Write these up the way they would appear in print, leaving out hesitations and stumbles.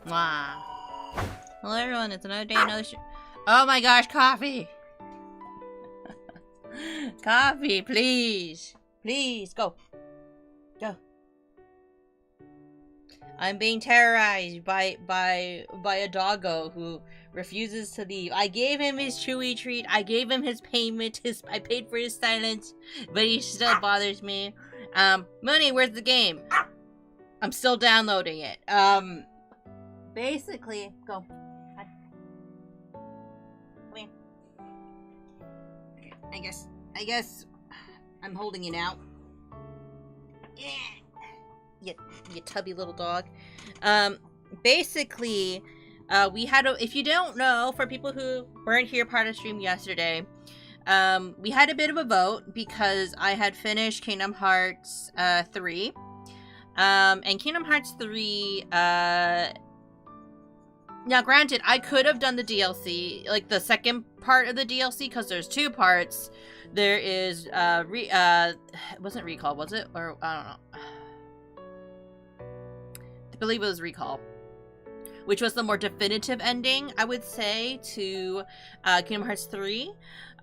Wow. Hello everyone, it's another day, another oh my gosh, coffee! Coffee, please! Please, go! Go! I'm being terrorized by a doggo who refuses to leave. I gave him his chewy treat, I gave him his payment, I paid for his silence, but he still bothers me. Munii, where's the game? I'm still downloading it. Basically, go. Come here. Okay, I guess I'm holding you now. Yeah. You tubby little dog. Basically, we had if you don't know, for people who weren't here part of the stream yesterday, we had a bit of a vote because I had finished Kingdom Hearts 3. And Kingdom Hearts 3, now granted, I could have done the DLC, like the second part of the DLC, because there's two parts. There is, it wasn't Recall, was it? Or, I don't know. I believe it was Recall. Which was the more definitive ending, I would say, to Kingdom Hearts 3.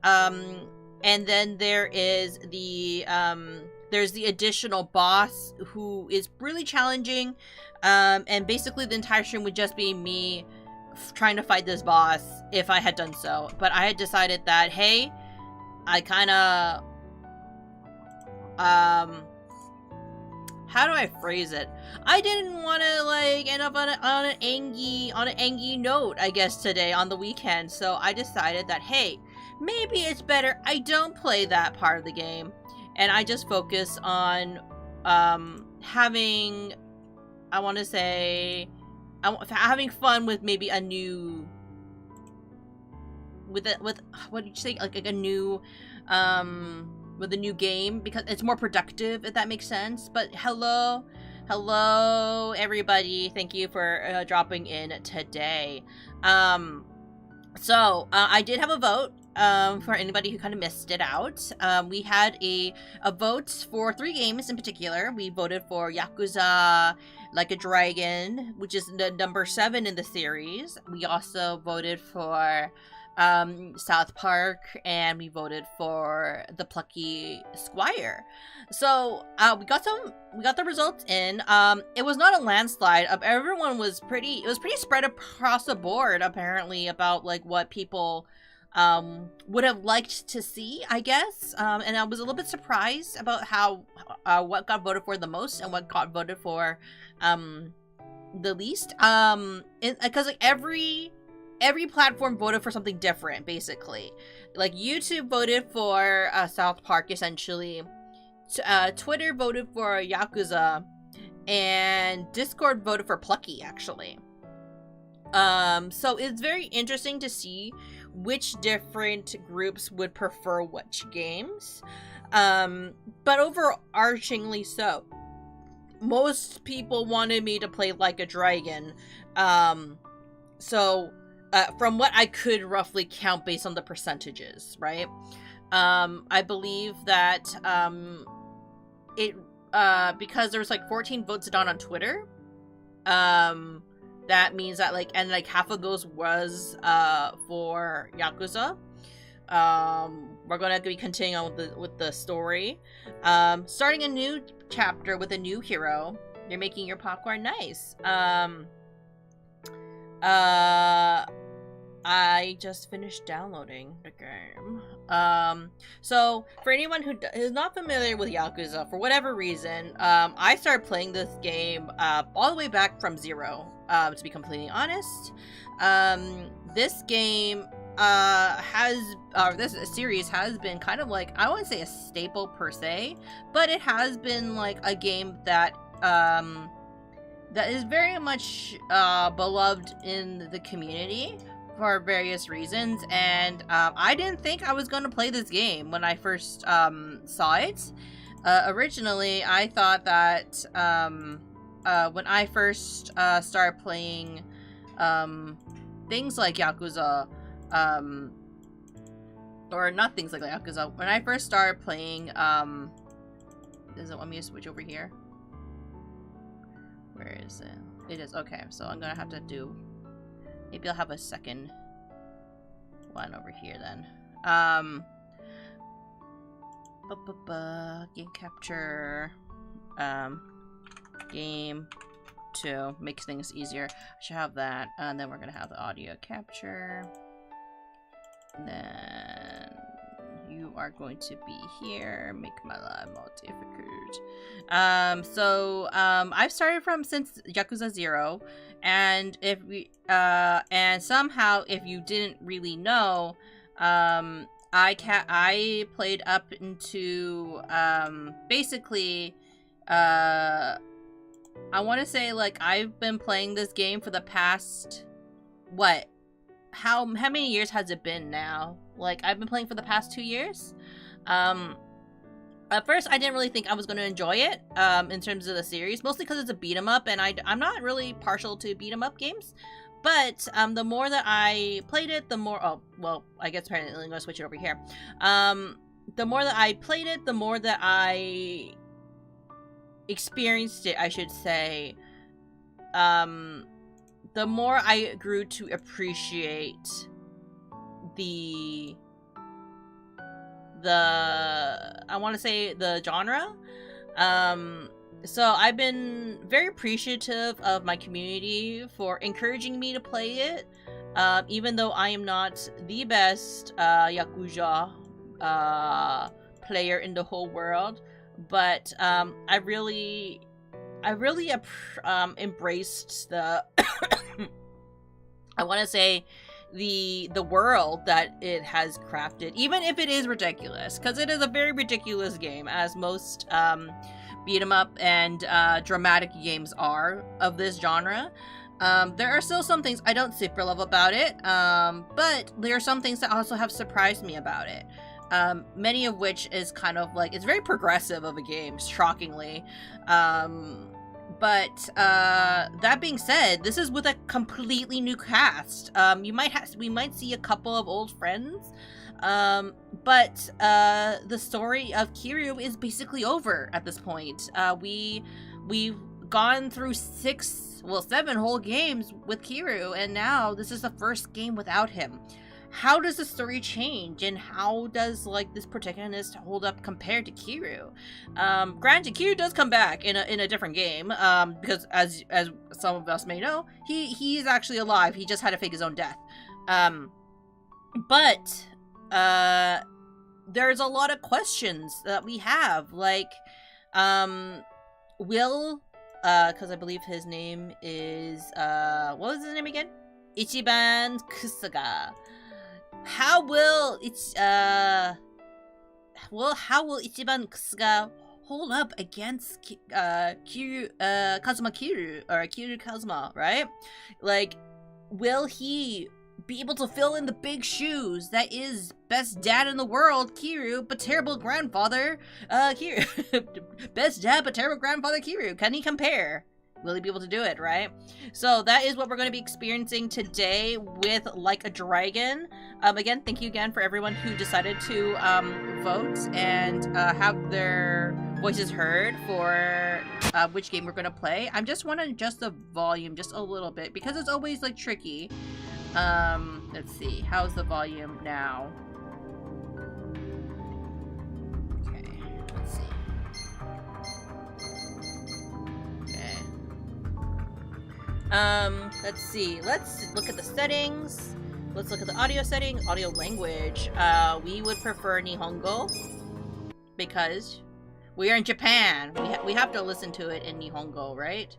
And then there is the, there's the additional boss who is really challenging, and basically the entire stream would just be me trying to fight this boss if I had done so. But I had decided that, hey, I kind of, how do I phrase it? I didn't want to like end up on an angry note, I guess, today on the weekend. So I decided that, hey, maybe it's better I don't play that part of the game. And I just focus on having, I want to say, having fun with maybe a new, with what did you say, like a new, with a new game, because it's more productive, if that makes sense. But hello everybody, thank you for dropping in today. So I did have a vote. For anybody who kind of missed it out, we had a vote for 3 games in particular. We voted for Yakuza Like a Dragon, which is number 7 in the series. We also voted for South Park, and we voted for The Plucky Squire. So we got the results in. It was not a landslide. Everyone was pretty spread across the board, apparently, about like what people would have liked to see, I guess. And I was a little bit surprised about how what got voted for the most and what got voted for the least. Because like every platform voted for something different, basically. Like YouTube voted for South Park, essentially. Twitter voted for Yakuza, and Discord voted for Plucky, actually. So it's very interesting to see which different groups would prefer which games. But overarchingly so, most people wanted me to play Like a Dragon. So from what I could roughly count based on the percentages, right? I believe that because there was like 14 votes done on Twitter, that means that like half of those was for Yakuza. We're gonna be continuing on with the story. Starting a new chapter with a new hero. You're making your popcorn nice. I just finished downloading the game. So for anyone who is not familiar with Yakuza, for whatever reason, I started playing this game all the way back from zero. To be completely honest, this game this series has been kind of like, I wouldn't say a staple per se, but it has been like a game that that is very much beloved in the community for various reasons, and I didn't think I was going to play this game when I first saw it. Originally, I thought that when I first started playing things like Yakuza, or not things like Yakuza, when I first started playing, does it want me to switch over here? Where is it? It is, okay, so I'm gonna have to do, maybe I'll have a second one over here then. Game capture, game 2 makes things easier. I should have that, and then we're gonna have the audio capture. And then you are going to be here. Make my life more difficult. I've started since Yakuza 0, and and somehow, if you didn't really know, I played up into basically I want to say like I've been playing this game for the past how many years has it been now? Like, I've been playing for the past 2 years. At first, I didn't really think I was going to enjoy it, in terms of the series, mostly because it's a beat 'em up, and I'm not really partial to beat 'em up games. But, the more that I played it, the more, oh, well, I guess apparently I'm going to switch it over here. The more that I played it, the more that I experienced it, I should say, the more I grew to appreciate I want to say the genre. So I've been very appreciative of my community for encouraging me to play it, even though I am not the best Yakuza player in the whole world. But I really embraced the I want to say the world that it has crafted, even if it is ridiculous, because it is a very ridiculous game, as most beat 'em up and dramatic games are of this genre. There are still some things I don't super love about it, but there are some things that also have surprised me about it. Many of which is kind of like, it's very progressive of a game, shockingly. But that being said, this is with a completely new cast. We might see a couple of old friends, but the story of Kiryu is basically over at this point. We've gone through 7 whole games with Kiryu, and now this is the first game without him. How does the story change, and how does this protagonist hold up compared to Kiryu? Granted, Kiryu does come back in a different game, because as some of us may know, he is actually alive. He just had to fake his own death. But there's a lot of questions that we have, will, because I believe his name is what was his name again? Ichiban Kusuga. How will Ichiban Kusuga hold up against Kazuma Kiryu, or Kiryu Kazuma, right? Like, will he be able to fill in the big shoes that is best dad in the world, Kiryu, but terrible grandfather, Kiryu? Best dad, but terrible grandfather, Kiryu. Can he compare? Will he be able to do it, right? So that is what we're going to be experiencing today with Like a Dragon. Again, thank you again for everyone who decided to vote and have their voices heard for which game we're going to play. I just want to adjust the volume just a little bit because it's always like tricky. Let's see. How's the volume now? Okay, let's see. Okay. Let's see. Let's look at the settings. Let's look at the audio setting. Audio language. We would prefer Nihongo because we are in Japan. We have to listen to it in Nihongo, right?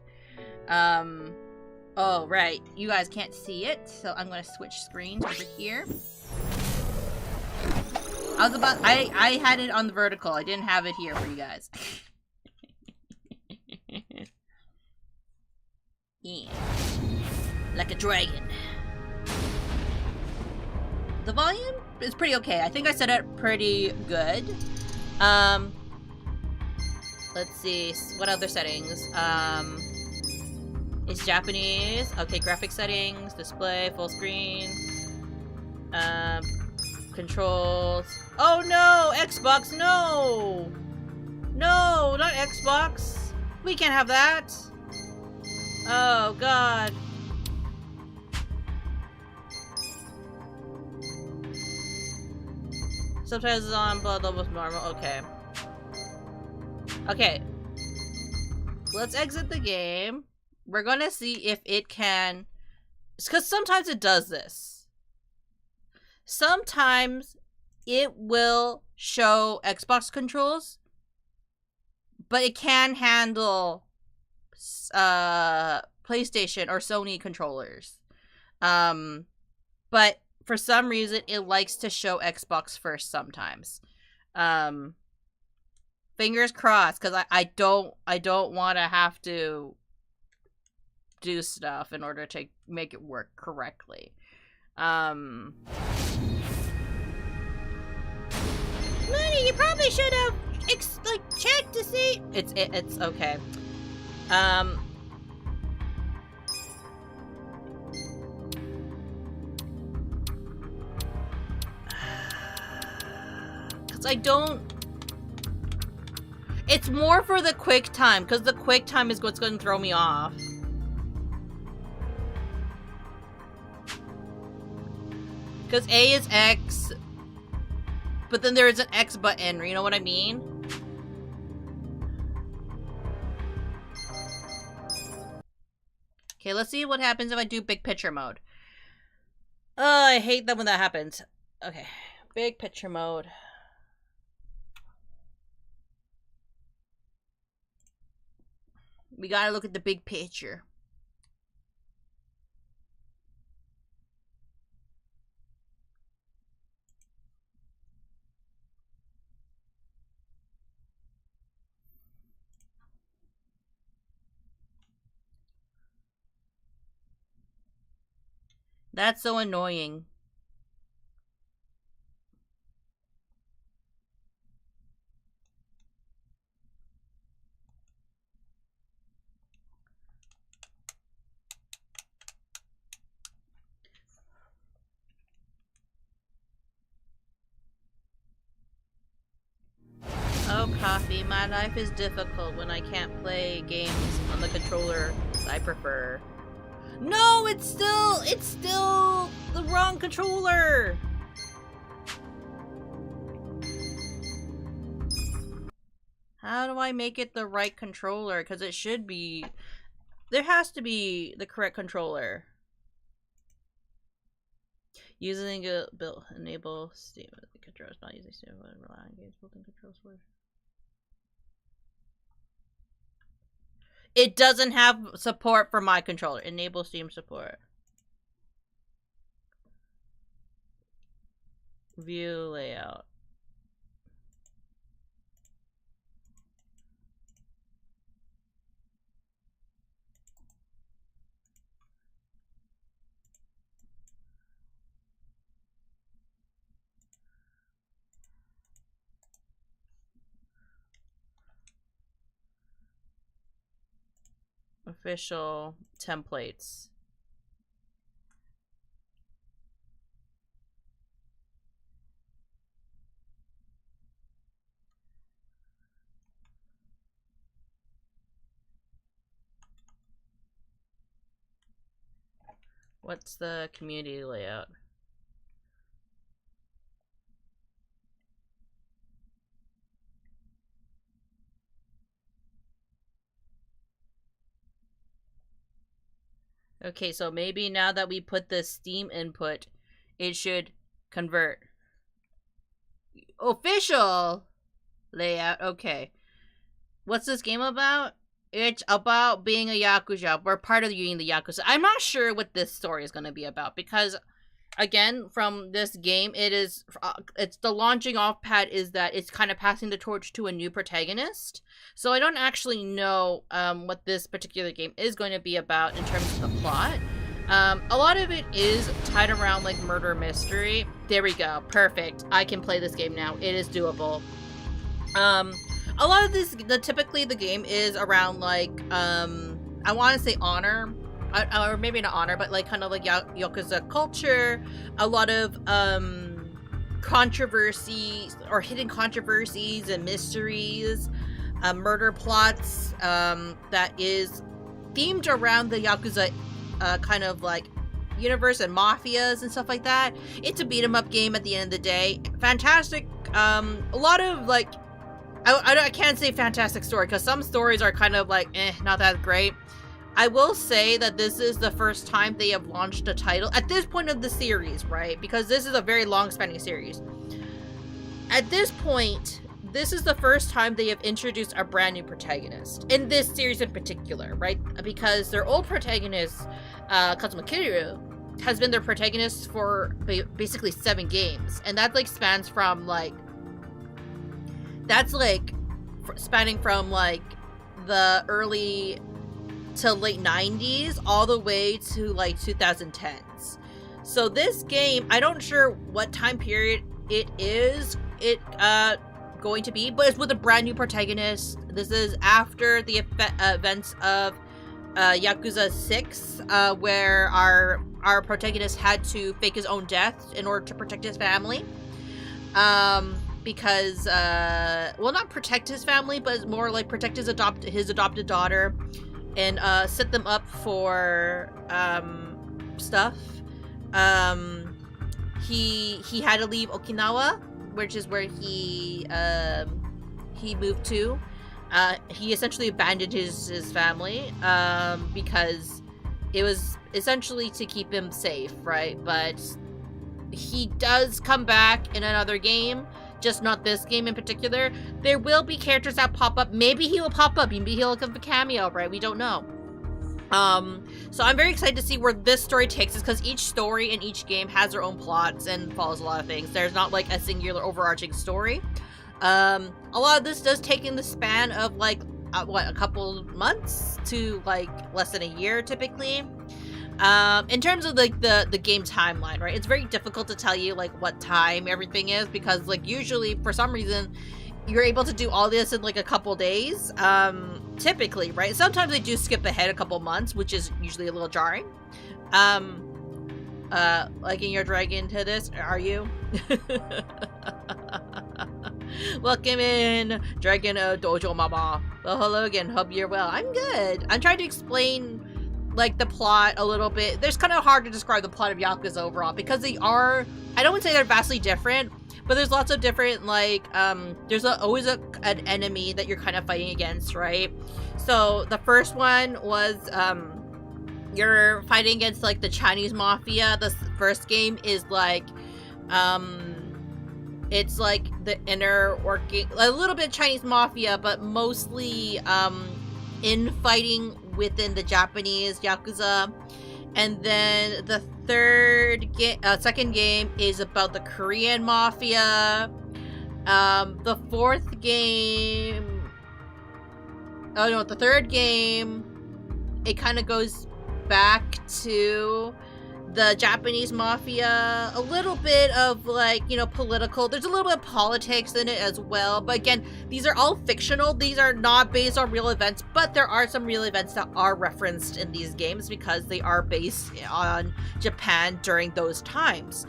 Oh, right. You guys can't see it, so I'm gonna switch screens over here. I had it on the vertical. I didn't have it here for you guys. Yeah. Like a dragon. The volume is pretty okay. I think I set it pretty good. Let's see. What other settings? It's Japanese. Okay, graphic settings, display, full screen. Controls. Oh no! Xbox, no! No, not Xbox. We can't have that. Oh god. Subtitles on, blah, blah, blah, normal. Okay. Okay. Let's exit the game. We're gonna see if it can... Because sometimes it does this. Sometimes it will show Xbox controls, but it can handle PlayStation or Sony controllers. But for some reason, it likes to show Xbox first sometimes. Fingers crossed, because I don't want to have to do stuff in order to make it work correctly. Munii, you probably should have checked to see. It's okay. Cause I don't. It's more for the quick time, because the quick time is what's going to throw me off. Because A is X, but then there is an X button, you know what I mean? Okay, let's see what happens if I do big picture mode. I hate that when that happens. Okay, big picture mode. We gotta look at the big picture. That's so annoying. Oh, Coffee, my life is difficult when I can't play games on the controller I prefer. No, it's still the wrong controller! How do I make it the right controller? Because it should be... There has to be the correct controller. Using a built enable Steam controls, not using Steam, but rely on games built-in controls for. It doesn't have support for my controller. Enable Steam support. View layout. Official templates. What's the community layout? Okay, so maybe now that we put the Steam input, it should convert. Official layout, okay. What's this game about? It's about being a Yakuza. We're part of being the Yakuza. I'm not sure what this story is going to be about because, again, from this game, it's the launching off pad is that it's kind of passing the torch to a new protagonist. So I don't actually know what this particular game is going to be about in terms of the plot. A lot of it is tied around like murder mystery. There we go. Perfect. I can play this game now. It is doable. A lot of this, typically the game is around like, I want to say honor, or maybe not honor, but like kind of like Yakuza culture, a lot of controversies or hidden controversies and mysteries, murder plots that is themed around the Yakuza kind of like universe and mafias and stuff like that. It's a beat 'em up game at the end of the day. Fantastic. A lot of like, I can't say fantastic story because some stories are kind of like, not that great. I will say that this is the first time they have launched a title at this point of the series, right? Because this is a very long-spanning series. At this point, this is the first time they have introduced a brand new protagonist in this series in particular, right? Because their old protagonist, Kazuma Kiryu, has been their protagonist for basically 7 games, and that like spans from like. That's like spanning from like the early to late 90s all the way to like 2010s. So this game, I don't sure what time period it is going to be, but it's with a brand new protagonist. This is after the events of Yakuza 6, where our protagonist had to fake his own death in order to protect his family. Because, well, not protect his family, but more like protect his adopted daughter and set them up for stuff. He had to leave Okinawa, which is where he moved to. He essentially abandoned his family because it was essentially to keep him safe, right? But he does come back in another game. Just not this game in particular. There will be characters that pop up. Maybe he will pop up. Maybe he'll have a cameo, right? We don't know. So I'm very excited to see where this story takes us because each story in each game has their own plots and follows a lot of things. There's not like a singular overarching story. A lot of this does take in the span of like, a couple months to like less than a year typically. In terms of like the game timeline, right? It's very difficult to tell you like what time everything is because like usually for some reason you're able to do all this in like a couple days. Typically, right? Sometimes they do skip ahead a couple months, which is usually a little jarring. Liking your dragon to this, are you? Welcome in, Dragon Dojo Mama. Well, hello again, hope you're well. I'm good. I'm trying to explain like the plot a little bit. There's kind of hard to describe the plot of Yakuza overall because they are, I don't want to say they're vastly different, but there's lots of different like there's always an enemy that you're kind of fighting against, right? So the first one was you're fighting against like the Chinese mafia. The first game is like it's like the inner working, a little bit Chinese mafia, but mostly infighting within the Japanese Yakuza. And then the second game is about the Korean mafia. The fourth game, the third game, it kind of goes back to the Japanese mafia, a little bit of like, you know, political. There's a little bit of politics in it as well. But again, these are all fictional. These are not based on real events, but there are some real events that are referenced in these games because they are based on Japan during those times.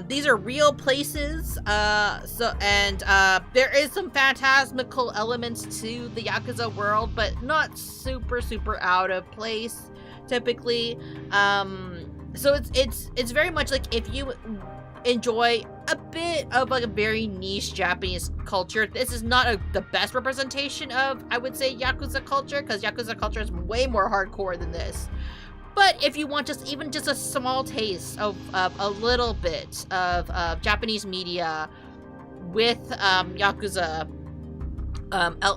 These are real places. There is some phantasmical elements to the Yakuza world, but not super out of place typically. So it's very much like if you enjoy a bit of like a very niche Japanese culture, this is not the best representation of, I would say, Yakuza culture, because Yakuza culture is way more hardcore than this. But if you want even just a small taste of a little bit of Japanese media with Yakuza,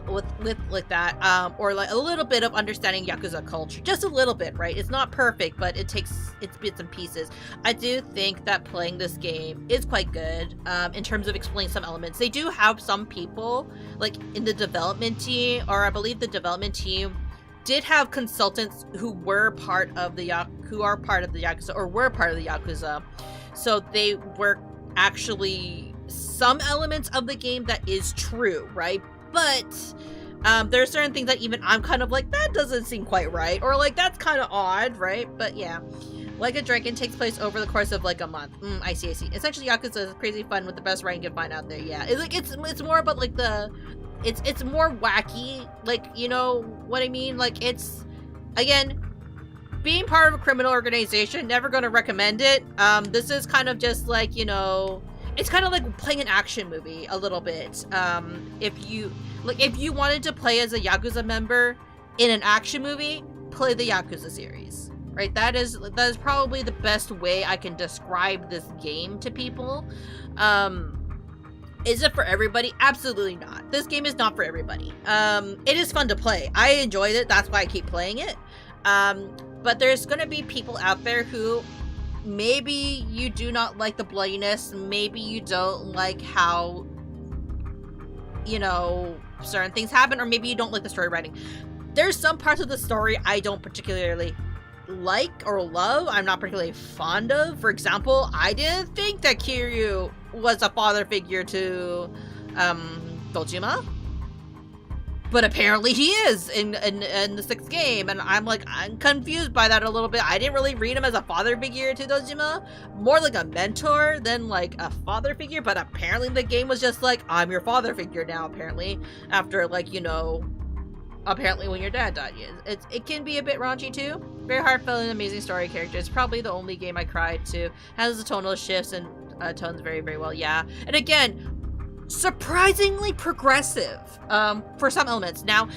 with like that, or like a little bit of understanding Yakuza culture, just a little bit, right? It's not perfect, but it takes its bits and pieces. I do think that playing this game is quite good in terms of explaining some elements. They do have some people like in the development team, or I believe the development team did have consultants who were part of the Yakuza, or were part of the Yakuza, so they were actually some elements of the game that is true, right? But there are certain things that even I'm kind of like, that doesn't seem quite right, or like that's kind of odd, right? But yeah, Like a Dragon takes place over the course of like a month. I see. Essentially, Yakuza is crazy fun with the best writing you can find out there. Yeah, it's more about like it's more wacky. Like, you know what I mean? Like, it's, again, being part of a criminal organization, never gonna recommend it. This is kind of just like, you know, it's kind of like playing an action movie a little bit. If you wanted to play as a Yakuza member in an action movie, play the Yakuza series, right? That is probably the best way I can describe this game to people. Is it for everybody? Absolutely not. This game is not for everybody. It is fun to play. I enjoyed it. That's why I keep playing it. But there's gonna be people out there who maybe you do not like the bloodiness. Maybe you don't like how, you know, certain things happen, or maybe you don't like the story writing. There's some parts of the story I don't particularly like or love. I'm not particularly fond of. For example, I didn't think that Kiryu was a father figure to Dojima, but apparently he is in the 6th game, and I'm confused by that a little bit. I didn't really read him as a father figure to Dojima, more like a mentor than like a father figure, but apparently the game was just like, I'm your father figure now, apparently, after, like, you know, apparently when your dad died. It can be a bit raunchy too. Very heartfelt and amazing story character. It's probably the only game I cried to. Has the tonal shifts and tones very, very well, yeah. And again, surprisingly progressive for some elements. Now,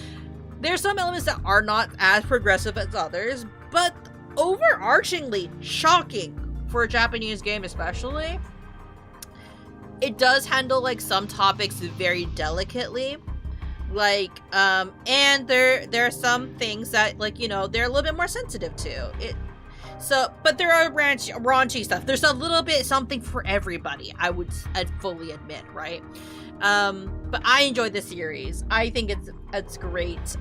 there's some elements that are not as progressive as others, but overarchingly shocking for a Japanese game especially. It does handle like some topics very delicately. Like, and there are some things that, like, you know, they're a little bit more sensitive to it. So, but there are raunchy stuff. There's a little bit something for everybody, I'd fully admit, right? But I enjoyed the series. I think it's great.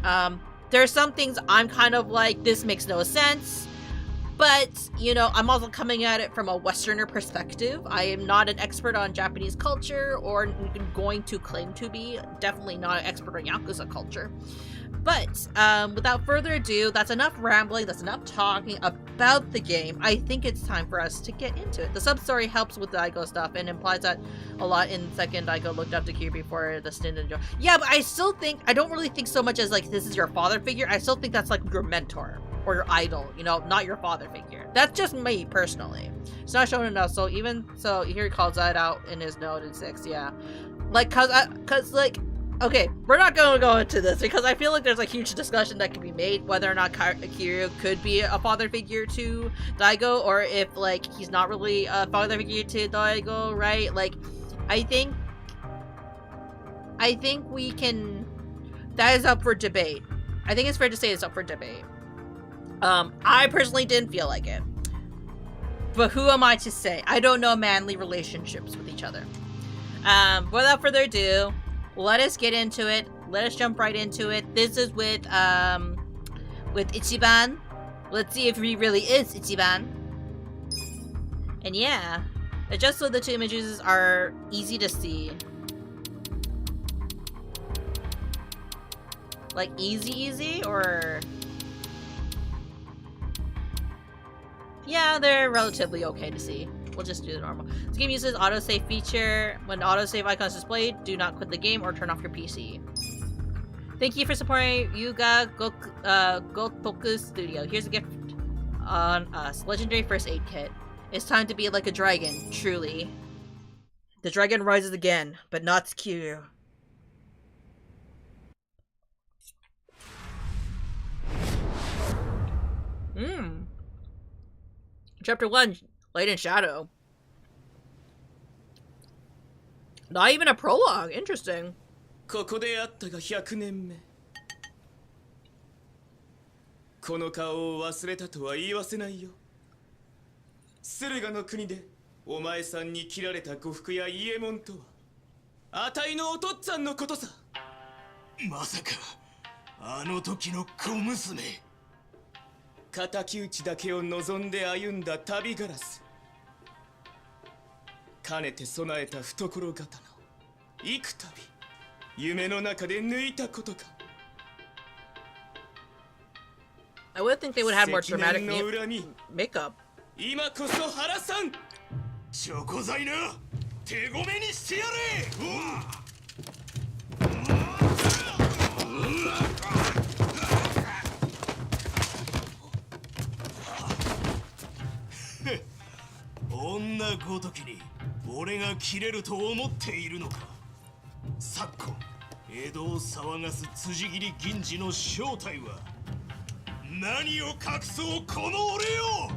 There's some things I'm kind of like, this makes no sense. But, you know, I'm also coming at it from a Westerner perspective. I am not an expert on Japanese culture, or going to claim to be. Definitely not an expert on Yakuza culture. But, without further ado, that's enough rambling, that's enough talking about the game. I think it's time for us to get into it. The sub-story helps with the Daigo stuff, and implies that a lot in second Daigo looked up to Kiryu before the stint in Joe. Yeah, but I don't really think so much as, like, this is your father figure. I still think that's, like, your mentor, or your idol, you know, not your father figure. That's just me, personally. It's not shown enough, so even, so here he calls that out in his note in 6, yeah. Like, cause, like, okay, we're not going to go into this because I feel like there's a huge discussion that can be made whether or not Kiryu could be a father figure to Daigo, or if, like, he's not really a father figure to Daigo, right? Like, I think we can, that is up for debate. I think it's fair to say it's up for debate. I personally didn't feel like it. But who am I to say? I don't know manly relationships with each other. Without further ado, let us get into it. Let us jump right into it. This is with Ichiban. Let's see if he really is Ichiban. And yeah, just so the two images are easy to see. Like easy, or... Yeah, they're relatively okay to see. We'll just do the normal. This game uses autosave feature. When autosave icon is displayed, do not quit the game or turn off your PC. Thank you for supporting Yuga Gotoku Studio. Here's a gift on us. Legendary first aid kit. It's time to be like a dragon, truly. The dragon rises again, but not Kiryu. Chapter 1, Light and Shadow. Not even a prologue. Interesting. ここで会ったが100年目。この顔を忘れたとは言わせないよ。駿河の国でお前さんに切られた呉服や伊右衛門とは、あたいのお父っつぁんのことさ。まさかあの時の小娘。敵討ちだけを望んで歩んだ旅ガラス。かねて備えた懐刀。幾度夢の中で抜いたことか。I would think they would have more dramatic makeup. 今こそ原さん。チョコ材な、手ごめにしてやれ。女ごときに俺が切れると思っているのか。昨今江戸を騒がす辻斬り銀次の正体は何を隠そうこの俺よ。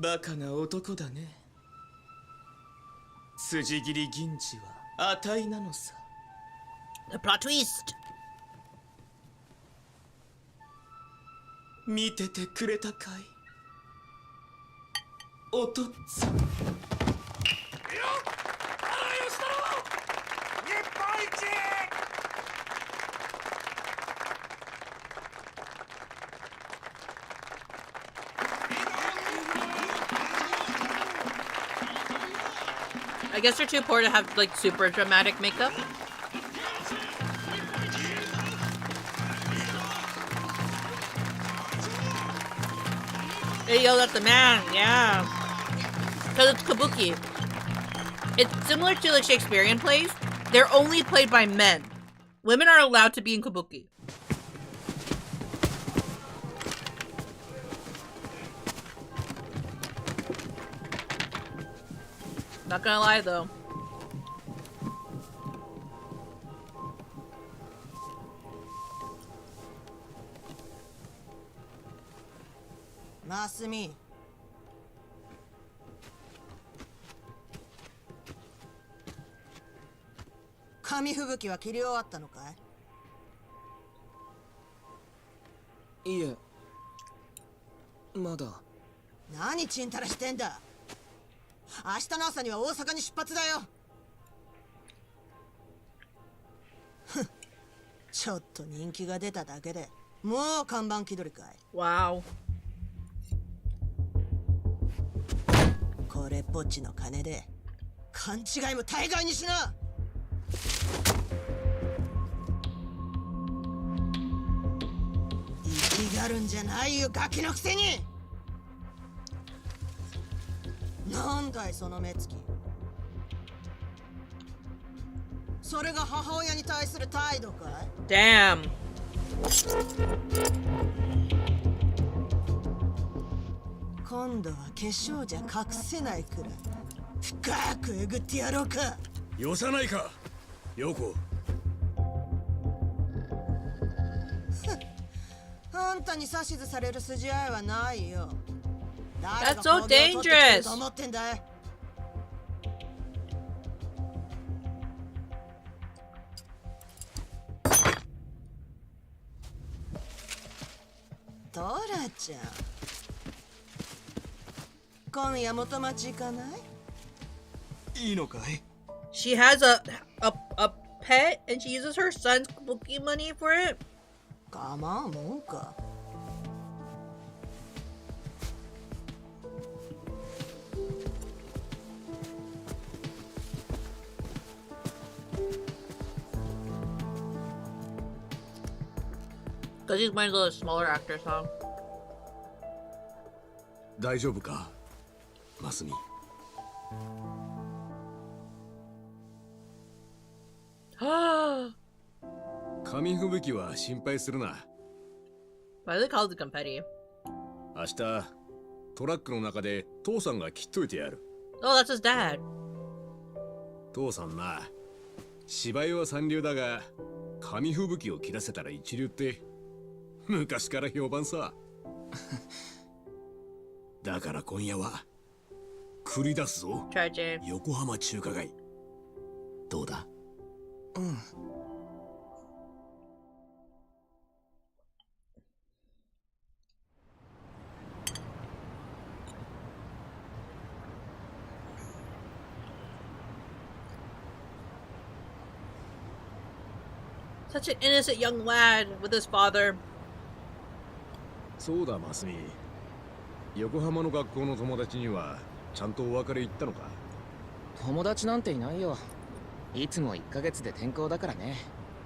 バカな男だね。筋切り銀次は値なのさ。The plot twist. 見ててくれたかい、お父っつぁん。I guess they're too poor to have like super dramatic makeup. They yelled at the man, yeah. Because it's kabuki. It's similar to like Shakespearean plays. They're only played by men. Women are allowed to be in kabuki. Not gonna lie though. Masumi. 紙吹雪は切り終わったのかい？いえ、まだ。何ちんたらしてんだ。明日の朝には大阪に出発だよ。ちょっと人気が出ただけでもう看板気取りかい。Wow. これっぽっちの金で勘違いも大概にしな。生きがるんじゃないよガキのくせに。なんだいその目つき。それが母親に対する態度かい？ Damn. 今度は化粧じゃ隠せないくらい深くえぐってやろうか。よさないか、ヨコ。あんたに指図される筋合いはないよ。 That's so dangerous. と思ってんだい。トラちゃん。今夜元町行かない？いいのかい？ She has a pet and she uses her son's kabuki money for it. 構うもんか。Because he's one of those smaller actors, huh? 大丈夫か、マスミ。紙吹雪は心配するな。Why are they called the confetti? 明日トラックの中で父さんが切っといてやる。Oh, that's his dad. 父さんな、芝居は三流だが紙吹雪を切らせたら一流って昔から評判さ。だから今夜は繰り出すぞ。 Try, Jane. 横浜中華街どうだ？うん。Such an innocent young lad with his father. そうだマスミ。横浜の学校の友達にはちゃんとお別れ言ったのか？友達なんていないよ。いつも1ヶ月で転校だからね。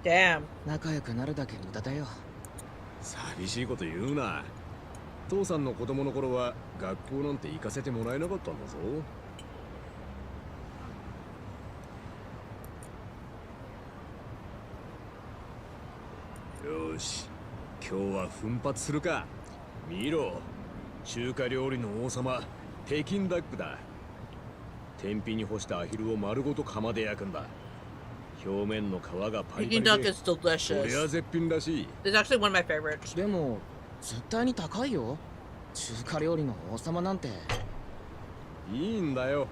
Damn. 仲良くなるだけ無駄だよ。寂しいこと言うな。父さんの子供の頃は学校なんて行かせてもらえなかったんだぞ。よし、今日は奮発するか。見ろ、中華料理の王様、北京ダックだ。天日に干したアヒルを丸ごと釜で焼くんだ。表面の皮がパリパリ Peking duck で、 is これは delicious. 絶品らしい。 It's actually one of my favorites. でも絶対に高いよ。中華料理の王様なんて。いいんだよ。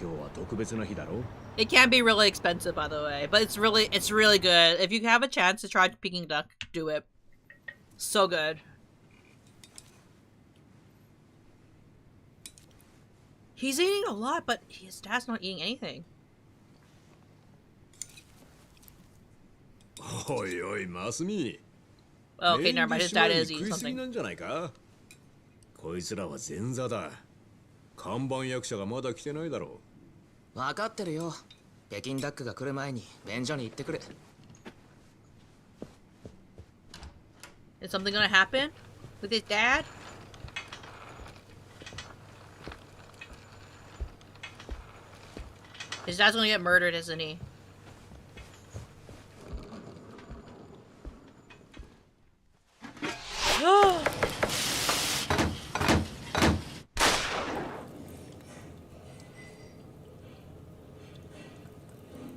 今日は特別な日だろ。It can be really expensive, by the way, but it's really good. If you have a chance to try Peking duck, do it. So good. He's eating a lot, but his dad's not eating anything. おいおい、マスミ。 Oh, okay, never mind. His dad is 食 eating いすぎ something. なんじゃないか。こいつらは前座だ。看板役者がまだ来てないだろ分かってるよ。北京ダックが来る前に便所に行ってくる。 Is something gonna happen with his dad? His dad's gonna get murdered, isn't he?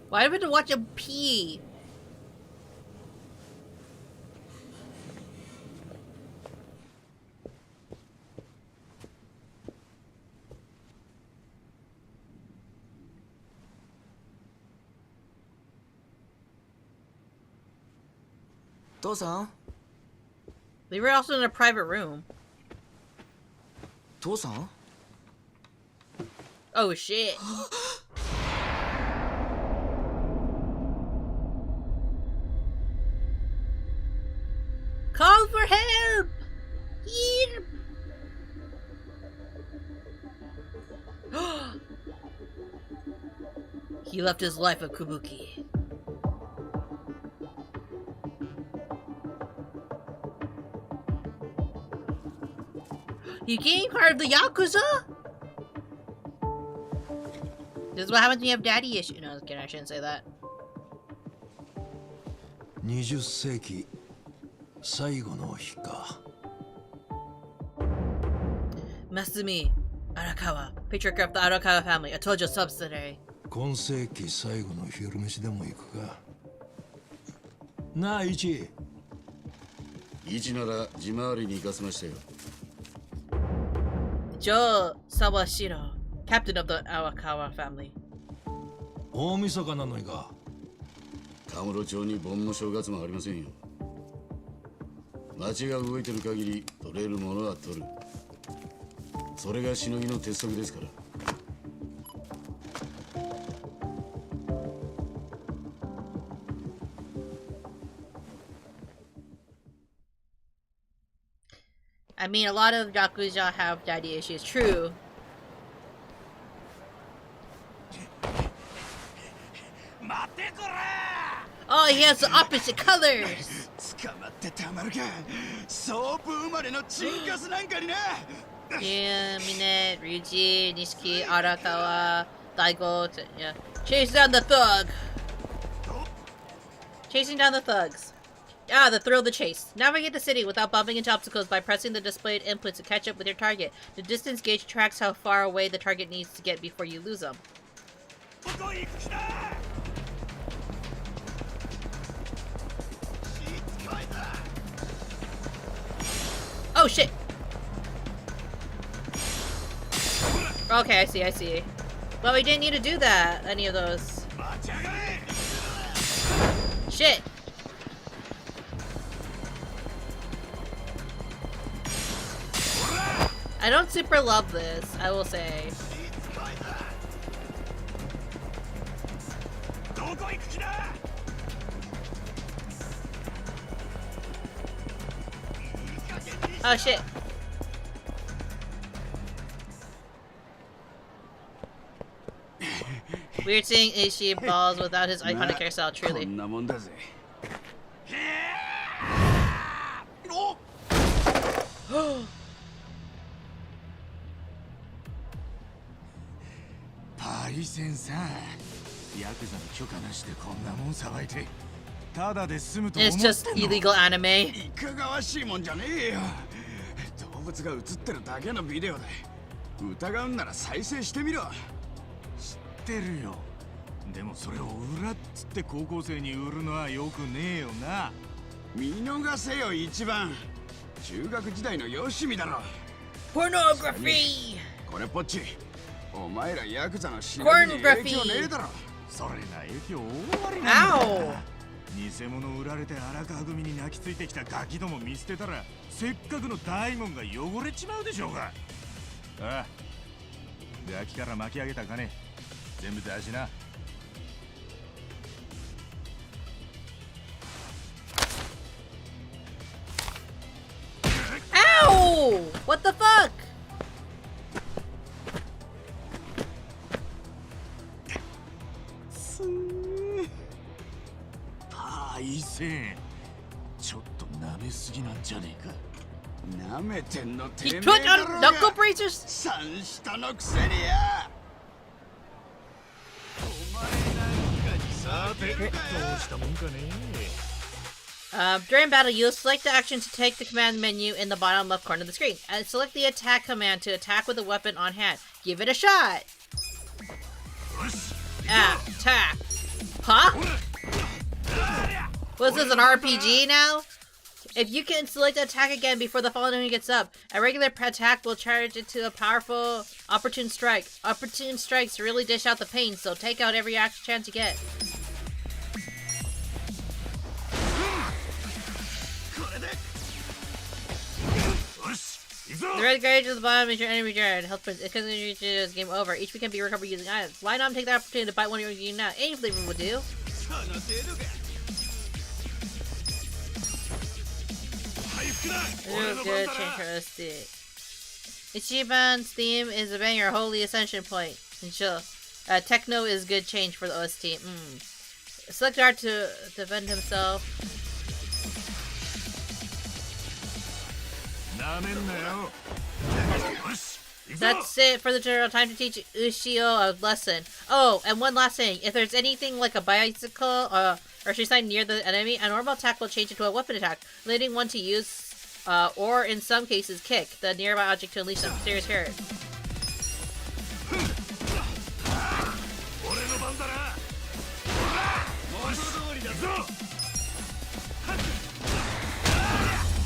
Why do we have to watch him pee? They were also in a private room. 父さん？ Oh shit. Call for help! Help! He left his life of Kabuki. You became part of the Yakuza? This is what happens when you have daddy issues. No, I shouldn't say that. 20世紀最後の日か。 Masumi Arakawa, patriarch of the Arakawa family, a Tojo subsidiary. 今世紀最後の昼飯でも行くか。なあ、イチ。イチなら地回りに行かせましたよ。 Joe Sawashiro, captain of the Arakawa family. 大晦日なのにか。カムロ町に盆の正月もありませんよ。町が動いてる限り取れるものは取る。それがしのぎの鉄則ですから。I mean, a lot of Yakuza have daddy issues. True. Oh, he has the opposite colors. 捕まってたまるか。ソープ生まれのチンカスなんかにな。Minute, Ryuji, Nishiki, Arakawa, Daigo. Yeah. Chase down the thug. Chasing down the thugs. Ah, the thrill of the chase. Navigate the city without bumping into obstacles by pressing the displayed inputs to catch up with your target. The distance gauge tracks how far away the target needs to get before you lose them. Oh shit! Okay, I see. Well, we didn't need to do that, any of those. Shit! I don't super love this, I will say. Oh shit. Weird seeing Ishii balls without his iconic hairstyle, truly. パイセンさん、ヤクザの許可なしでこんなもんさばいて、ただで済むと思って It's んの。 just illegal anime. いかがわしいもんじゃねえよ。動物が映ってるだけのビデオで、疑うんなら再生してみろ。知ってるよ。でもそれを裏っつって高校生に売るのはよくねえよな。見逃せよ一番。中学時代のよしみだろ。 Pornography! これっぽっち。お前らヤクザのしのぎに影響ねえだろ。それな影響大ありなんだ。偽物売られて荒川組に泣きついてきたガキども見捨てたら、せっかくの大門が汚れちまうでしょうが。ああ、ガキから巻き上げた金全部出しな。Ow! What the fuck? パイセン、ちょっと舐めすぎなんじゃねえか。舐めてんのて He めえ put だろ on うが。 knuckle braces? 三下のくせにや。お前なんかにさてどうしたもんかね。During battle, you'll select the action to take the command menu in the bottom left corner of the screen, and select the attack command to attack with a weapon on hand. Give it a shot! Attack! Huh? Was this an RPG now? If you can select the attack again before the following gets up, a regular attack will charge into a powerful opportune strike. Opportune strikes really dish out the pain, so take out every chance you get. The red gauge at the bottom is your enemy turn. Health points. Because it reaches game over. Each can be recovered using items. Why not take the opportunity to bite one you're using now? Any flavor will do. Ooh, good, interesting. Ichiban's theme is a banger, holy ascension point. And chill. Techno is good change for the OST. Select art to defend himself. That's it for the tutorial. Time to teach Ushio a lesson. Oh, and one last thing. If there's anything like a bicycle or she's signed near the enemy, a normal attack will change into a weapon attack, letting one to use, or in some cases, kick the nearby object to unleash some serious hurt.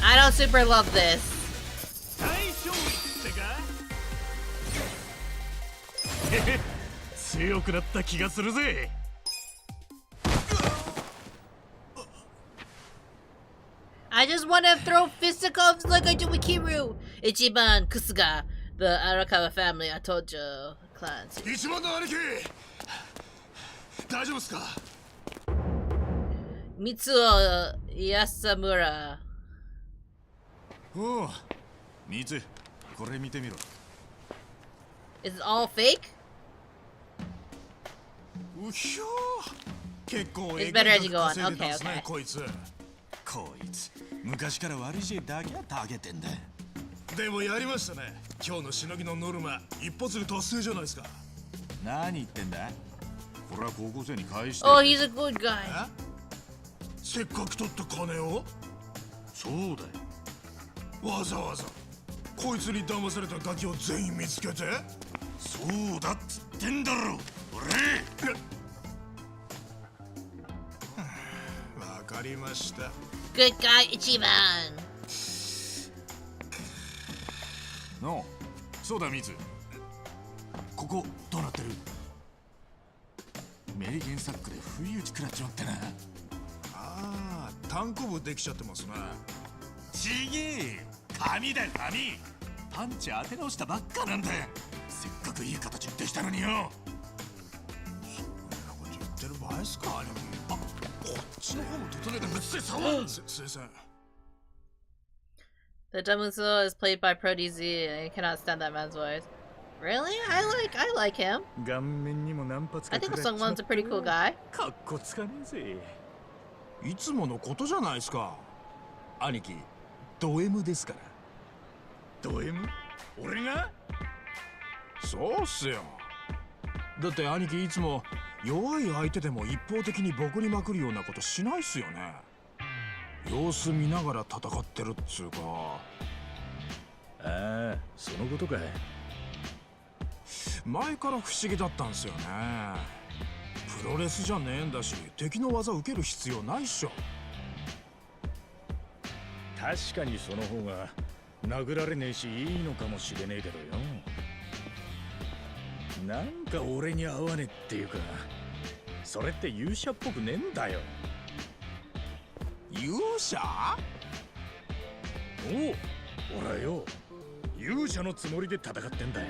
I don't super love this. 強くなった気がするぜ。I just want to throw fisticuffs like I do with Kiru. Ichiban Kusuga, the Arakawa family, I told you. Clans. 一番の兄貴大丈夫っすか Mitsuo Yasamura. おうミツこれ見てみろ Is it all fake? うひょー結構 It's better as you go on. 稼いでたん Okay, すね okay. こいつ昔から悪い知恵だけはたげてんだでもやりましたね今日のしのぎのノルマ一発で達成じゃないですか何言ってんだこれは高校生に返して Oh, he's a good guy. せっかく取った金をそうだよわざわざこいつに騙されたガキを全員見つけてそうだっつってんだろ俺わかりました Good guy, Ichiban. のそうだミツここどうなってる名言サックで不意打ち食らっちまってなああ単行部できちゃってますなちげえ紙だよ紙パンチ当て直したばっかなんだよせっかくいい形できたのによそんなこと言ってる場合っすか兄貴あこっちの方も整えてぶつけさわすいません The Damuso is played by Prodi Z. I cannot stand that man's voice. Really? I like him. 顔面にも何発 I か think 食らっちま Sungwon's a pretty cool guy. かっこつかねえぜいつものことじゃないですか兄貴ド M ですからド M？ 俺がそうっすよだって兄貴いつも弱い相手でも一方的にボコりまくるようなことしないっすよね様子見ながら戦ってるっつうかああそのことかい前から不思議だったんすよねプロレスじゃねえんだし敵の技受ける必要ないっしょ確かにその方が殴られねえしいいのかもしれねえけどよなんか俺に合わねえっていうかそれって勇者っぽくねえんだよ勇者おお俺はよ勇者のつもりで戦ってんだよ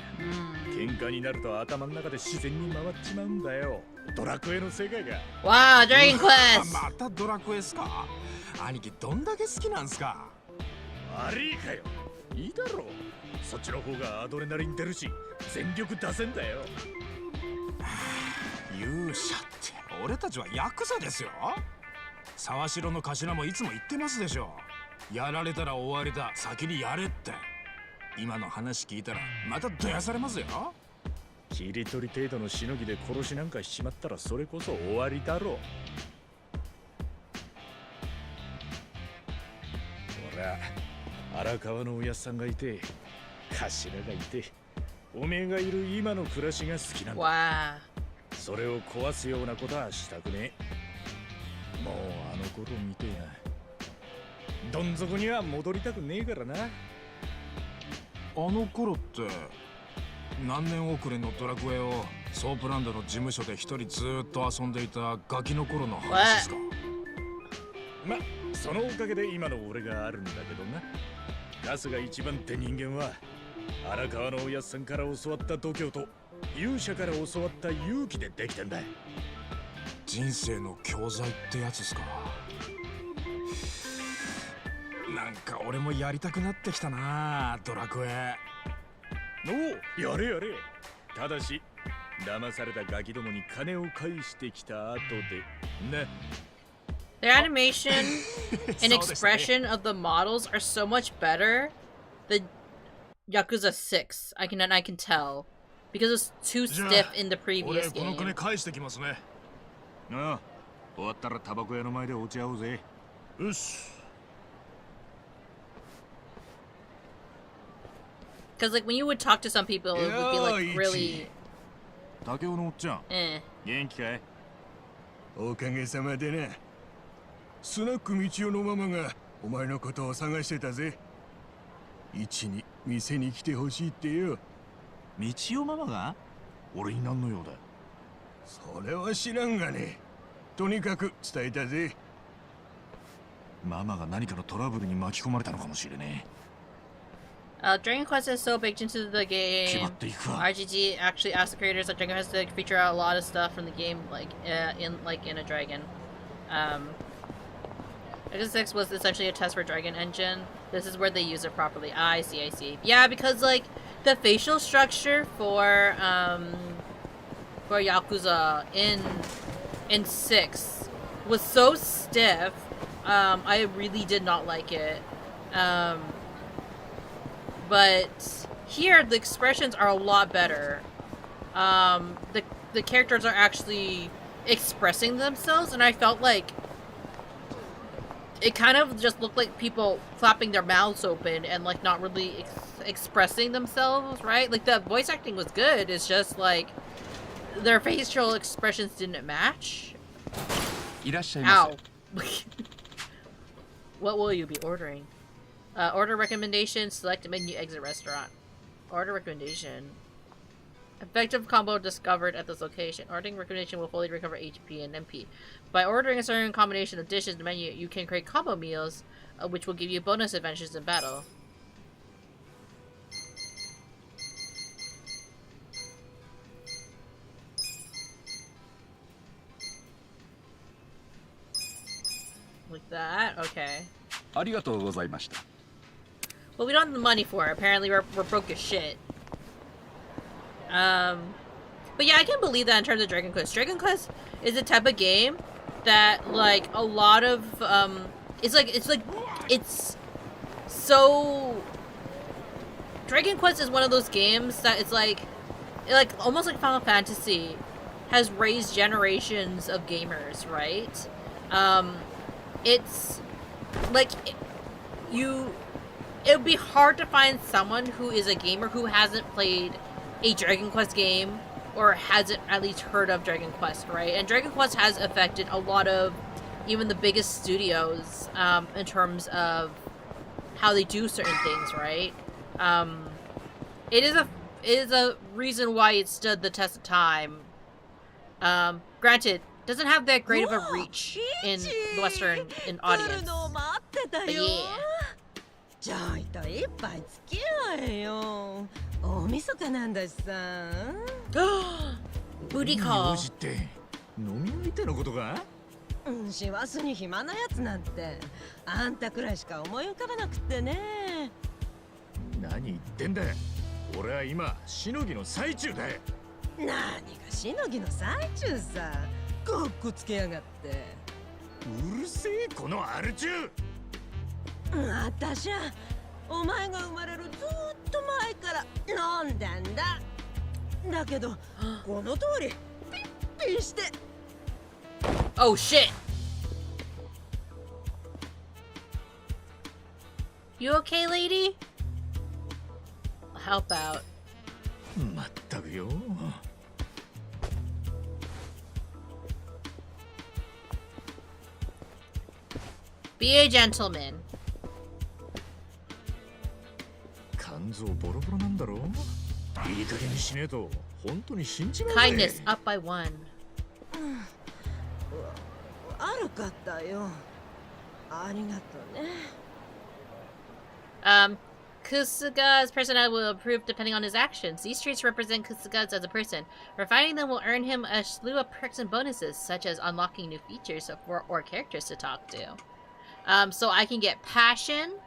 喧嘩になると頭の中で自然に回っちまうんだよドラクエの世界が Wow, Dragon Quest! またドラクエっすか兄貴どんだけ好きなんすか悪いかよいいだろうそっちの方がアドレナリン出るし全力出せんだよ勇者って俺たちはヤクザですよ沢城の頭もいつも言ってますでしょやられたら終わりだ先にやれって今の話聞いたらまたどやされますよ切り取り程度のしのぎで殺しなんかしちまったらそれこそ終わりだろうほら荒川のおやっさんがいて頭がいておめえがいる今の暮らしが好きなんだ Wow. それを壊すようなことはしたくねえもうあの頃みてえなどん底には戻りたくねえからなあの頃って何年遅れのドラクエをソープランドの事務所で一人ずーっと遊んでいたガキの頃の話ですかま、そのおかげで今の俺があるんだけどなガスが一番って人間は荒川のおやっさんから教わった度胸と勇者から教わった勇気でできてんだ人生の教材ってやつですかなんか俺もやりたくなってきたなドラクエおやれやれただし騙されたガキどもに金を返してきた後でな Their animation and expression of the models are so much better than Yakuza 6. I can tell. Because it's too stiff in the previous この game. 金返してきますねああ終わったらタバコ屋の前でお茶合おうぜよし Because like when you would talk to some people, it would be like really 竹雄のおっちゃん eh. 元気かいおかげさまでなスナック道夫のママがお前のことを探してたぜ一に店に来てほしいってよ道夫ママが俺に何の用だそれは知らんがねとにかく伝えたぜママが何かのトラブルに巻き込まれたのかもしれね Dragon Quest is so baked into the え。決ま game. っていくか。 RGG actually asked the creators that Dragon Quest to feature out a lot of stuff from the game, like in a dragon. Yakuza 6 was essentially a test for Dragon Engine. This is where they use it properly. I see. Yeah, because like the facial structure for Yakuza in 6 was so stiff. I really did not like it. But here the expressions are a lot better. The characters are actually expressing themselves, and I felt like it kind of just looked like people flapping their mouths open and like not really expressing themselves, right? Like the voice acting was good, it's just like their facial expressions didn't match. Ow. What will you be ordering? Order recommendation, select menu, exit restaurant. Order recommendation. Effective combo discovered at this location. Ordering recommendation will fully recover HP and MP. By ordering a certain combination of dishes in the menu, you can create combo meals, which will give you bonus advantages in battle. Like that? Okay. ありがとうございました。 Well, we don't have the money for it. Apparently, we're broke as shit. But yeah, I can believe that in terms of Dragon Quest. Dragon Quest is a type of game that, like, a lot of, it's so... Dragon Quest is one of those games that it's like almost like Final Fantasy has raised generations of gamers, right? It's, like, it would be hard to find someone who is a gamer who hasn't played a Dragon Quest game or hasn't at least heard of Dragon Quest, right? And Dragon Quest has affected a lot of even the biggest studios in terms of how they do certain things, right? It is a reason why it stood the test of time. Granted, doesn't have that great of a reach in the Western audience. But yeah. ちょいと一杯付き合えよ。大晦日なんだしさ。Booty 用 call. 事って飲み相手のことか。師走に暇なやつなんてあんたくらいしか思い浮かばなくってね。何言ってんだ。俺は今しのぎの最中だ。何がしのぎの最中さ。かっこつけやがって。うるせえこのアル中。あたしゃお前が生まれるずっと前から飲んだんだ。だけどこの通りピッピして。Oh shit! You okay, lady? I'll help out. まったくよ。Be a gentleman. 肝臓ボロボロなんだろ。いい加減にしねえと本当に死んじまうぜ。 Kindness up by 1. 悪かったよ。ありがとうね。Kusuga's personality will improve depending on his actions. These traits represent Kusuga as a person. Refining them will earn him a slew of perks and bonuses, such as unlocking new features or characters to talk to. So I can get passion,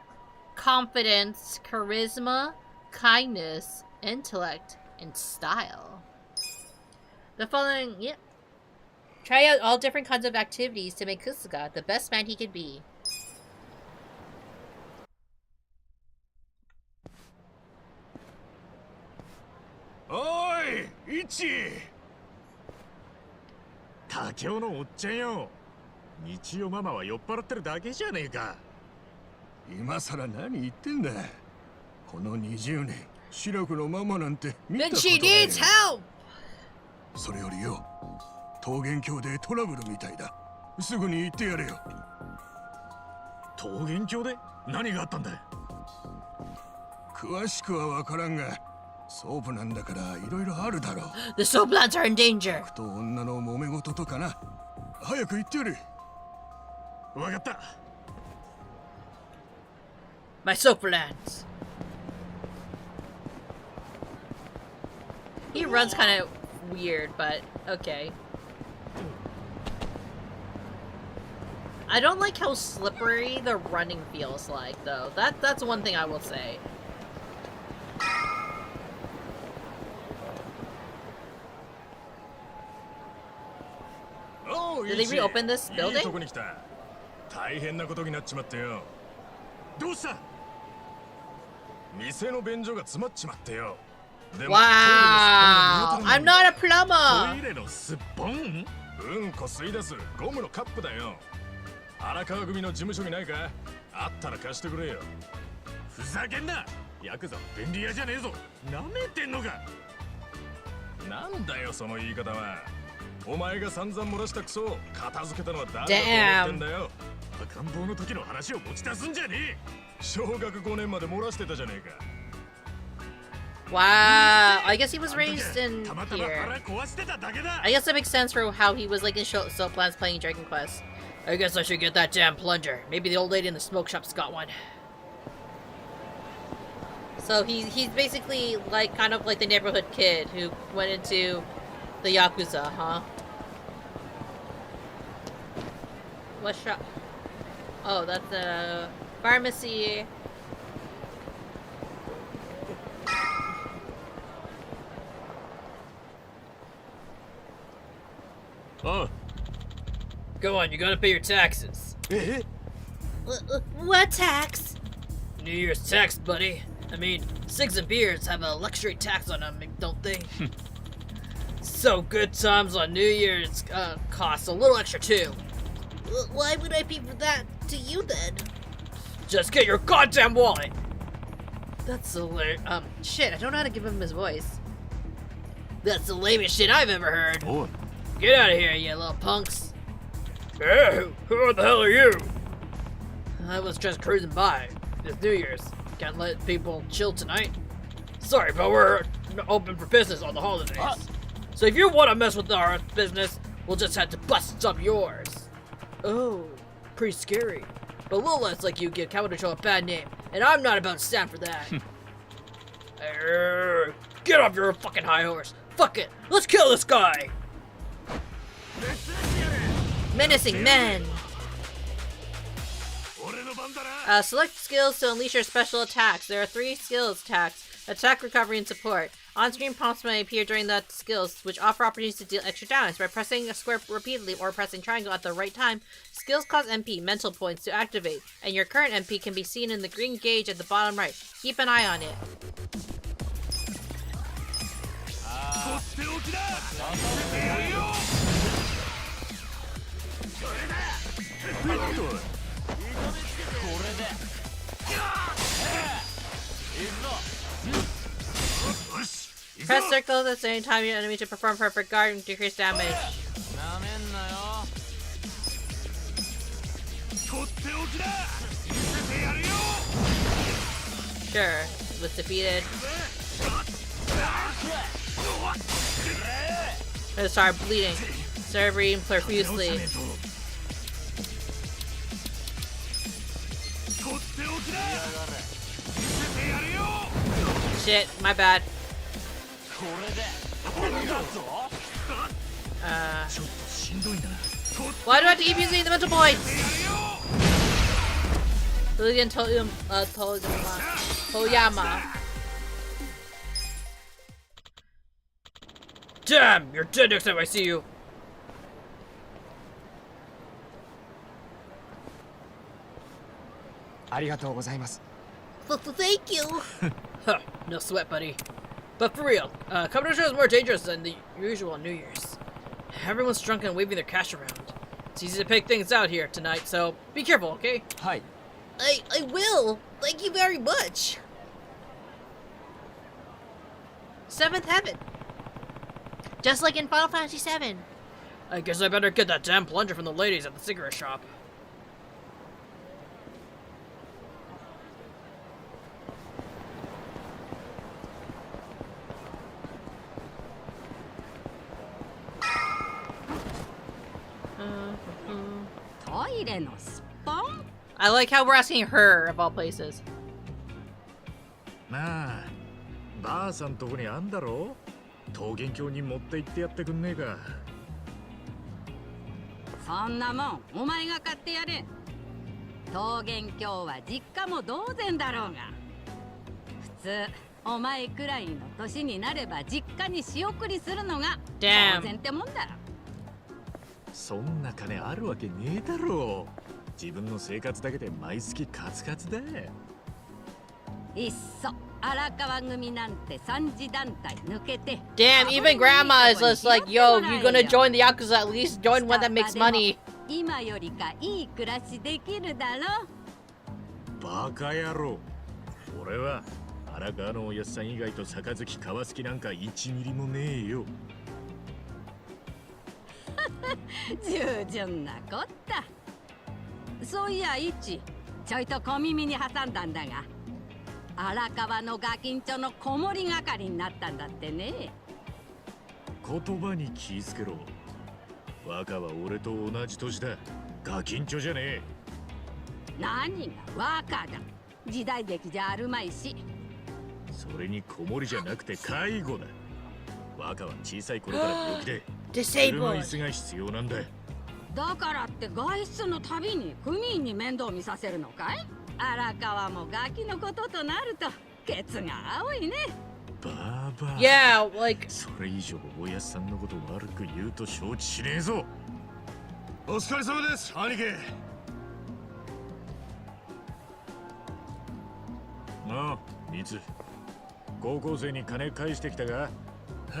confidence, charisma, kindness, intellect, and style. The following, yep. Try out all different kinds of activities to make Kusuga the best man he could be. Oi, Ichi! タケオのおっちゃんよ。日曜ママは酔っ払ってるだけじゃねえか。今さら何言ってんだ。この20年シラフのママなんて見た Then こと she ない。 needs help! それよりよ、桃源郷でトラブルみたいだ。すぐに行ってやれよ。桃源郷で何があったんだ。詳しくはわからんが、ソープなんだからいろいろあるだろう。 The Soaplands are in danger. と女の揉め事とかな。早く行ってやれ。わかった。My soap lands. He runs kind of weird, but okay. I don't like how slippery the running feels like, though. That's one thing I will say. Did they reopen this building? 大変なことになっちまってよ。どうした？店の便所が詰まっちまってよ。Wow! I'm not a plumber! トイレのすっぽん？うんこ吸い出すゴムのカップだよ。荒川組の事務所にないか？あったら貸してくれよ。ふざけんな！ヤクザ便利屋じゃねえぞ。なめてんのか？なんだよその言い方は。お前が散々漏らしたクソを片付けたのは誰だと思ってんだよ。赤ん坊の時の話を持ち出すんじゃねえ。小学5年まで漏らしてたじゃねえか。Wow, I guess he was raised in here. I guess that makes sense for how he was like in Soap Lands playing Dragon Quest. I guess I should get that damn plunger. Maybe the old lady in the smoke shop's got one. So he's basically like kind of like the neighborhood kid who went into the Yakuza, huh? What shop? Oh, that's a pharmacy. Oh. Go on, you gotta pay your taxes. What tax? New Year's tax, buddy. I mean, cigs and beers have a luxury tax on them, don't they? So good times on New Year's cost a little extra too. Why would I pay for that to you then? Just get your goddamn wallet. That's the shit, I don't know how to give him his voice. That's the lamest shit I've ever heard. Oh. Get out of here, you little punks. Hey, who the hell are you? I was just cruising by. It's New Year's. Can't let people chill tonight. Sorry, but we're open for business on the holidays. So if you want to mess with our business, we'll just have to bust up yours. Oh, pretty scary. But little less like you give Kawato a bad name, and I'm not about to stand for that. Get off your fucking high horse. Fuck it, let's kill this guy. Menacing men. Select skills to unleash your special attacks. There are 3 skills attacks: attack, recovery, and support. On-screen prompts may appear during the skills, which offer opportunities to deal extra damage. By pressing a square repeatedly or pressing triangle at the right time, skills cost MP, mental points, to activate, and your current MP can be seen in the green gauge at the bottom right. Keep an eye on it. Press circle at the same time your enemy to perform perfect guard and decrease damage. Sure, was defeated. Gonna start bleeding. Start breathing profusely. Shit, my bad. Why do I have to keep using the mental points? Toyama. Damn, you're dead next time I see you. Thank you. Huh, no sweat, buddy. But for real, Kabuto Show is more dangerous than the usual New Year's. Everyone's drunk and waving their cash around. It's easy to pick things out here tonight, so be careful, okay? Hi. I will. Thank you very much. 7th Heaven. Just like in Final Fantasy VII. I guess I better get that damn plunger from the ladies at the cigarette shop. I like how we're asking her, of all places. なあ、ばあさんとこにあんだろ。桃源郷に持って行ってやってくんねえか。そんなもんお前が買ってやれ。桃源郷は実家も同然だろうが。普通お前くらいの年になれば実家に仕送りするのが当 Damn. 然ってもんだ。そんな金あるわけねえだろ。自分の生活だけで毎月カツカツだ。いっそ荒川組なんて三次団体抜けて。 Damn, even grandma is just like, yo, if you're gonna join the Yakuza, at least join one that makes money. 今よりかいい暮らしできるだろ。バカ野郎。俺は荒川のおやっさん以外と杯交わす気なんか1ミリもねえよ。従順なこった。そういやイチ、ちょいと小耳に挟んだんだが、荒川のガキンチョの子守係になったんだってね。言葉に気ぃつけろ。若は俺と同じ年だ。ガキンチョじゃねえ。何が若だ。時代劇じゃあるまいし。それに子守じゃなくて介護だ。若は小さい頃から病気で車椅子が必要なんだ。だからって外出のたびに組員に面倒見させるのかい。荒川もガキのこととなるとケツが青いね。バーバー。Yeah, like それ以上おやっさんのこと悪く言うと承知しねえぞ。お疲れ様です、兄貴。なあ、ミツ。高校生に金返してきたが。は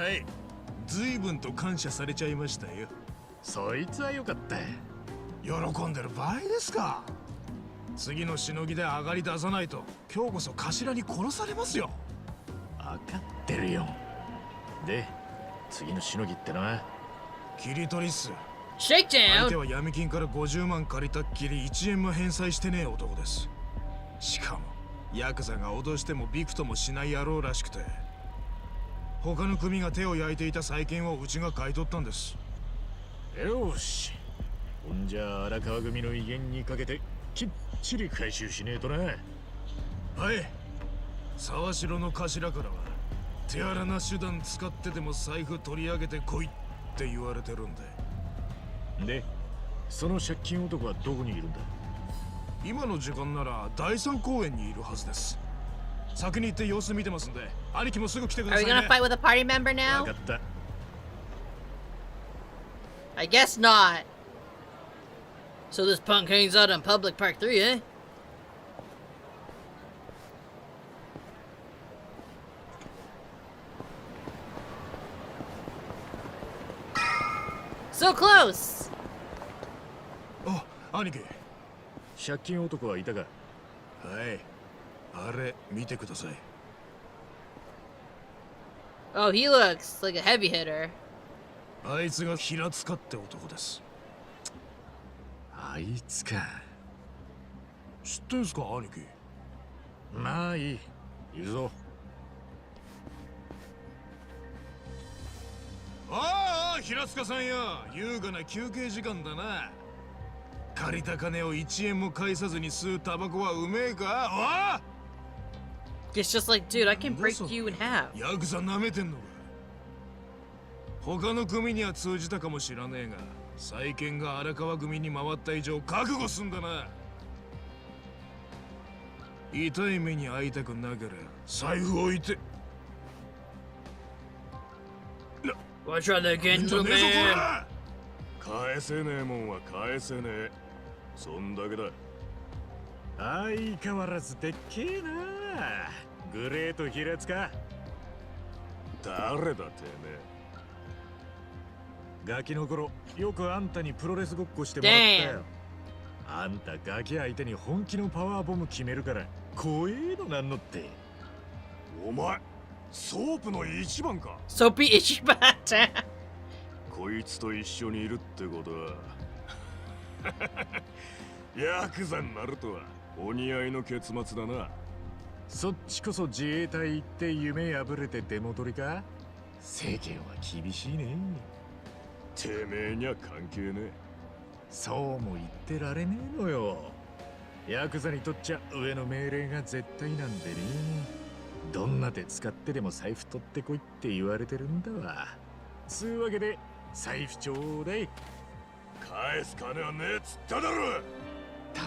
い、随分と感謝されちゃいましたよ。そいつはよかった。喜んでる場合ですか。次のしのぎで上がり出さないと今日こそ頭に殺されますよ。分かってるよ。で、次のしのぎってのは切り取りっす。 shake 相手 down. は闇金から50万借りたっきり1円も返済してねえ男です。しかもヤクザが脅してもびくともしない野郎らしくて、他の組が手を焼いていた債権をうちが買い取ったんです。よし。ほんじゃ荒川組の威厳にかけてきっちり回収しねえとな。はい。沢城の頭からは手荒な手段使ってでも財布取り上げてこいって言われてるんで。で、その借金男はどこにいるんだ。今の時間なら第三公園にいるはずです。先に行って様子見てますんで、兄貴もすぐ来てくだ Are さ we いね。 gonna fight with a party member 分 now? かった。 I guess not. So this punk hangs out on Public Park 3, eh? So close. あ、兄貴。借金男はいたか。はい。あれ見てください。 Oh, he looks like a heavy hitter. あいつが平塚って男です。あいつか。知ってんすか、兄貴。まあいい。行くぞ。ああ、平塚さんや。優雅な休憩時間だな。借りた金を1円も返さずに吸うタバコはうめえか。あ It's just like, dude, I can break you in half. ヤクザ舐めてんのか。他の組には通じたかもしらねえが、債権が荒川組に回った以上覚悟すんだな。痛い目に遭いたくなければ財布置いて。 Watch out there, じゃねえぞこ gentleman. ら。返せねえもんは返せねえ。そんだけだ。相変わらずでっけえな。グレート平塚。誰だてめえ。ガキの頃よくあんたにプロレスごっこしてもらったよ。あんたガキ相手に本気のパワーボム決めるから怖えのなんのって。お前ソープの一番か。 Soapy itchy bat. こいつと一緒にいるってことはヤクザになるとはお似合いの結末だな。そっちこそ自衛隊行って夢破れて出戻りか。世間は厳しいね。てめえには関係ねえ。そうも言ってられねえのよ。ヤクザにとっちゃ上の命令が絶対なんでね。どんな手使ってでも財布取ってこいって言われてるんだわ。つうわけで財布ちょうだい。返す金はねえっつっただろ。頼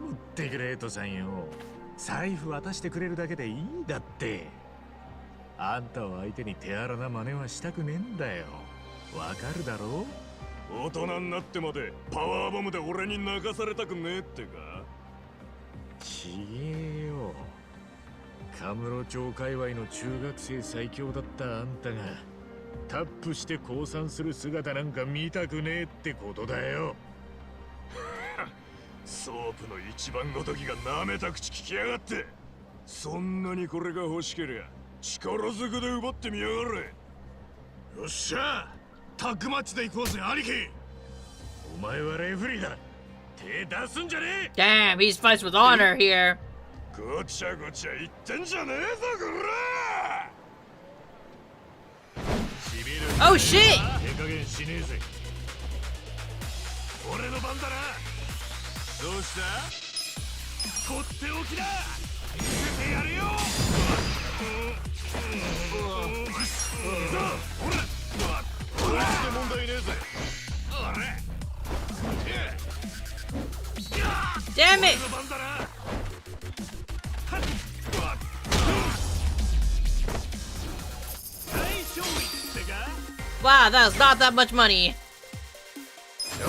むってグレートさんよ。財布渡してくれるだけでいいんだって。あんたを相手に手荒な真似はしたくねえんだよ。わかるだろ？大人になってまでパワーボムで俺に泣かされたくねえってか？ちげえよ。カムロ町界隈の中学生最強だったあんたがタップして降参する姿なんか見たくねえってことだよ。ソープの一番ごときが舐めた口聞きやがって。そんなにこれが欲しけりゃ力ずくで奪ってみやがれ。よっしゃ、タッグマッチで行こうぜ兄貴。お前はレフリーだ。手出すんじゃねえ。 Damn, he fights with honor here. ごちゃごちゃ言ってんじゃねえぞこら。 Oh shit! 手加減しねえぜ。俺の番だな。どうした？とっておきだ。見せてやるよ。ほら、これして問題ねえぜ。Damn it! 俺の番だな。Wow, that was not that much money. よ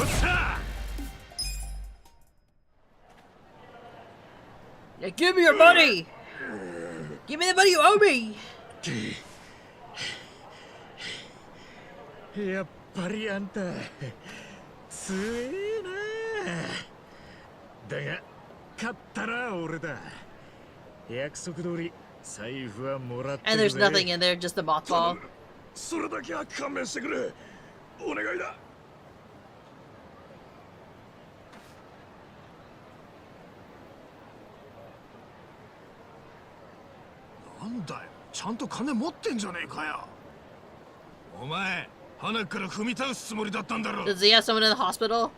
っしゃ。 Yeah, give me your money! Give me the money you owe me! やっぱりあんた強えな。だが勝ったら俺だ。約束通り財布はもらって And る there's ぜ。 nothing in there, just a mothball. それだけは勘弁してくれ。お願いだ。なんだよ、ちゃんと金持ってんじゃねえかよ。お前、鼻から踏み倒すつもりだったんだろ。 Does he have someone in the hospital?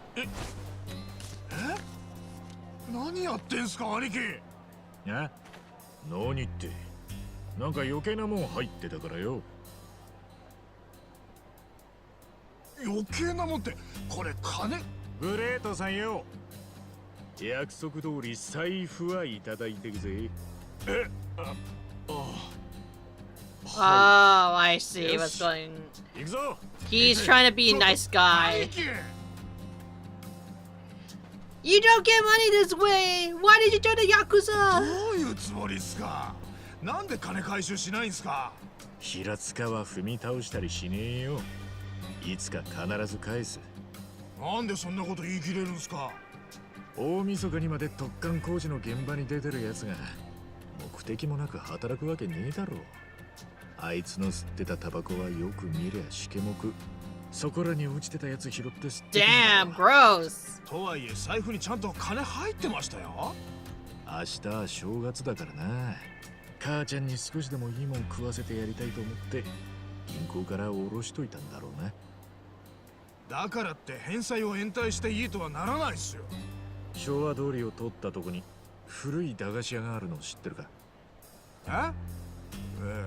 何やってんすか兄貴。な、何ってなんか余計なもん入ってたからよ。余計なもんってこれ金？グレートさんよ、約束通り財布はいただいてくぜ。Oh, I see what's going. 行くぞ。 He's trying to be a nice guy. You don't get money this way! Why did you join the Yakuza? どういうつもりっすか。なんで金回収しないんすか。平塚は踏み倒したりしねえよ。いつか必ず返す。なんでそんなこと言い切れるんすか。大晦日にまで突貫工事の現場に出てるやつが目的もなく働くわけねえだろう。あいつの吸ってたタバコはよく見りゃしけもく。そこらに落ちてたやつ拾って吸ってたん Damn, だろ。 gross. とはいえ財布にちゃんと金入ってましたよ。明日は正月だからな。母ちゃんに少しでもいいもん食わせてやりたいと思って銀行から下ろしといたんだろうな。だからって返済を延滞していいとはならないっすよ。昭和通りを通ったとこに古い駄菓子屋があるの知ってるか。ええ、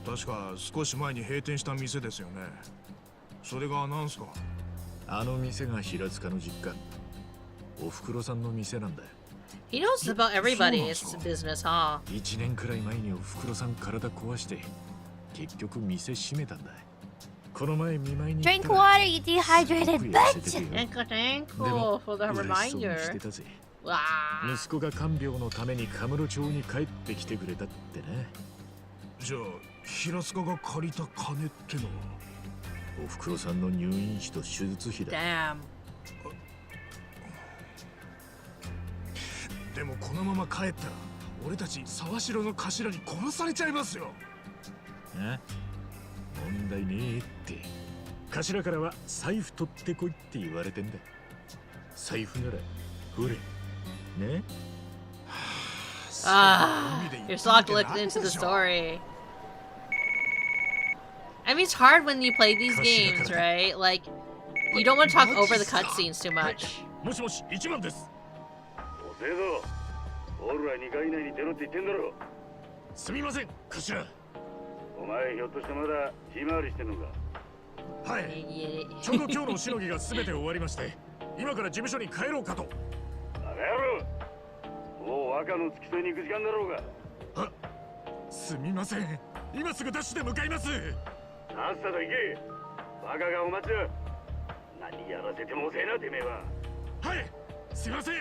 確か少し前に閉店した店ですよね。それが何すか。あの店が平塚の実家。おふくろさんの店なんだよ。 He knows about everybody's business, huh? 1年くらい前におふくろさん体壊して結局店閉めたんだ。この前見舞いに行った Drink ら water, you dehydrated すごく痩せて bitch! てよ。 Thankful, で thankful も for the 嬉しそうにして reminder. たぜ。 Wow. 息子が看病のためにカムロ町に帰ってきてくれたってな。じゃあ平塚が借りた金ってのは。おふくろさんの入院費と手術費だ。 Damn. でもこのまま帰ったら俺たち沢城の頭に殺されちゃいますよ。な、問題ねえって。頭からは財布取ってこいって言われてんだ。財布ならほれね。 Ah, you're so locked into the story. I mean, it's hard when you play these games, right? Like, you don't want to talk over the cutscenes too much. もしもし、1番です。おせえぞ、オールは2回以内に出ろって言ってんだろ。すみません頭。お前ひょっとしてまだ日回りしてんのか。はい、ちょうど今日のしのぎが全て終わりまして、今から事務所に帰ろうかと。バカ野郎、もう若の付き添いに行く時間だろうが。すみません、今すぐダッシュで向かいます。さっさと行け。バカがお待ちだ。何やらせても遅えなてめえは。はい、すいません。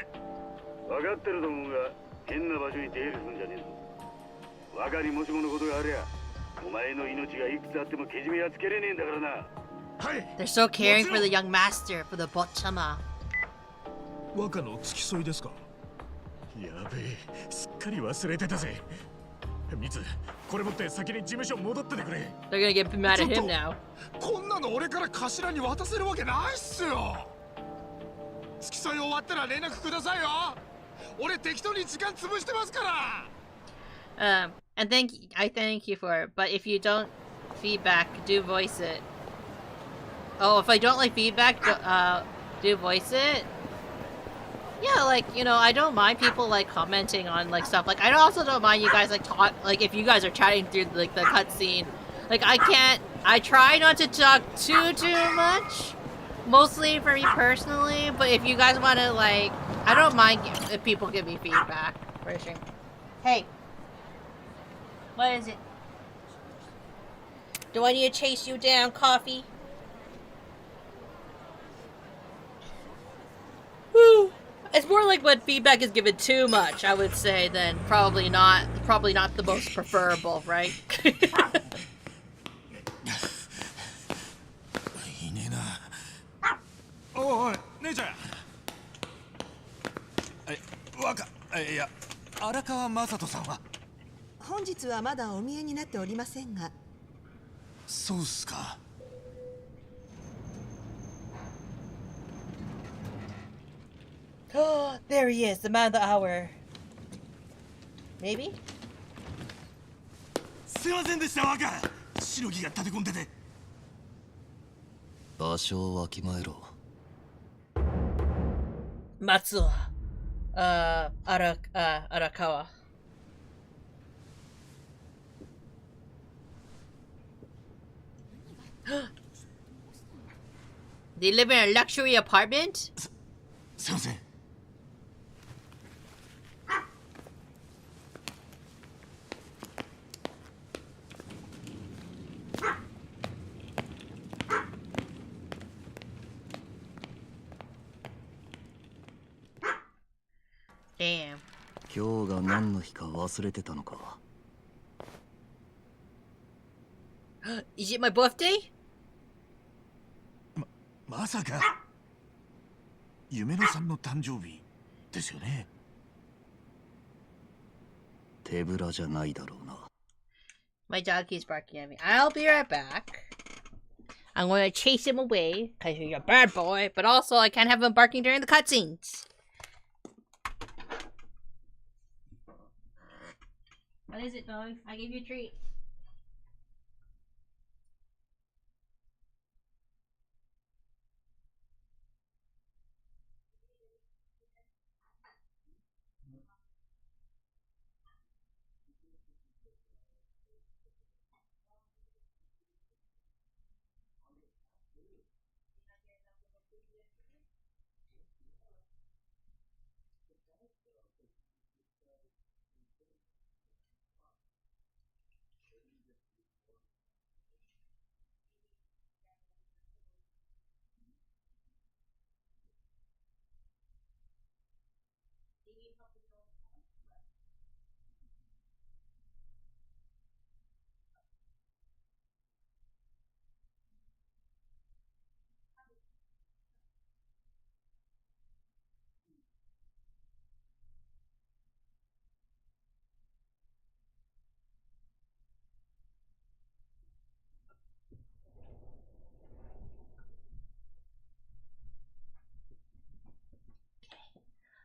分かってると思うが、変な場所に出入りするんじゃねえぞ。若にもしものことがありゃ、お前の命がいくつあってもけじめはつけれねえんだからな。はい。 They're so caring for the young master, for the Bochama. 若の付き添いですか。やべえ、すっかり忘れてたぜ。ミツ、これ持って先に事務所戻っててくれ。They're gonna get mad at him now. こんなの俺から頭に渡せるわけないっすよ。付き添い終わったら連絡くださいよ。俺適当に時間潰してますから。And I thank you for it, but if you don't feedback, do voice it. Oh, if I don't like feedback, do voice it? Yeah, like, you know, I don't mind people, like, commenting on, like, stuff. Like, I also don't mind you guys, like, talk, like, if you guys are chatting through, like, the cutscene. Like, I try not to talk too much. Mostly for me personally, but if you guys want to, like, I don't mind if people give me feedback. For sure. Hey. What is it? Do I need to chase you down, coffee? Whew. It's more like when feedback is given too much, I would say, then probably not the most preferable, right? いねえな。おい、姉ちゃん。いや、荒川雅人さんは。本日はまだお見えになっておりませんが。そうっすか。Oh, there he is, the man of the hour. Maybe? すいませんでした、若。しのぎが立て込んでて。場所をわきまえろ。Matsuo. Arakawa. They live in a luxury apartment? すいません。Damn. 今日が何の日か忘れてたのか。Is it my birthday? まさか夢野さんの誕生日ですよね。手ぶらじゃないだろうな。My dog keeps barking at me. I'll be right back. I'm going to chase him away because you're a bad boy, but also I can't have him barking during the cutscenes. What is it, dog? I gave you a treat.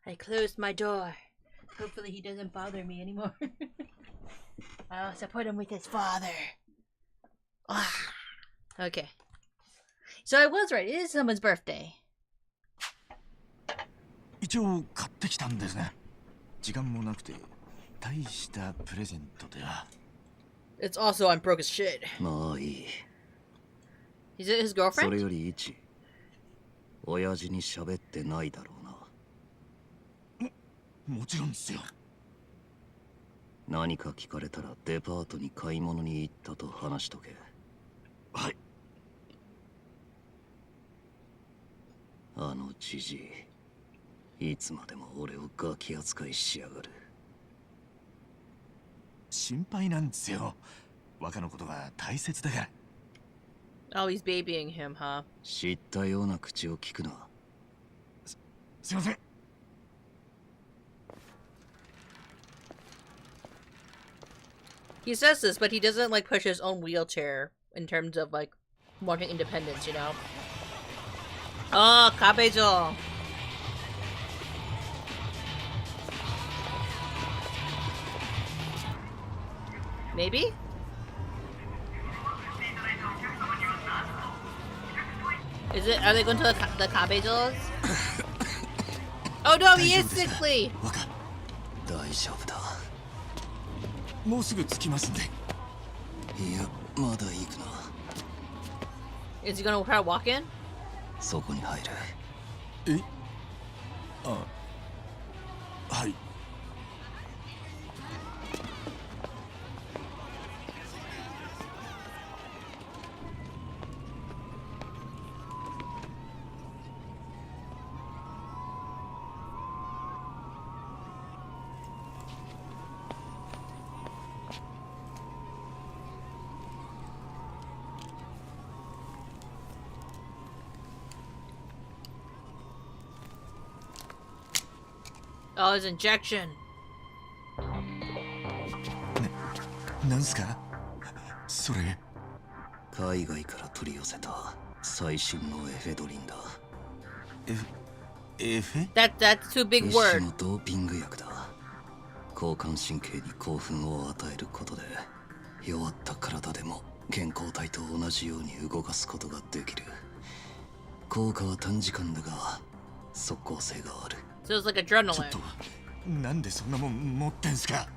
I closed my door. Hopefully he doesn't bother me anymore. I also put him with his father. Okay. So I was right. It is someone's birthday. 一応買ってきたんですが、時間もなくて大したプレゼントでは。 It's also I'm broke as shit. まあいい。 Is it his それ girlfriend? より一、親父に喋ってないだろうな。もちろんですよ。何か聞かれたらデパートに買い物に行ったと話しとけ。はい。あのじじい、いつまでも俺をガキ扱いしやがる。心配なんですよ。若のことが大切だから。 Oh, he's babying him, huh? 知ったような口を聞くな。すいません。 He says this, but he doesn't like push his own wheelchair in terms of like wanting independence, you know? Oh, Kabejo. Maybe? Is it? Are they going to the Kabejos? Oh no, he is sickly. 大丈夫だ。もうすぐ着きますんで。いや、まだ行くな。 Is he gonna try to walk in? そこに入る。え？あ、はい。 Oh, his injection. なんすか？それ。海外から取り寄せた最新のエフェドリンだ。エフェ？ That's too big 一 word. 種のドーピング薬だ。交感神経に興奮を与えることで、弱った体でも健康体と同じように動かすことができる。効果は短時間だが、即効性がある。So it's like ちょっ adrenaline. と、なんでそんなもん持ってんすか？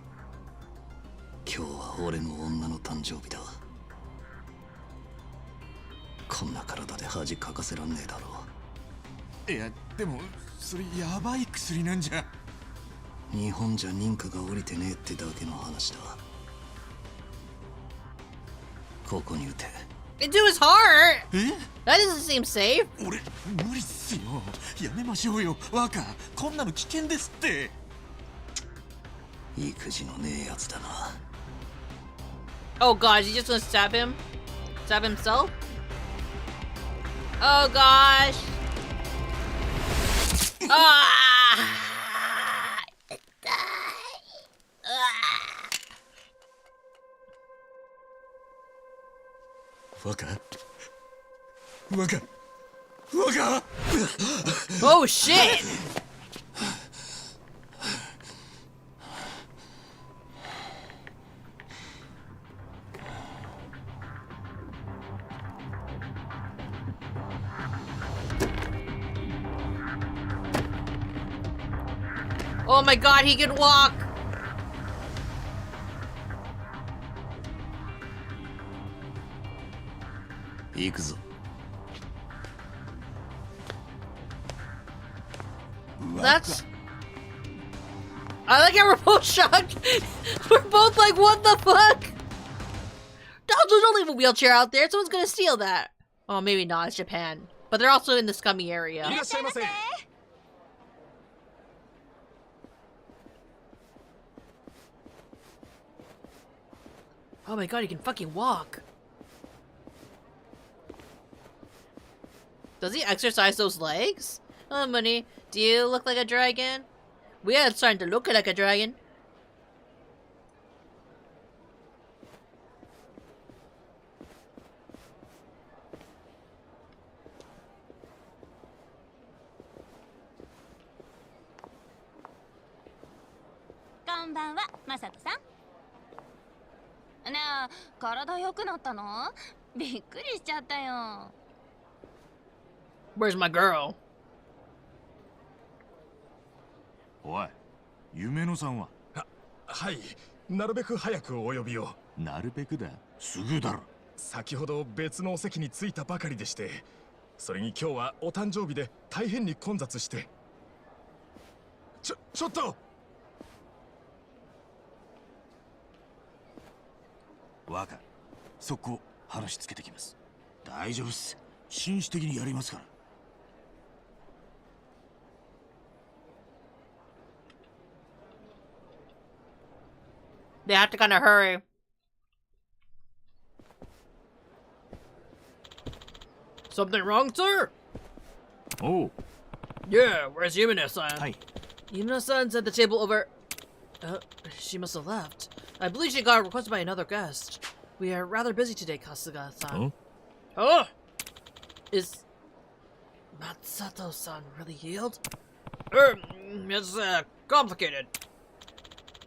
今日は俺の女の誕生日だ。こんな体で恥かかせらんねえだろ。いや、でもそれやばい薬なんじゃ。日本じゃ認可が下りてねえってだけの話だ。ここに撃て。Into his heart. え？ That doesn't seem safe. 俺無理っすよ。やめましょうよ。若、こんなの危険ですって。育児のねえやつだな。Oh god, is he just gonna stab him? Stab himself? Oh gosh. Ah! Ah! 若、若、若。 Oh shit! Oh my god, he can walk! 行くぞ。That's... I like how we're both shocked. We're both like, what the fuck? Don't leave a wheelchair out there. Someone's gonna steal that. Oh, maybe not. It's Japan. But they're also in the scummy area. いらっしゃいませ。 Oh my god, he can fucking walk. Does he exercise those legs? Oh, Munii, do you look like a dragon? We are starting to look like a dragon. Konbanwa, Masato-san. ねえ、体良くなったの？びっくりしちゃったよ。Where's my girl? おい、夢野さんは？はい、なるべく早くお呼びを。なるべくだ。すぐだろ。先ほど別のお席に着いたばかりでして、それに今日はお誕生日で大変に混雑して。ちょっと。若、速攻話つけてきます。大丈夫っす。紳士的にやりますから。They have to kind of hurry. Something wrong, sir? Oh. Yeah, where's Yumina-san? Hi. Yumina-san's at the table over... she must have left. I believe she got requested by another guest. We are rather busy today, Kasuga-san. Huh? Is... Masato-san really healed? It's, complicated.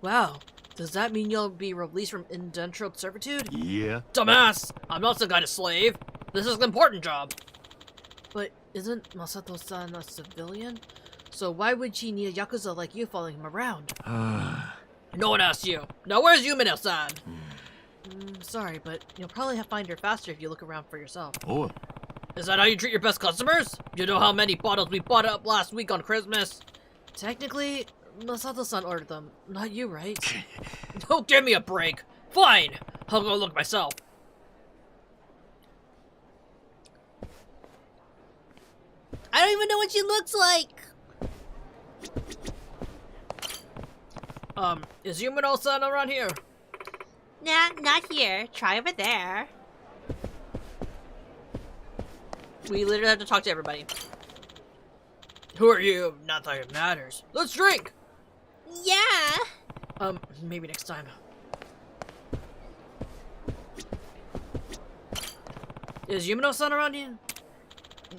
Wow. Does that mean you'll be released from indentured servitude? Yeah. Dumbass! I'm not some kind of slave. This is an important job. But isn't Masato-san a civilian? So why would she need a Yakuza like you following him around? No one asked you. Now where's Yumina-san? Sorry, but you'll probably find her faster if you look around for yourself. Oh. Is that how you treat your best customers? You know how many bottles we bought up last week on Christmas? Technically, Masato-san ordered them, not you, right? Don't give me a break. Fine, I'll go look myself. I don't even know what she looks like. Is Yumino-san around here? Nah, not here. Try over there. We literally have to talk to everybody. Who are you? Not that it matters. Let's drink! Yeah! Maybe next time. Is Yumino-san around here?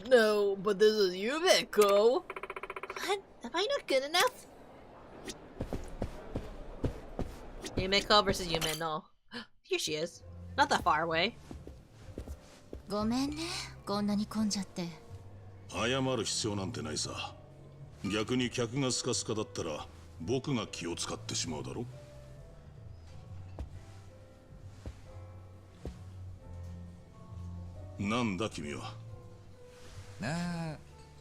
No, but this is Yumeko. What? Am I not good enough? Yumeko versus Yumeno. Here she is. Not that far away. ごめんね、こんなに混んじゃって。謝る必要なんてないさ。逆に客がスカスカだったら僕が気を使ってしまうだろ。なんだ君は。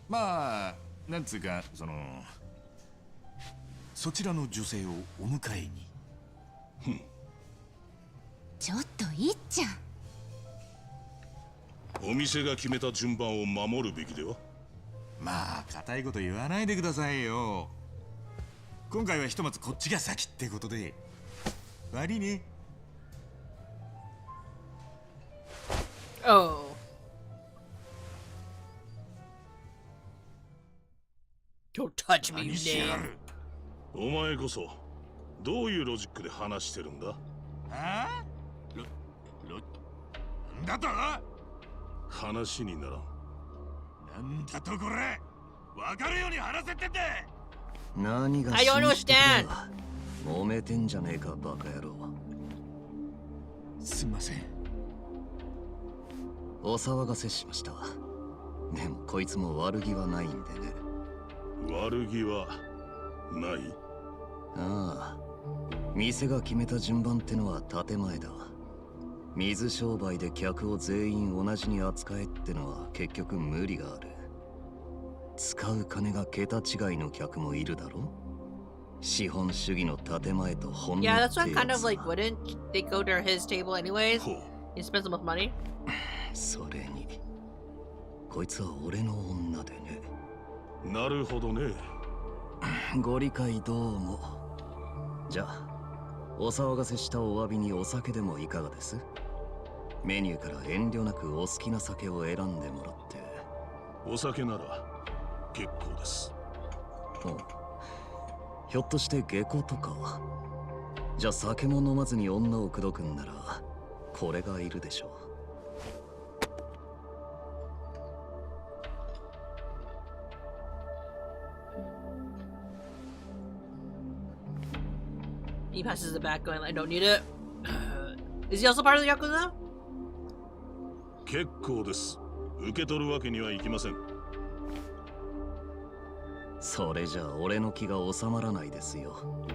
まあなんつうかそちらの女性をお迎えに。ちょっといっちゃん。お店が決めた順番を守るべきでは。まあ固いこと言わないでくださいよ。今回はひとまずこっちが先ってことで。悪いね。Oh. Don't touch me, you name. お前こそどういうロジックで話してるんだ。はあ？なんだと？話にならん。なんだとこれ。わかるように話せってんだ。何が I don't understand. 揉めてんじゃねえかバカ野郎。すみません。お騒がせしました。でもこいつも悪気はないんでね。悪気はない？ああ、店が決めた順番ってのは建前だ。水商売で客を全員同じに扱えってのは結局無理がある。使う金が桁違いの客もいるだろ。資本主義の建前と本音って Yeah, that's why I'm や kind of つ like は wouldn't they go to his table anyways? ほう。 He spends the most money. それにこいつは俺の女でね。なるほどね。ご理解どうも。じゃあお騒がせしたお詫びにお酒でもいかがです？メニューから遠慮なくお好きな酒を選んでもらって。お酒なら結構です。お、ひょっとして下戸とか？じゃあ酒も飲まずに女を口説くんならこれがいるでしょう。He passes it back, going, I don't need it. Is he also part of the Yakuza? 結構です。受け取るわけにはいきません。それじゃあ俺の気が収まらないですよ。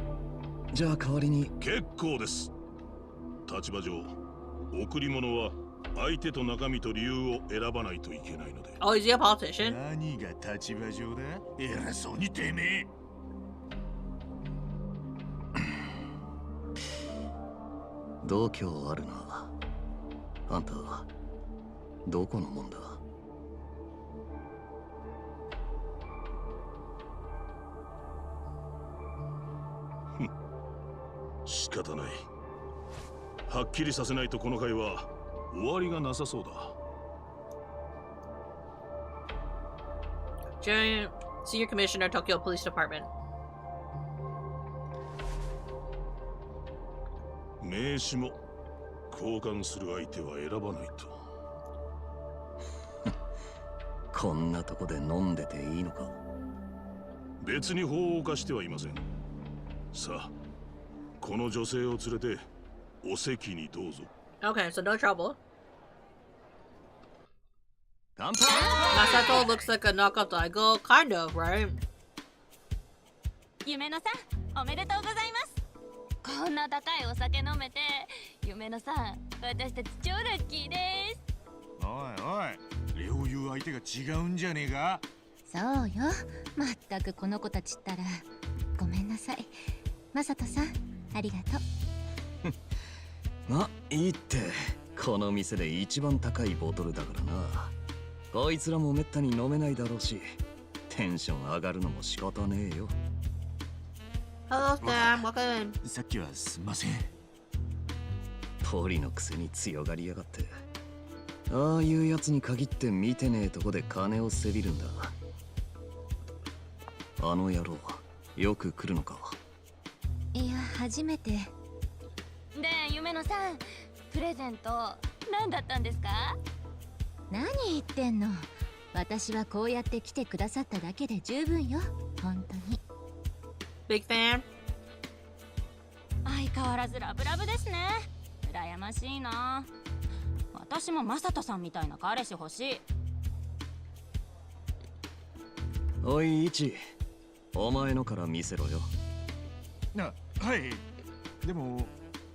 じゃあ代わりに。結構です。立場上、贈り物は相手と中身と理由を選ばないといけないので。Oh, is he a politician? 何が立場上だ？偉そうにてめえ。度胸あるな。あんたどこのもんだ？仕方ない。はっきりさせないとこの会は終わりがなさそうだ。Senior Commissioner, Tokyo Police Department. 名刺も交換する相手は選ばないと。こんなとこで飲んでていいのか？別に法を犯してはいません。さあ、この女性を連れてお席にどうぞ。Okay, so no trouble. 乾杯。 Masato looks like a Nakataigo, kind of, right? 夢野さん、おめでとうございます。こんな高いお酒飲めて、夢野さん、私たち超ラッキーです。おいおい、レオ言う相手が違うんじゃねえか？そうよ。まったくこの子たちったら。ごめんなさい。マサトさん、ありがとう。まあいいって、この店で一番高いボトルだからな。こいつらもめったに飲めないだろうし、テンション上がるのも仕方ねえよ。Hello, Sam. Welcome. さっきはすんません。ポリのくせに強がりやがって。ああいうやつに限って見てねえとこで金をせびるんだ。あの野郎、よく来るのか？いや、初めて。で、夢野さん、プレゼント何だったんですか？何言ってんの。私はこうやって来てくださっただけで十分よ。本当に。Big fan? 相変わらずラブラブですね。羨ましいな。私もマサトさんみたいな彼氏欲しい。おいイチ、お前のから見せろよ。はい。でも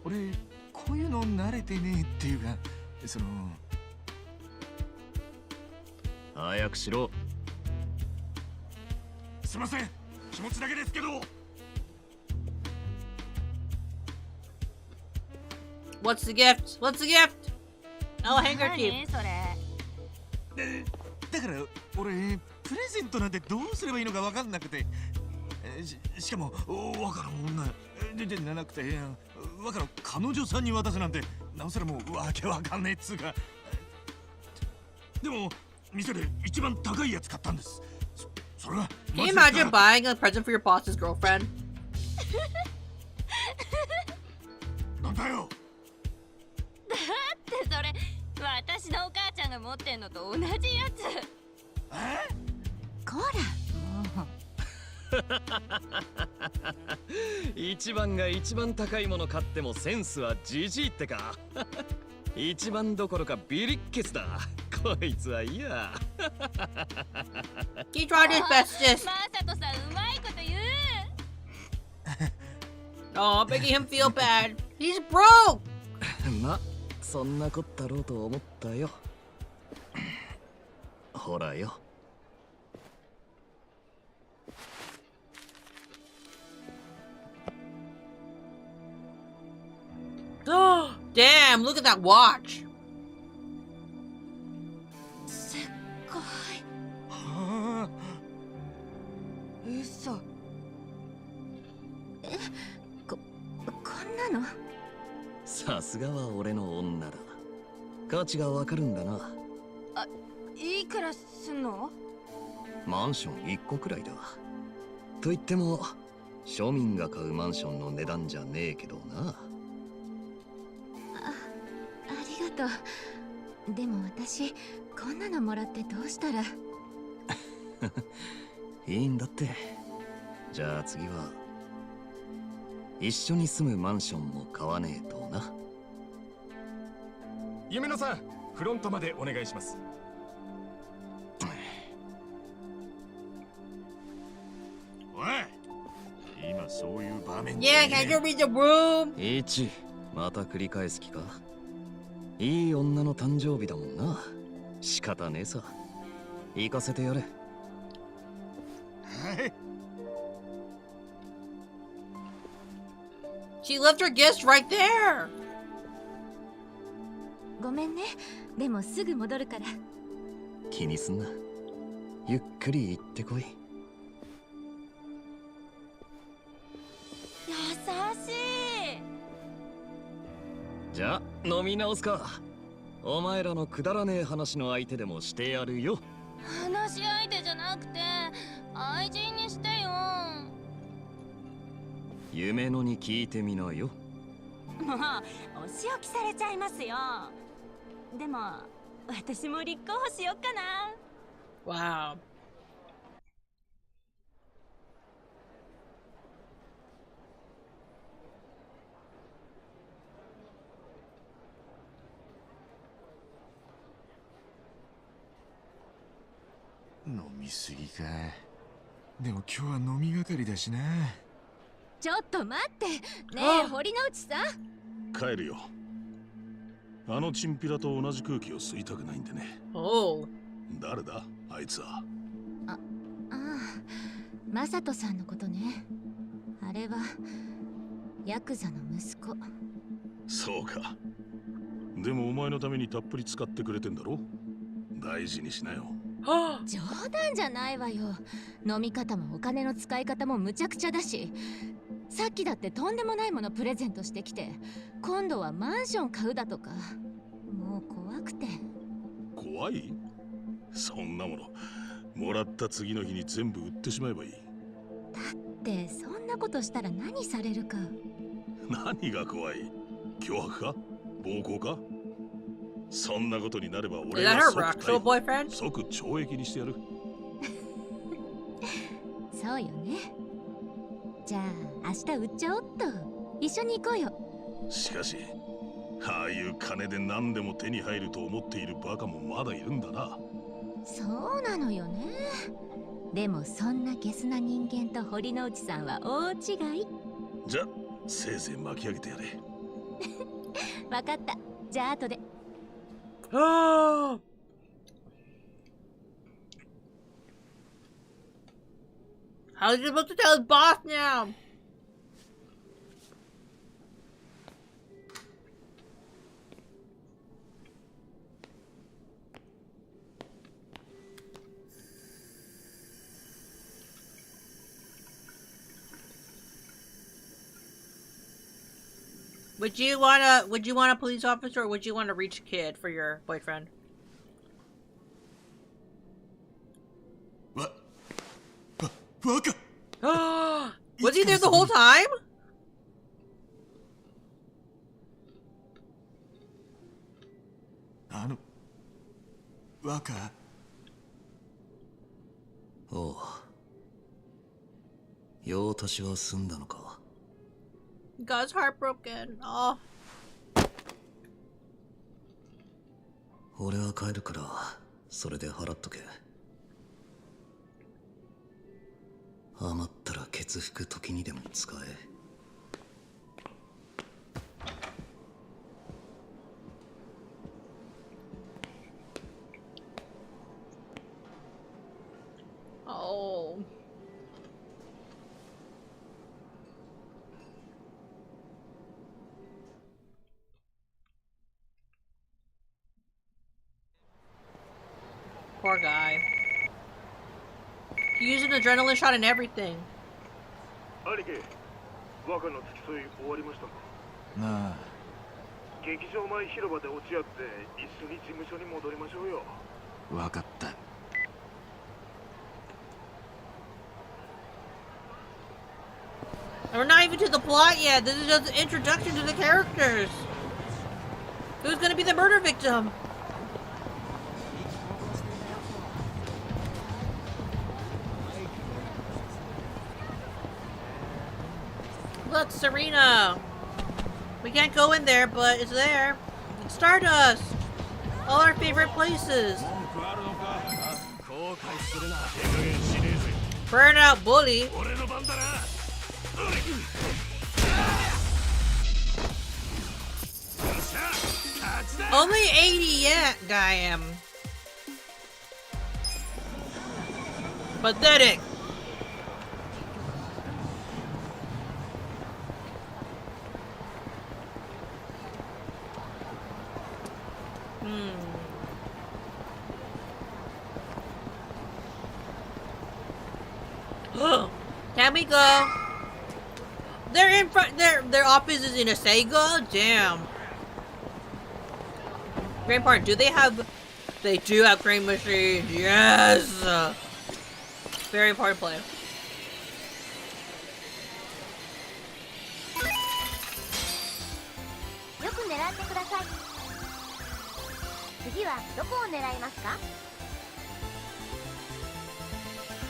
俺こういうの慣れてねえっていうか、その。早くしろ。すいません、気持ちだけですけど。What's the gift? What's the gift? Oh, handkerchief. 何それ？だから俺プレゼントなんてどうすればいいのか分かんなくて、しかも若の女でなくて、若の彼女さんに渡すなんてなおさらもうわけわかんねえっつうか。でも店で一番高いやつ買ったんです。それは Can you imagine buying a present for your boss's girlfriend? なんだよ。だってそれ私のお母ちゃんが持ってんのと同じやつ。こら、もう。一番が一番高いもの買ってもセンスはじじいってか。一番どころかビリッケツだ。こいつはいや。He tried his bestest. マサトさんうまいこと言う。Oh, making him feel bad. He's broke. ま、そんなこったろうと思ったよ。ほらよ。Damn, look at that watch. すっごい。嘘。こんなの？さすがは俺の女だ。価値がわかるんだな。あ、いくらすんの？マンション1個くらいだ。と言っても庶民が買うマンションの値段じゃねえけどな。ありがとう。でも私こんなのもらってどうしたら。いいんだって。じゃあ次は一緒に住むマンションも買わねえとな。夢野さん、フロントまでお願いします。おい、今そういう場面 Yeah, can you read the room? 1また繰り返す気か。いい女の誕生日だもんな。仕方ねえさ。行かせてやれ。はい。 She left her gift right there. ごめんね。でもすぐ戻るから。気にすんな。ゆっくり行ってこい。優しい。じゃあ飲み直すか。お前らのくだらねえ話の相手でもしてやるよ。話し相手じゃなくて愛人にしてよ。夢のに聞いてみなよ。もうお仕置きされちゃいますよ。でも私も立候補しよっかな。 Wow. 飲みすぎか。でも今日は飲みがかりだしな。ちょっと待って。ねえ、堀之内さん。帰るよ。あのチンピラと同じ空気を吸いたくないんでね。Oh. 誰だあいつは。ああ、マサトさんのことね。あれはヤクザの息子。そうか。でもお前のためにたっぷり使ってくれてんだろ。大事にしなよ。冗談じゃないわよ。飲み方もお金の使い方もむちゃくちゃだし、さっきだってとんでもないものプレゼントしてきて、今度はマンション買うだとか。もう怖くて。怖い？そんなものもらった次の日に全部売ってしまえばいい。だってそんなことしたら何されるか。何が怖い？脅迫か？暴行か？そんなことになれば俺が即懲役にしてやる。そうよね。じゃあ明日売っちゃおっと。一緒に行こうよ。しかしああいう金で何でも手に入ると思っているバカもまだいるんだな。そうなのよね。でもそんなゲスな人間と堀之内さんは大違い。じゃせいぜい巻き上げてやれ。わかった。じゃあ後で。How's he supposed to tell his boss now? Would you want a police officer, or would you want a rich kid for your boyfriend? Was he there the whole time? Waka. おう。用足しは済んだのか。God's heartbroken. Oh. 俺は帰るからそれで払っとけ。余ったらケツ拭く時にでも使え。Oh. Poor guy. He used an adrenaline shot and everything. 兄貴、若の付き添い終わりましたか？なあ。劇場前広場で落ち合って一緒に事務所に戻りましょうよ。わかった。We're not even to the plot yet. This is just an introduction to the characters. Who's gonna be the murder victim? Look, Serena. We can't go in there, but it's there. It's Stardust. All our favorite places. Burnout Bully. Only 80 yet, I am. Pathetic. Can we go? They're in front. Their office is in a Sega. Damn. Grand Park. Do they have? They do have crane machines. Yes. Very important play. よく狙ってください。次はどこを狙いますか？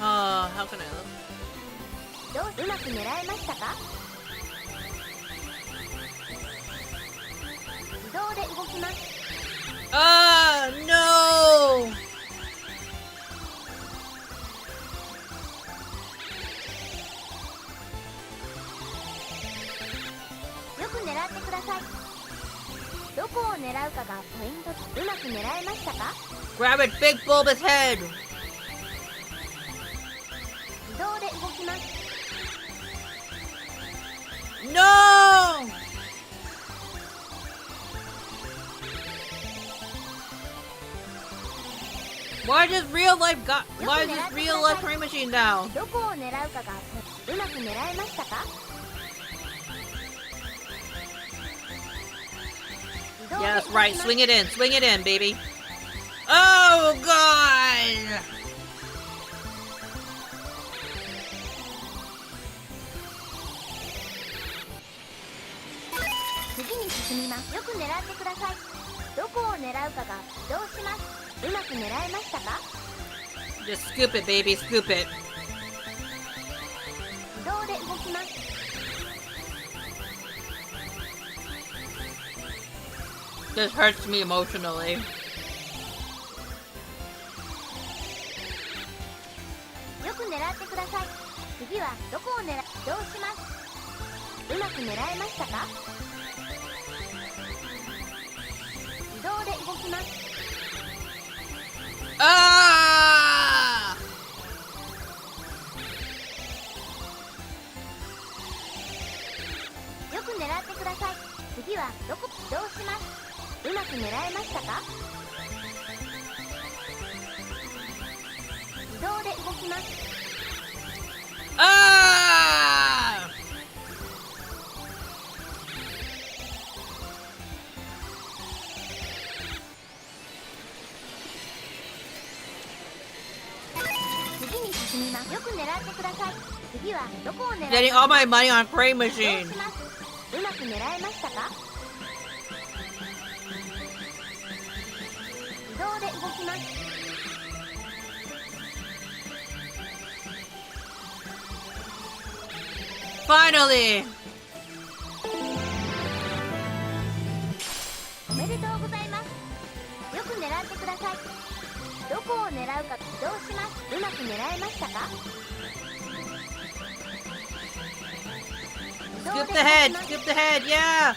How can I look? どううまく狙えましたか？自動で動きます。No! よく狙ってください。どこを狙うかがポイント。うまく狙えましたか？ Grab it, big bulbous head. 自動で動きます。 No! Why does real life why is this real life crane machine now? どこを狙うかがうまく狙えましたか？ Yes, right. Swing it in, baby. Oh God! 次に進みます。よく狙ってください。どこを狙うかが移動します。うまく狙えましたか？ Just scoop it, baby. Scoop it. 自動で動きます。 This hurts me emotionally. よく狙ってください。次はどこを狙う？移動します。うまく狙えましたか？自動で動きます。 Ah! よく狙ってください。次はどこ？移動します。うまく狙えましたか？自動で動きます。 Ah! 次に進みます。よく狙ってください。次はどこを狙う？ Getting all my money on crane 移動 machine. します。うまく狙えましたか？自動で動きます。 Finally! おめでとうございます。よく狙ってください。どこを狙うか移動します。うまく狙えましたか？ Scoop the head! Scoop the head! Yeah!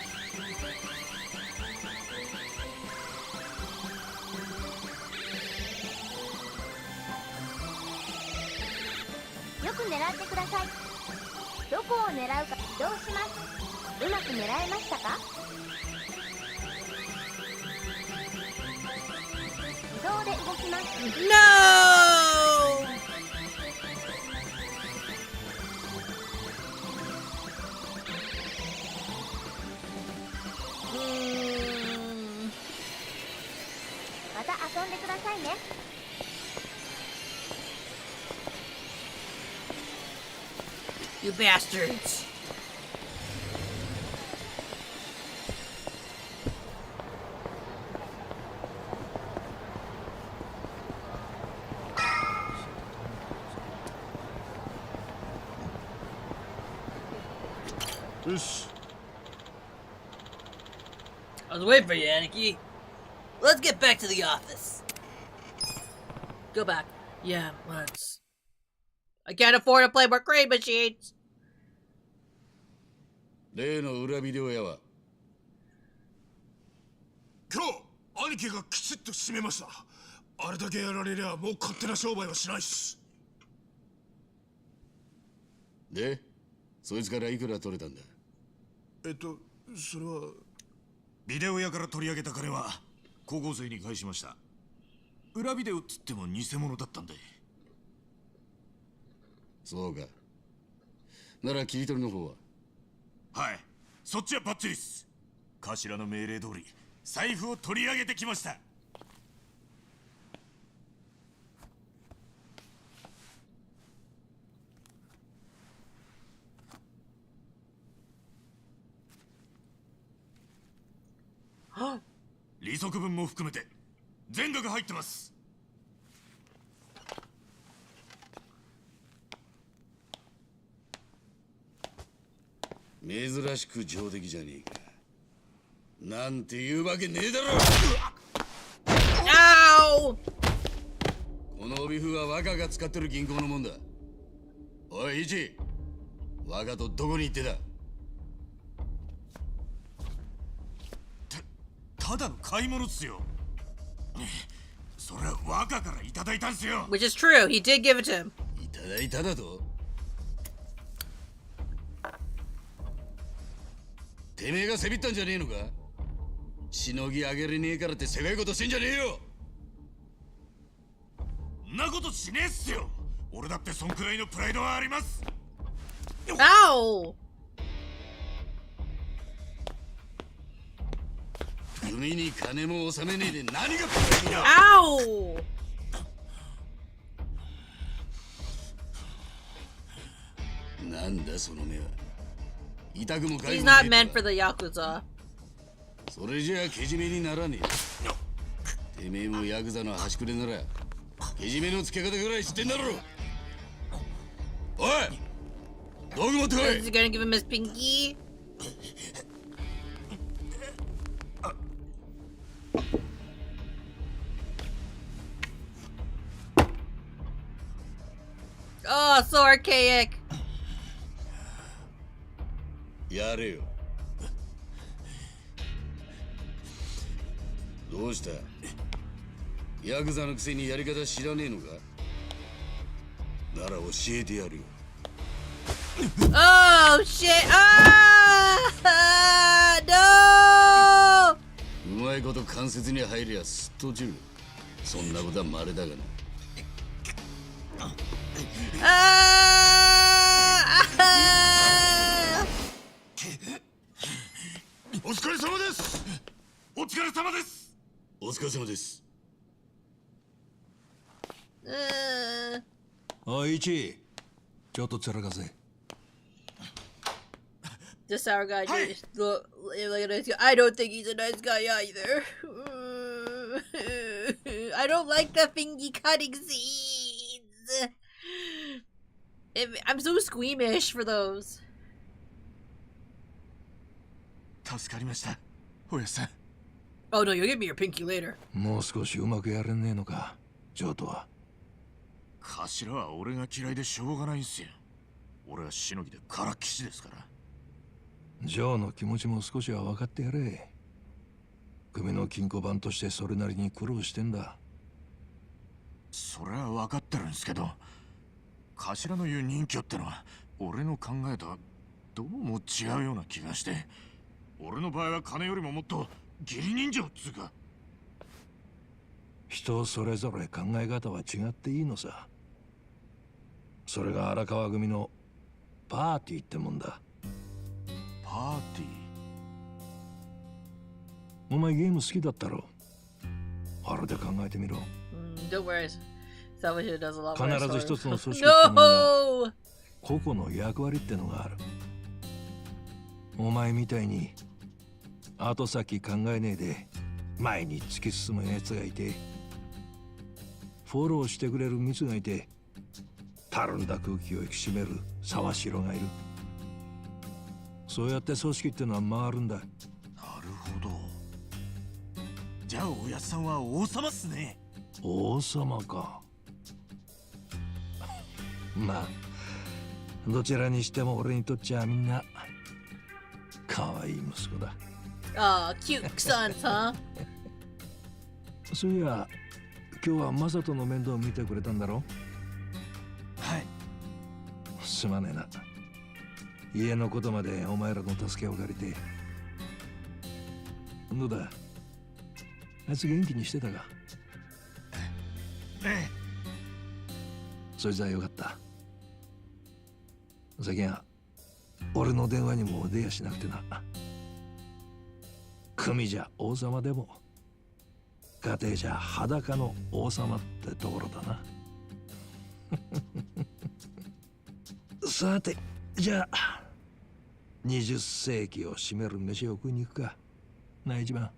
よく狙ってください。どこを狙うか移動します。うまく狙えましたか？自動で動きます。 No! また遊んでくださいね。 You bastards! I was waiting for you, Aniki. Let's get back to the office. Go back. Yeah, let's. I can't afford to play more crane machines. 例の裏ビデオ屋は今日兄貴がきちっと締めました。あれだけやられりゃもう勝手な商売はしないっす。で、そいつからいくら取れたんだ？それはビデオ屋から取り上げた金は高校生に返しました。裏ビデオっつっても偽物だったんで。そうか。なら切り取りの方は？はい、そっちはバッチリっす。頭の命令通り財布を取り上げてきました。利息分も含めて全額入ってます。珍しく上出来じゃねえか。なんて言うわけねえだろ。この帯符は若が使ってる銀行のもんだ。おいイチ、若とどこに行ってた？ただの買い物っすよ。それは若からいただいたんすよ。 Which is true, he did give it to him. いただいただと？てめえがせびったんじゃねえのか？しのぎあげれねえからってせがいことしてんじゃねえよ。んなことしねえっすよ。俺だってそんくらいのプライドはあります。Ow! 海に金も納めねえで何がプライドだ。Ow! なんだその目は。痛くもかゆ He's くもね not え meant と for the Yakuza. それじゃあけじめにならねえ。てめえもヤクザの端くれならけじめのつけ方ぐらい知ってんだろ。おい、道具持ってこい。 Is he gonna give him his pinky? Oh, so archaic. やれよ。どうした？ヤクザのくせにやり方知らねえのか？なら教えてやるよ。Oh shit! Ah! No! うまいこと関節に入りゃすっと落ちる。そんなことは稀だがな。お疲れ様です。お疲れ様です。お疲れ様です。おい、イチ、ちょっとつらかせ。The sour guy just look like a nice guy. I don't think he's a nice guy either. I don't like the fingy cutting scenes. I'm so squeamish for those. 助かりました、おやさん。 Oh no, you'll give me your pinky later. もう少しうまくやれねえのか、ジョートは。頭は俺が嫌いでしょうがないんすよ。俺はしのぎでからっきしですから。ジョーの気持ちも少しは分かってやれ。組の金庫番としてそれなりに苦労してんだ。それは分かってるんですけど、頭の言う人気ってのは俺の考えとはどうも違うような気がして、俺の場合は金よりももっと義理人情っつうか。人それぞれ考え方は違っていいのさ。それが荒川組のパーティーってもんだ。パーティー？お前ゲーム好きだったろ。あれで考えてみろ。Don't worry. Salvation does a lot 必 more. ず一つの組織ってものが No! 個々の役割ってのがある。お前みたいに後先考えねえで前に突き進む奴がいて、フォローしてくれるミツがいて、たるんだ空気を引き締める沢城がいる。そうやって組織ってのは回るんだ。なるほど。じゃあおやっさんは王様っすね。王様か。まあどちらにしても俺にとっちゃみんなかわいい息子だ。Oh, cute sons, huh? そういや、今日はマサトの面倒を見てくれたんだろ？はい。すまねえな。家のことまでお前らの助けを借りて。どうだ？あいつ元気にしてたか？ええ。そいつはよかった。最近は俺の電話にも出やしなくてな。組じゃ王様でも家庭じゃ裸の王様ってところだな。さて、じゃあ20世紀を占める飯を食いに行くか。な、一番。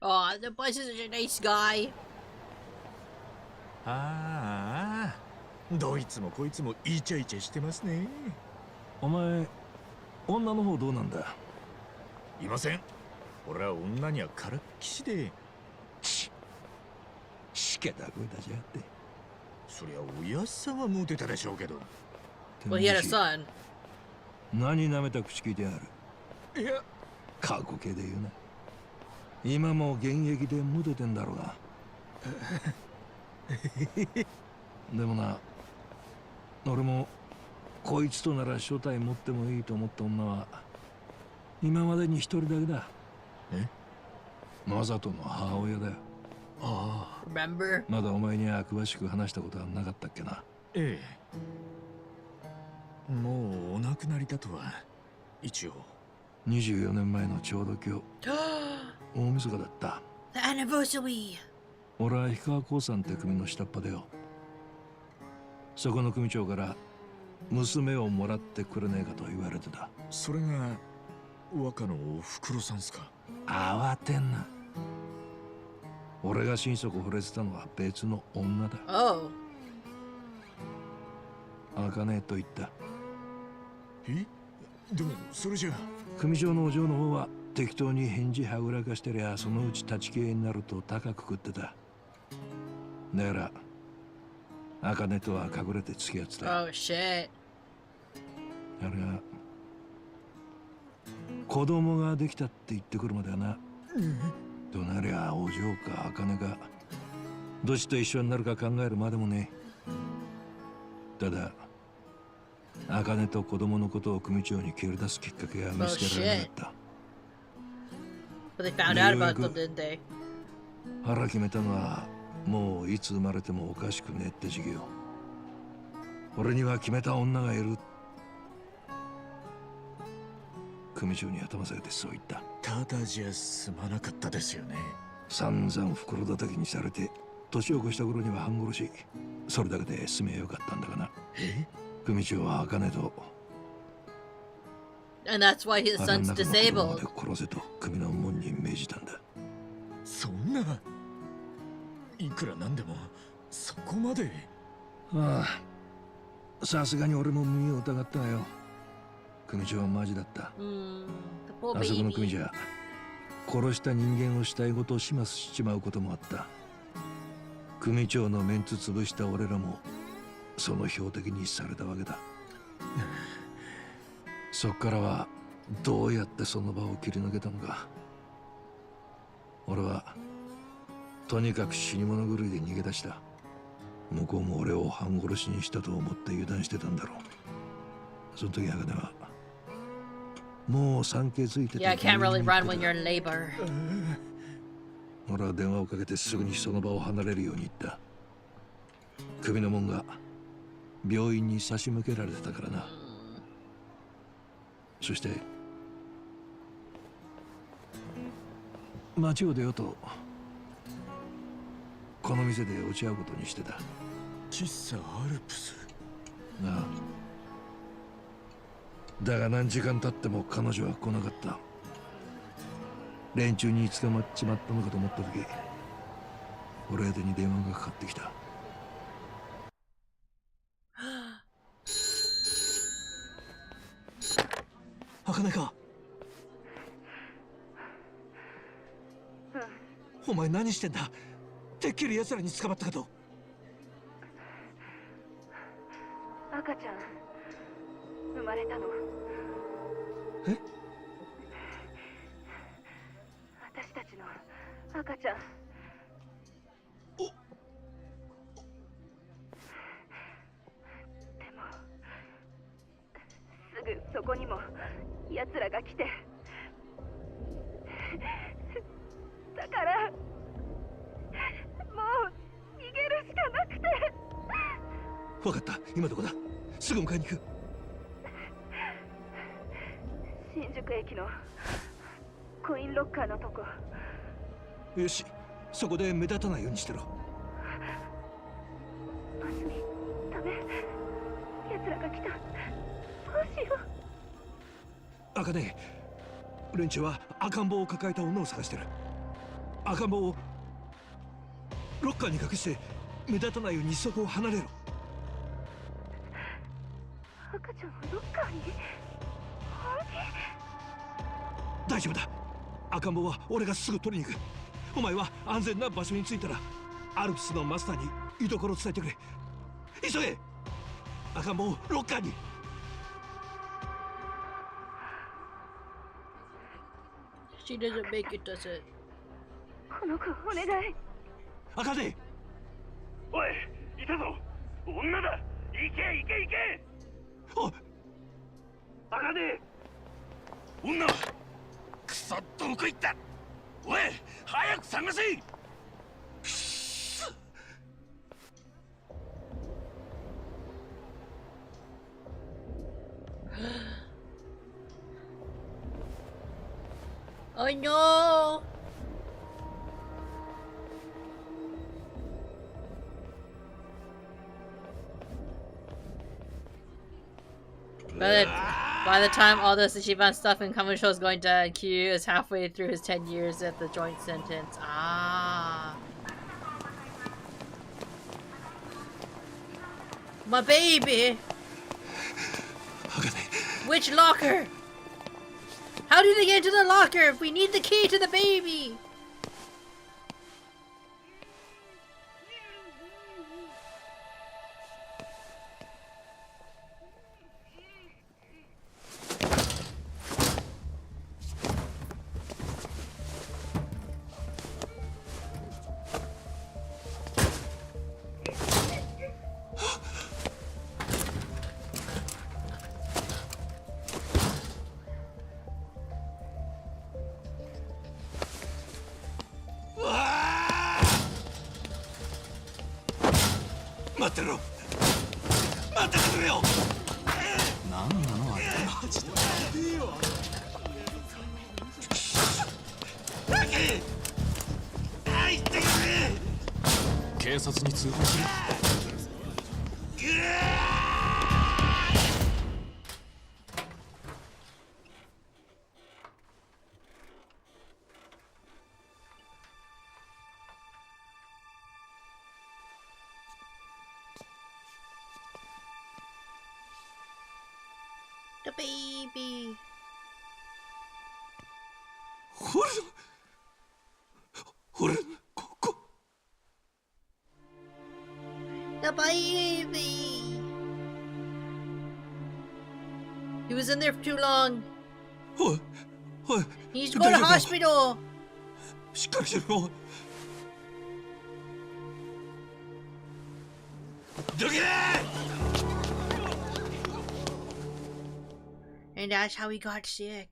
Oh, the boss is a nice guy. ああ、どいつもこいつもイチャイチャしてますね。お前、女の方どうなんだ？いません。俺は女にはからっきしで。しけた声出しやがって。そりゃおやっさんはモテたでしょうけど。Well, he had a son. 何舐めた口聞いてやる。いや、過去形で言うな。今も現役でモテてんだろうが。でもな、俺もこいつとなら正体持ってもいいと思った女は今までに一人だけだ。え？マサトの母親だよ。ああ。Remember? まだお前には詳しく話したことはなかったっけな。ええ。もうお亡くなりだとは一応。24年前のちょうど今日大晦日だった。 The anniversary. 俺は氷川興産って組の下っ端だよ。そこの組長から娘をもらってくれねえかと言われてた。それが若のおふくろさんすか？慌てんな。俺が心底惚れてたのは別の女だ。Oh. 茜と言った。え？でもそれじゃ組長のお嬢の方は適当に返事はぐらかしてりゃそのうち立ち消えになると高く食ってた。だから茜とは隠れて付き合ってた。Oh shit. あれが子供ができたって言ってくるまではな。となりゃお嬢か茜かどっちと一緒になるか考えるまでもねえ。ただ茜と子供のことを組長に切り出すきっかけが見つけられなかった。But they found out about them, didn't they? 腹決めたのはもういつ生まれてもおかしくねえって時期よ。俺には決めた女がいる。組長に頭下げてそう言った。ただじゃ済まなかったですよね。散々袋叩きにされて年を越した頃には半殺し。それだけで済めよかったんだがな。え？組長は茜と And that's why his son's disabled. 殺せと組の門に命じたんだ。そんな、いくらなんでもそこまで。ああ、さすがに俺も耳を疑ったがよ。組長はマジだった。あそこの組じゃ殺した人間をしたいことを始末しちまうこともあった。組長のメンツ潰した俺らもその標的にされたわけだ。そっからはどうやってその場を切り抜けたのか。俺はとにかく死に物狂いで逃げ出した。向こうも俺を半殺しにしたと思って油断してたんだろう。その時茜はもう産気づいてて。 Yeah, I can't really run when you're in labor. 俺は電話をかけてすぐにその場を離れるように言った。首の門が病院に差し向けられてたからな。そして街を出ようとこの店で落ち合うことにしてた。喫茶アルプスなあ。だが何時間経っても彼女は来なかった。連中に捕まっちまったのかと思った時俺宛てに電話がかかってきた。茜か。お前何してんだ。てっきり奴らに捕まったかと。赤ちゃんまれたの。え？私たちの赤ちゃん。でもすぐそこにも奴らが来て、だからもう逃げるしかなくて。分かった、今どこだ？すぐ迎えに行く。新宿駅のコインロッカーのとこ。よし、そこで目立たないようにしてろ。バスにダメ。奴らが来た。どうしよう。赤ね、連中は赤ん坊を抱えた女を探してる。赤ん坊をロッカーに隠して目立たないようにそこを離れろ。赤ちゃんをロッカーに？本大丈夫だ。赤ん坊は俺がすぐ取りに行く。お前は安全な場所に着いたらアルプスのマスターに居所を伝えてくれ。急げ。赤ん坊をロッカーに。She doesn't make it, does it? この子お願い。赤ね。おい、いたぞ。女だ。行け行け行け。おい、赤ね。女はくそどこ行った。おい、早く探せ。Oh no! By the time all this Ichiban stuff in Kamusho is going to Q is halfway through his 10 years at the joint sentence. Ah. My baby! Which locker? How did they get into the locker? We need the key to the baby! The baby. The baby. He was in there for too long. He needs to go to the hospital. And that's how he got sick.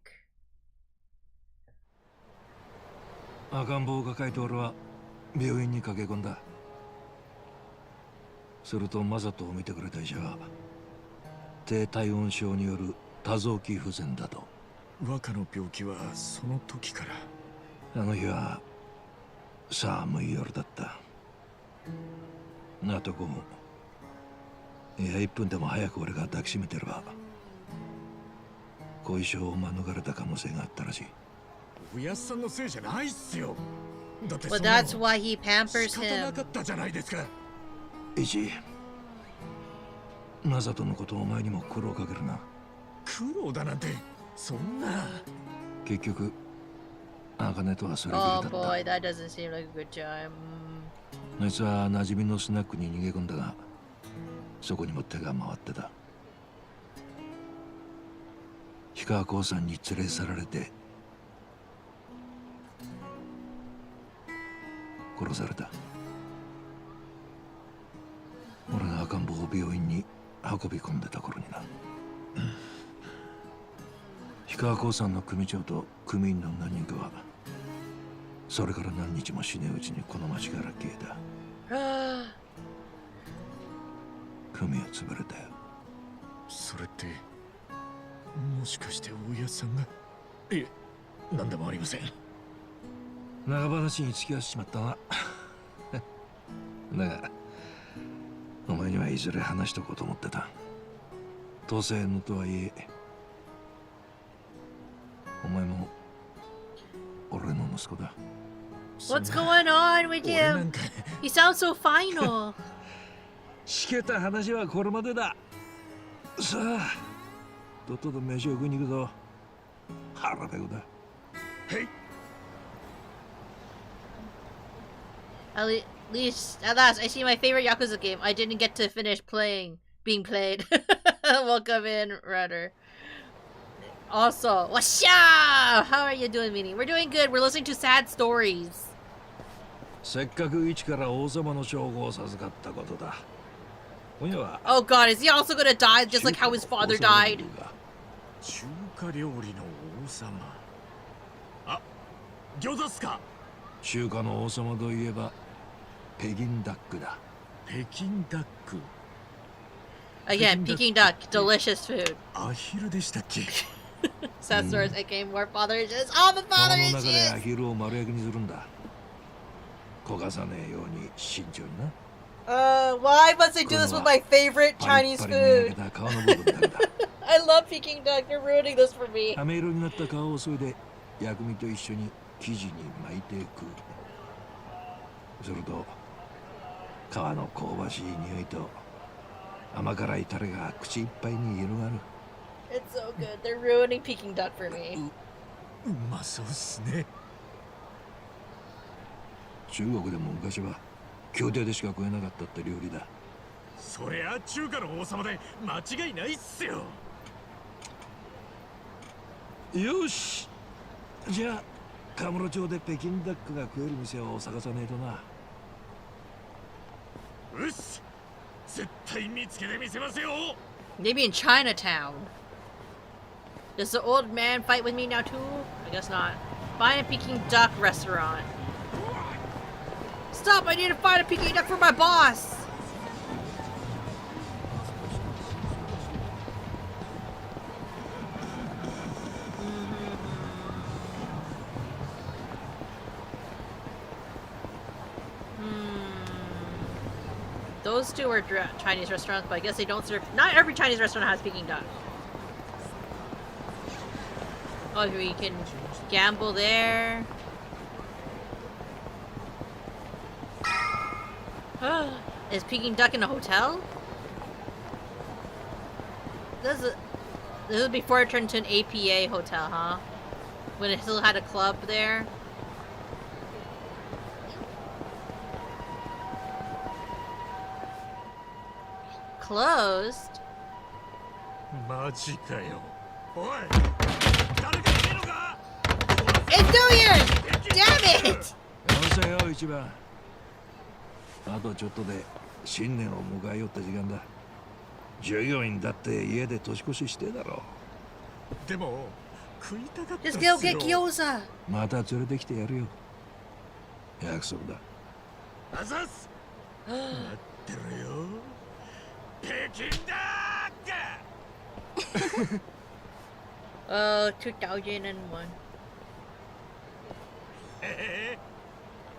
赤ん坊を抱えて俺は病院に駆け込んだ。するとマサトを見てくれた医者は低体温症による多臓器不全だと。若の病気はその時から。あの日は寒い夜だった。あと5分、いや1分でも早く俺が抱きしめてれば後遺症を免れた可能性があったらしい。おやっさんのせいじゃないっすよ。だって But that's why he pampers 仕方 him. なかったじゃないですか。イチ、マサトのことお前にも苦労かけるな。苦労だなんてそんな。結局茜とはそれきり Oh だった。 boy, that doesn't seem like a good time. あいつは馴染みのスナックに逃げ込んだが、そこにも手が回ってた。川興産に連れ去られて殺された。俺が赤ん坊を病院に運び込んでた頃にな。氷川興産の組長と組員の何人かはそれから何日もしねえうちにこの町から消えた。組は潰れたよ。それってもしかして大家さんが。いえ、何でもありません。長話に付き合わせちまったな。だがお前にはいずれ話しとこうと思ってた。当選のとはいえお前も俺の息子だ。 What's going on with him? He sounds so final. しけた話はこれまでだ。さあとっとと飯を食いに行くぞ。腹ペコだ。はい。 At least, at last, I see my favorite Yakuza game. I didn't get to finish being played. Welcome in, Rudder. Also, what's up? How are you doing, Munii? We're doing good. We're listening to sad stories. せっかく一から王様の称号を授かったことだ。今夜は Oh god, is he also gonna die just like how his father died? 中華料理の王様。あ、餃子っすか。中華の王様といえば北京ダックだ。北京ダック。 Again, Peking duck, delicious food. アヒルでしたっけ。 Sad stories, aka more father issues. All the father この中で issues! アヒルを丸焼きにするんだ。焦がさねえように慎重にな。Why must I do this with my favorite Chinese food? I love Peking duck. You're ruining this for me. 飴色になった皮をそいで薬味と一緒に生地に巻いて食う。すると皮の香ばしい匂いと甘辛いタレが口いっぱいに広がる。 It's so good. They're ruining Peking duck for me. うまそうっすね。中国でも昔は宮廷でしか食えなかったって料理だ。そりゃ中華の王様で間違いないっすよ。よし、じゃあカムロ町で北京ダックが食える店を探さねえとな。うっす、絶対見つけてみせますよ。 Maybe in Chinatown. Does the old man fight with me now too? I guess not. Find a Peking duck restaurant. Stop! I need to find a Peking duck for my boss! Those two are Chinese restaurants, but I guess they don't serve. Not every Chinese restaurant has Peking duck. Oh, we can gamble there. Is Peking duck in a hotel? This is before it turned to an APA hotel, huh? When it still had a club there. Closed? マジかよ。おい、 It's New Year's! Damn it! よせよ一番。あとちょっとで新年を迎えよった時間だ。従業員だって家で年越ししてだろう。でも食いたかったっす Just よ。 go get gyoza. また連れてきてやるよ。約束だ。あざっす。待ってろよ。北京ダック。Oh, 2001.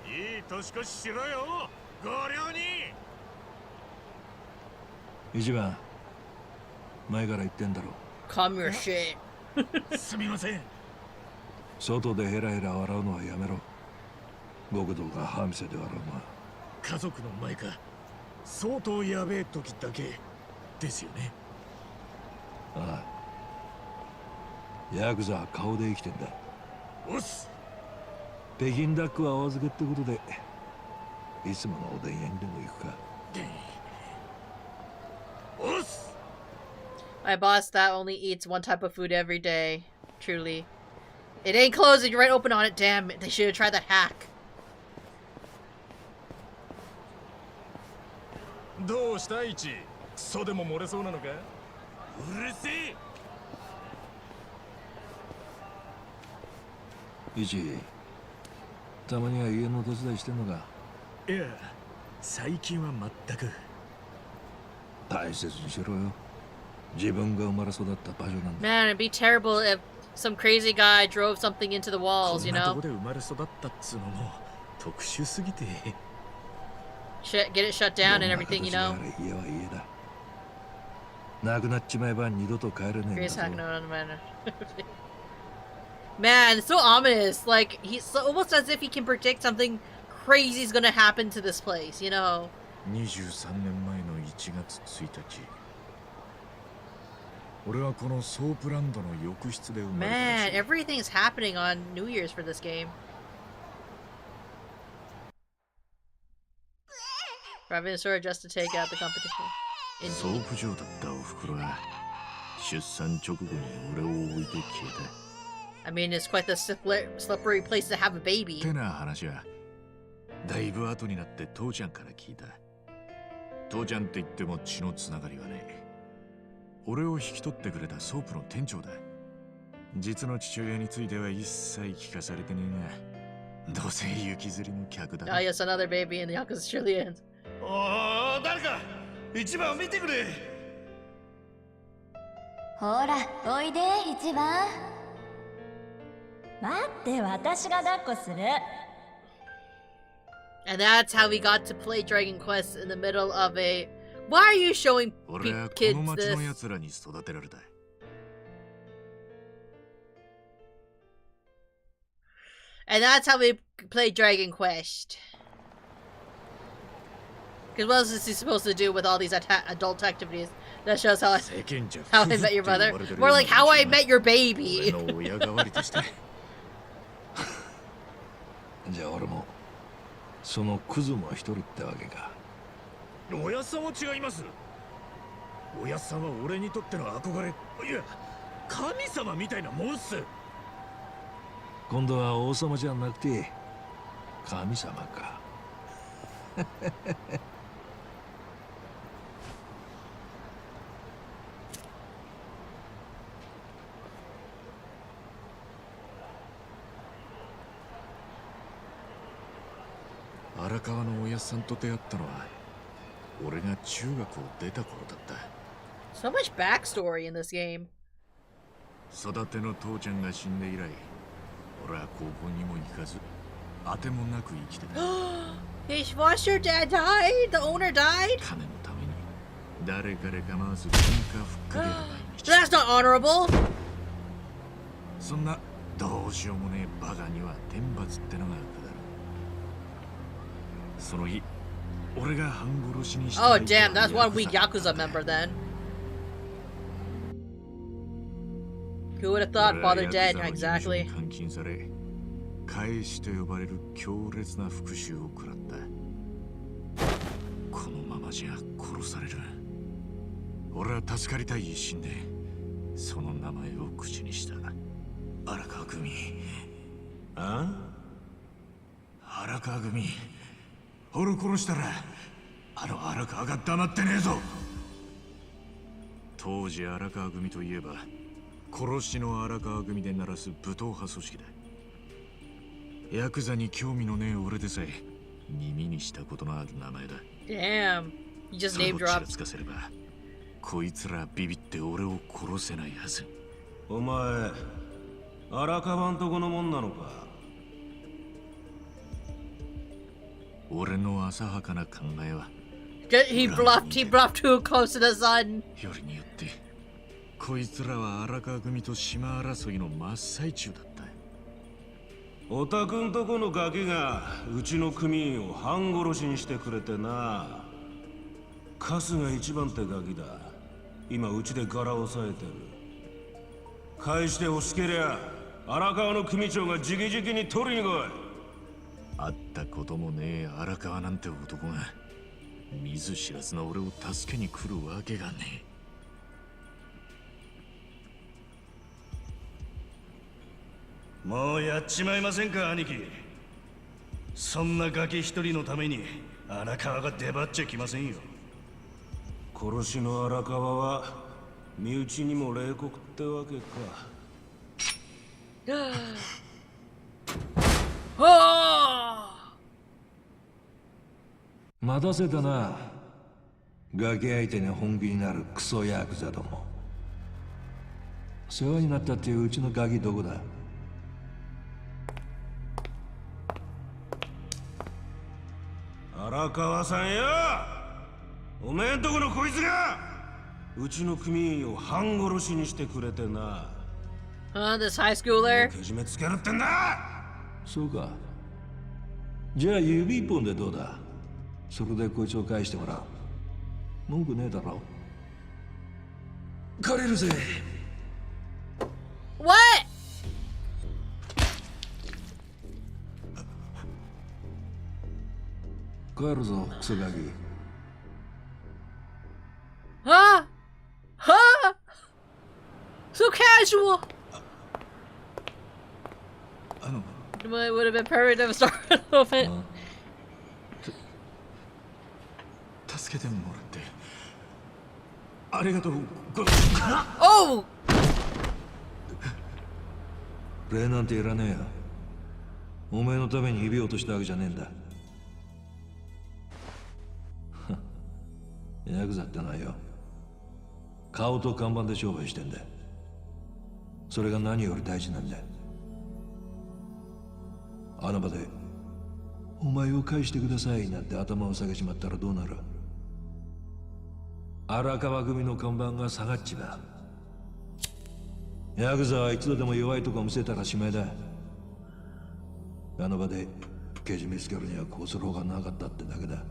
いい年越ししろよ。ご両に。一番前から言ってんだろ。 Calm your shit. すみません。外でヘラヘラ笑うのはやめろ。極道が歯見せで笑うのは。家族の前か。相当やべえ時だけですよね。ああ。ヤクザは顔で生きてんだ。おっす。北京ダックはお預けってことで、いつものおでん屋にでも行くか。おっす。My boss that only eats one type of food every day. Truly. It ain't closing, you're right open on it. Damn it, they should have tried that hack. どうしたイチ？クソでも漏れそうなのか？うるせえ。イチ、たまには家の手伝いしてんのか？いや、最近は全く。大切にしろよ。自分が生まれ育った場所なんだ。 Man, it'd be terrible if some crazy guy drove something into the walls, you こんなと know? こで生まれ育ったっつうのも特殊すぎて。Shit, get it shut down and everything, you know? 家は家だ。なくなっちまえば二度と帰れねえんだ Grace ぞ。 hack, no, Man, it's so ominous. Like, he's so, almost as if he can predict something crazy is gonna happen to this place, you know? 23年前の1月1日。俺はこのソープランドの浴室で生まれたらし Man, everything's happening on New Year's for this game. Driving a store just to take out the competition. ソープ場だったおふくろは出産直後に俺を置いて消えた。 I mean, it's quite the slippery place to have a baby. てな話はだいぶ後になって父ちゃんから聞いた。父ちゃんって言っても血のつながりはね。俺を引き取ってくれたソープの店長だ。実の父親については一切聞かされてねえが、どうせ行きずりの客だ。Ah, yes, another baby in the Yakuza Trillions. おお、誰か一番を見てくれ。ほらおいで一番。待って私が抱っこする。 And that's how we got to play Dragon Quest in the middle of a... Why are you showing 俺はこ kids の町 this? の奴らに育てられた。 And that's how we play Dragon Quest. Because what else is he supposed to do with all these adult activities? That shows how I met your mother. More like how I met your baby. じゃあ俺もそのクズの一人ってわけか。おやっさんは違います。おやっさんは俺にとっての憧れ、いや神様みたいなもんっす。今度は王様じゃなくて神様か。荒川のおやっさんと出会ったのは俺が中学を出た頃だった。 So much backstory in this game. 育ての父ちゃんが死んで以来、俺は高校にも行かず、当てもなく生きてた。Hey, watched your dad die? The owner died? 金のために誰彼構わず喧嘩ふっかける毎日。 That's not honorable. そんなどうしようもねえバカには天罰ってのが下る。その日、俺が半殺しにした。 Oh damn, that's one weak Yakuza member then. Who would have thought father dead? Exactly. 監禁され、返しと呼ばれる強烈な復讐を食らった。このままじゃ殺される。俺は助かりたい一心でその名前を口にした。荒川組。あ？荒川組。俺を殺したらあの荒川が黙ってねえぞ。当時荒川組といえば殺しの荒川組で鳴らす武闘派組織だ。ヤクザに興味のねえ俺でさえ耳にしたことのある名前だ。 Damn, you just name それをちら dropped. つかせればこいつらビビって俺を殺せないはず。お前荒川んとこのもんなのか。俺の浅はかな考えは He bluffed too close to the sun. よりによってこいつらは荒川組と島争いの真っ最中だった。おたくんとこのガキがうちの組員を半殺しにしてくれてな。カスが一番ってガキだ。今うちで柄を押さえてる。返して押しけりゃ荒川の組長が直々に取りに来い。会ったこともねえ荒川なんて男が見ず知らずの俺を助けに来るわけがねえ。もうやっちまいませんか兄貴。そんなガキ一人のために荒川が出張っちゃきませんよ。殺しの荒川は身内にも冷酷ってわけか。待たせたな。ガキ相手に本気になるクソヤクザども。世話になったっていううちのガキどこだ？荒川さんよ、おめえんとこのこいつがうちの組員を半殺しにしてくれてな。This high schooler? けじめつけるってんだ。そうか。じゃあ指一本でどうだ？それでこいつを返してもらう。文句ねえだろ。借りるぜ。What? 帰るぞ、クソガキ。Huh? Huh? So casual. Well, it would have been perfect to have started a little bit. 助けてもらってありがとう。Oh! 礼なんていらねえよ。お前のために指を落としたわけじゃねえんだ。ヤクザってのはよ、顔と看板で商売してんだ。それが何より大事なんだ。あの場でお前を返してくださいなんて頭を下げちまったらどうなる？荒川組の看板が下がっちまう。ヤクザは一度でも弱いとこ見せたらしまいだ。あの場でけじめつけるにはこうするほかなかったってだけだ。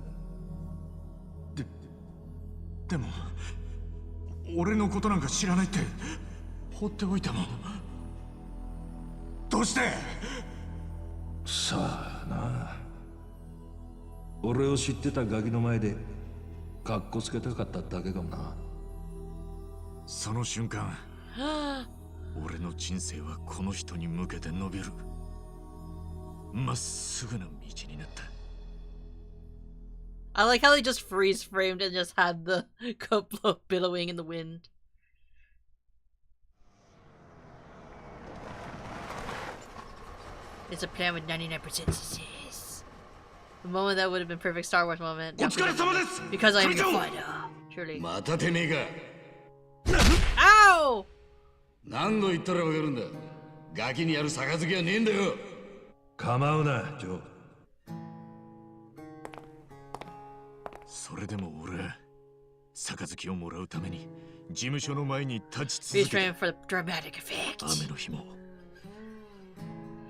でも俺のことなんか知らないって放っておいたもん。どうして？さあな。俺を知ってたガキの前でカッコつけたかっただけかもな。その瞬間俺の人生はこの人に向けて伸びるまっすぐな道になった。 I like how they just freeze framed and just had the cup billowing in the wind. It's a plan with 99% success. The moment that would have been perfect Star Wars moment. Because I am your fighter. Surely. またてめえか。Ow! 何度言ったらわかるんだ。ガキにやる杯はねえんだよ。構うな、ジョー。それでも俺杯をもらうために事務所の前に立ち続けた。雨の日も。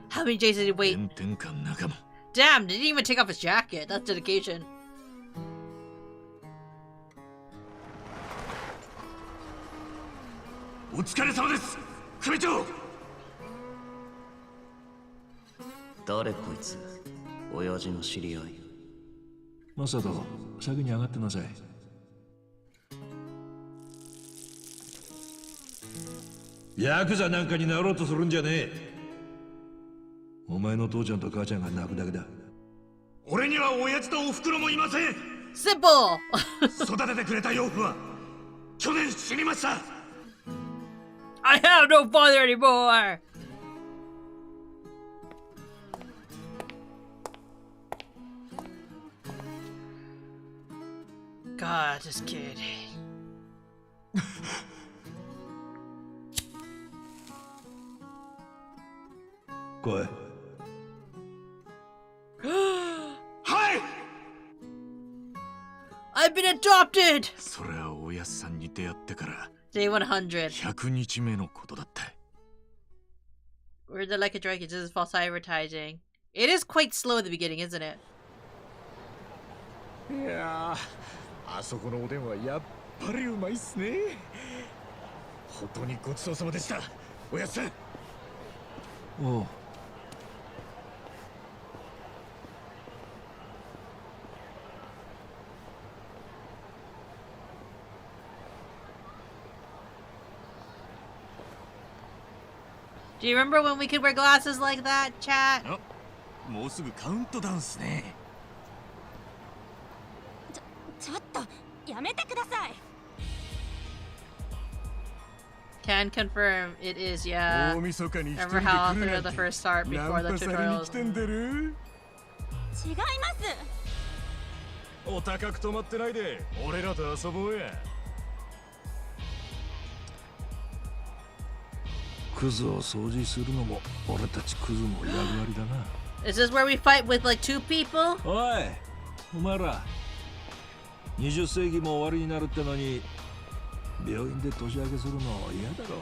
How many days did he wait? Damn, didn't even take off his jacket. That's dedication. Dare こいつ？親父の知り合い。マサト、先に上がってなさい。ヤクザなんかになろうとするんじゃねえ。お前の父ちゃんと母ちゃんが泣くだけだ。俺には親父とお袋もいません。Simple! 育ててくれた養父は去年死にました。I have no father anymore! God, this kid. 来い。はい。I've been adopted! それはおやっさんに出会ってから Day 100. 100日目のことだった。We're the like a dragon. This is false advertising. It is quite slow at the beginning, isn't it? いやあそこのおでんはやっぱりうまいっすね。本当にごちそうさまでした、おやっさん。おう。Do you remember when we could wear glasses like that, chat? もうすぐカウントダウンっすね。ちょっとやめてください。 Can confirm it is, yeah. 大晦日に一人で Remember 来 how る often な was ん the て first start ナ before ン the パされに tutorials? 来てんだろ。違います。お高く止まってないで俺らと遊ぼうや。クズを掃除するのも俺たちクズの役割だな。Is this where we fight with like 2 people? おい、お前ら20世紀も終わりになるってのに病院で年明けするの嫌だろ。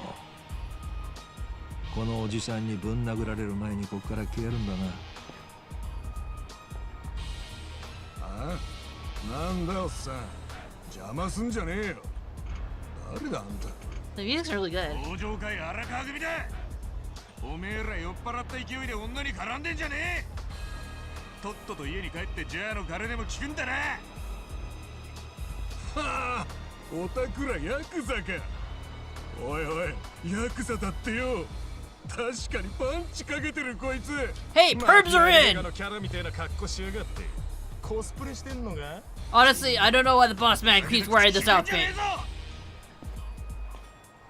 このおじさんにぶん殴られる前にここから消えるんだな。あ？なんだおっさん、邪魔すんじゃねえよ。誰だあんた。 The music's really good. 登場会荒川組だ。おめえら酔っ払った勢いで女に絡んでんじゃねえ。とっとと家に帰ってジャーの金でも聞くんだな。はあ、おたくらヤクザか。おいおい、ヤクザだってよ。確かにパンチかけてるこいつ。 Hey, perps are in! 映画のキャラみたいな格好しやがって。コスプレしてんのが？ Honestly, I don't know why the boss man keeps wearing this outfit.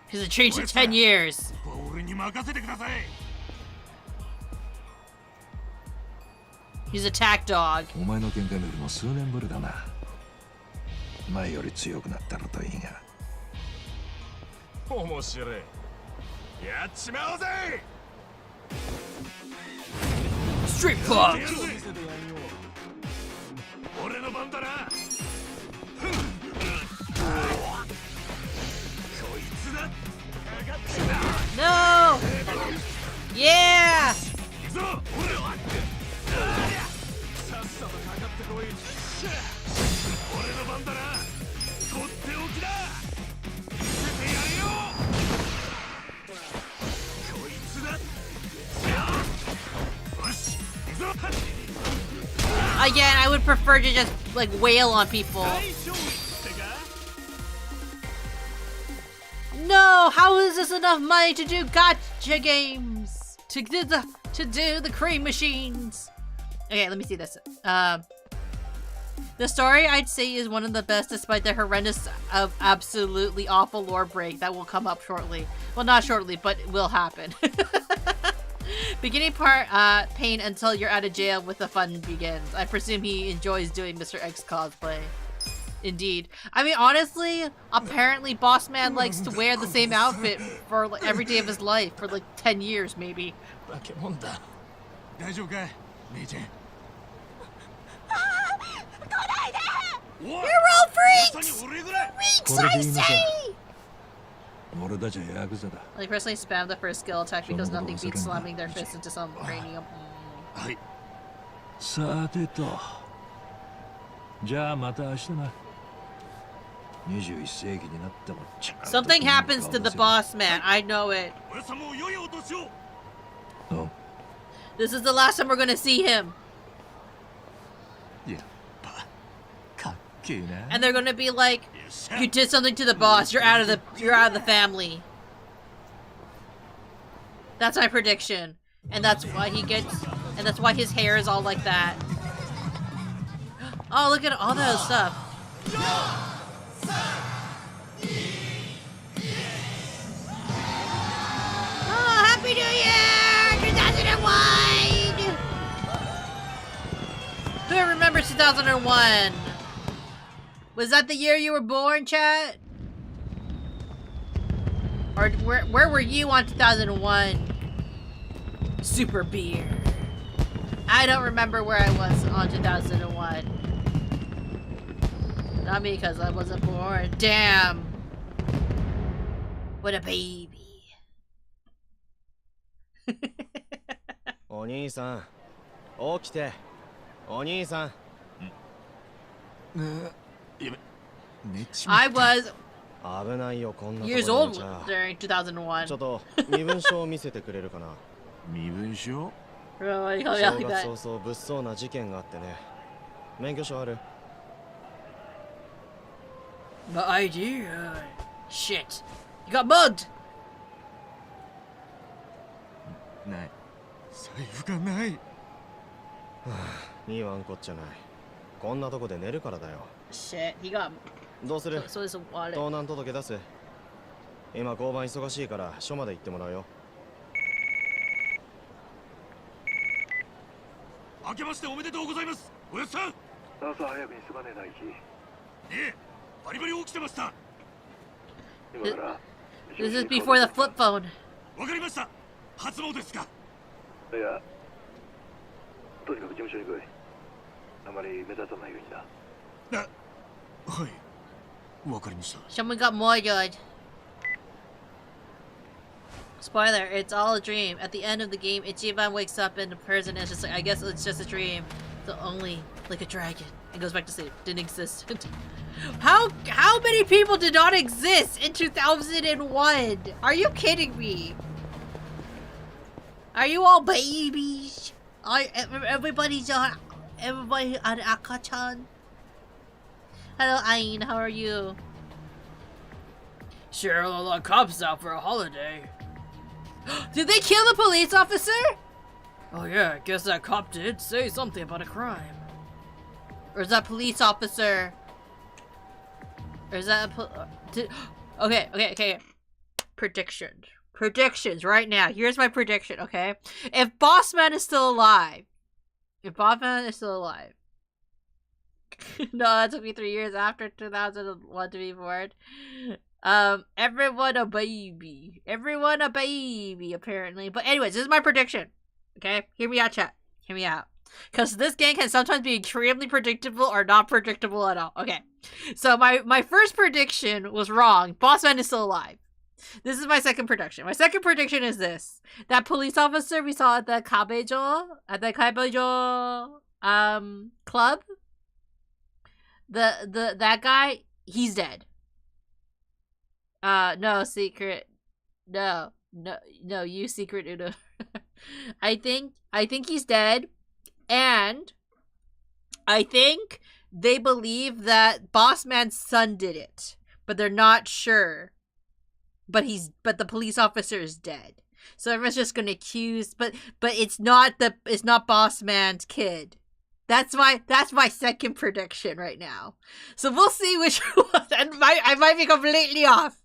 Because it changed in 10 years. 俺に任せてください。 He's a attack dog. お前の喧嘩見るの数年ぶりだな。前より強くなったのといいが。面白い。やっちまおうぜ。 Street Punk. 俺の番だな。こいつだ。 No! Yeah! ぞ、俺は。さっさとかかってこい。俺の番だな。とっておきだ。見せてやるよ。こいつだ。よし、行くぞ。 Again, I would prefer to just like wail on people. No, how is this enough money to do gotcha games? To do the cream machines. Okay, let me see this. The story I'd say is one of the best, despite the horrendous of absolutely awful lore break that will come up shortly. Well, not shortly, but it will happen. Beginning part, pain until you're out of jail with the fun begins. I presume he enjoys doing Mr. X cosplay. Indeed. I mean, honestly, apparently Boss Man likes to wear the same outfit for like, every day of his life for like 10 years, maybe. You're all freaks! Freaks, I say! Like, personally spam the first skill attack because nothing beats slamming their fist into some cranium. さてと、じゃあまた明日な。21世紀になってもちゃんと Something happens to the boss man. I know it. Oh. This is the last time we're gonna see him. And they're gonna be like, you did something to the boss. You're out of the family. That's my prediction. And that's why that's why his hair is all like that. Oh, look at all that stuff. Oh, Happy New Year! 2001! Who remembers 2001? Was that the year you were born, chat? Or where were you on 2001? Super beer. I don't remember where I was on 2001. Not me, because I wasn't born. Damn. What a baby. お兄さん、起きて。お兄さん。I was 危ないよ、こんなところ years old じゃ。 during 2001. ちょっと身分証を見せてくれるかな。身分証？ Really? 正 Yeah, like 月 that. 早々物騒な事件があってね。免許証ある？ The idea. Shit. You got mugged. ない財布がない。いいわんこっちゃない。こんなとこで寝るからだよ。 Shit, he got. どうする？ So it's a wallet. 盗難届出す。今交番忙しいから署まで行ってもらうよ。明けましておめでとうございます、おやっさん。朝早くにすまねえな、息。ええ、バリバリ起きてました。今から。This is before the flip phone. わかりました。初詣ですか。いや、とにかく事務所に来い。あまり目立たないようにな。はい、わかりました。 Someone got murdered. Spoiler, it's all a dream. At the end of the game, Ichiban wakes up in the prison and it's just like, I guess it's just a dream. So only like a dragon. And goes back to sleep. Didn't exist. How many people did not exist in 2001? Are you kidding me? Are you all babies? Everybody on Akachan? Hello, Ain. How are you? Sure, a lot of cops out for a holiday. Did they kill the police officer? Oh yeah, I guess that cop did say something about a crime. Or is that police officer? Or is that a okay. Predictions right now. Here's my prediction, okay? If Bossman is still alive. No, that took me 3 years after 2001 to be born. Everyone a baby, apparently. But anyways, this is my prediction. Okay, hear me out, chat. Hear me out. Because this game can sometimes be extremely predictable or not predictable at all. Okay, so my first prediction was wrong. Bossman is still alive. This is my second prediction. My second prediction is this: that police officer we saw at the Kabejo club. That guy, he's dead. No, secret. No, you secret Uno. I think he's dead, and I think they believe that Bossman's son did it, but they're not sure. But the police officer is dead, so everyone's just gonna accuse. But it's not Bossman's kid. That's my second prediction right now. So we'll see which one. And I might be completely off.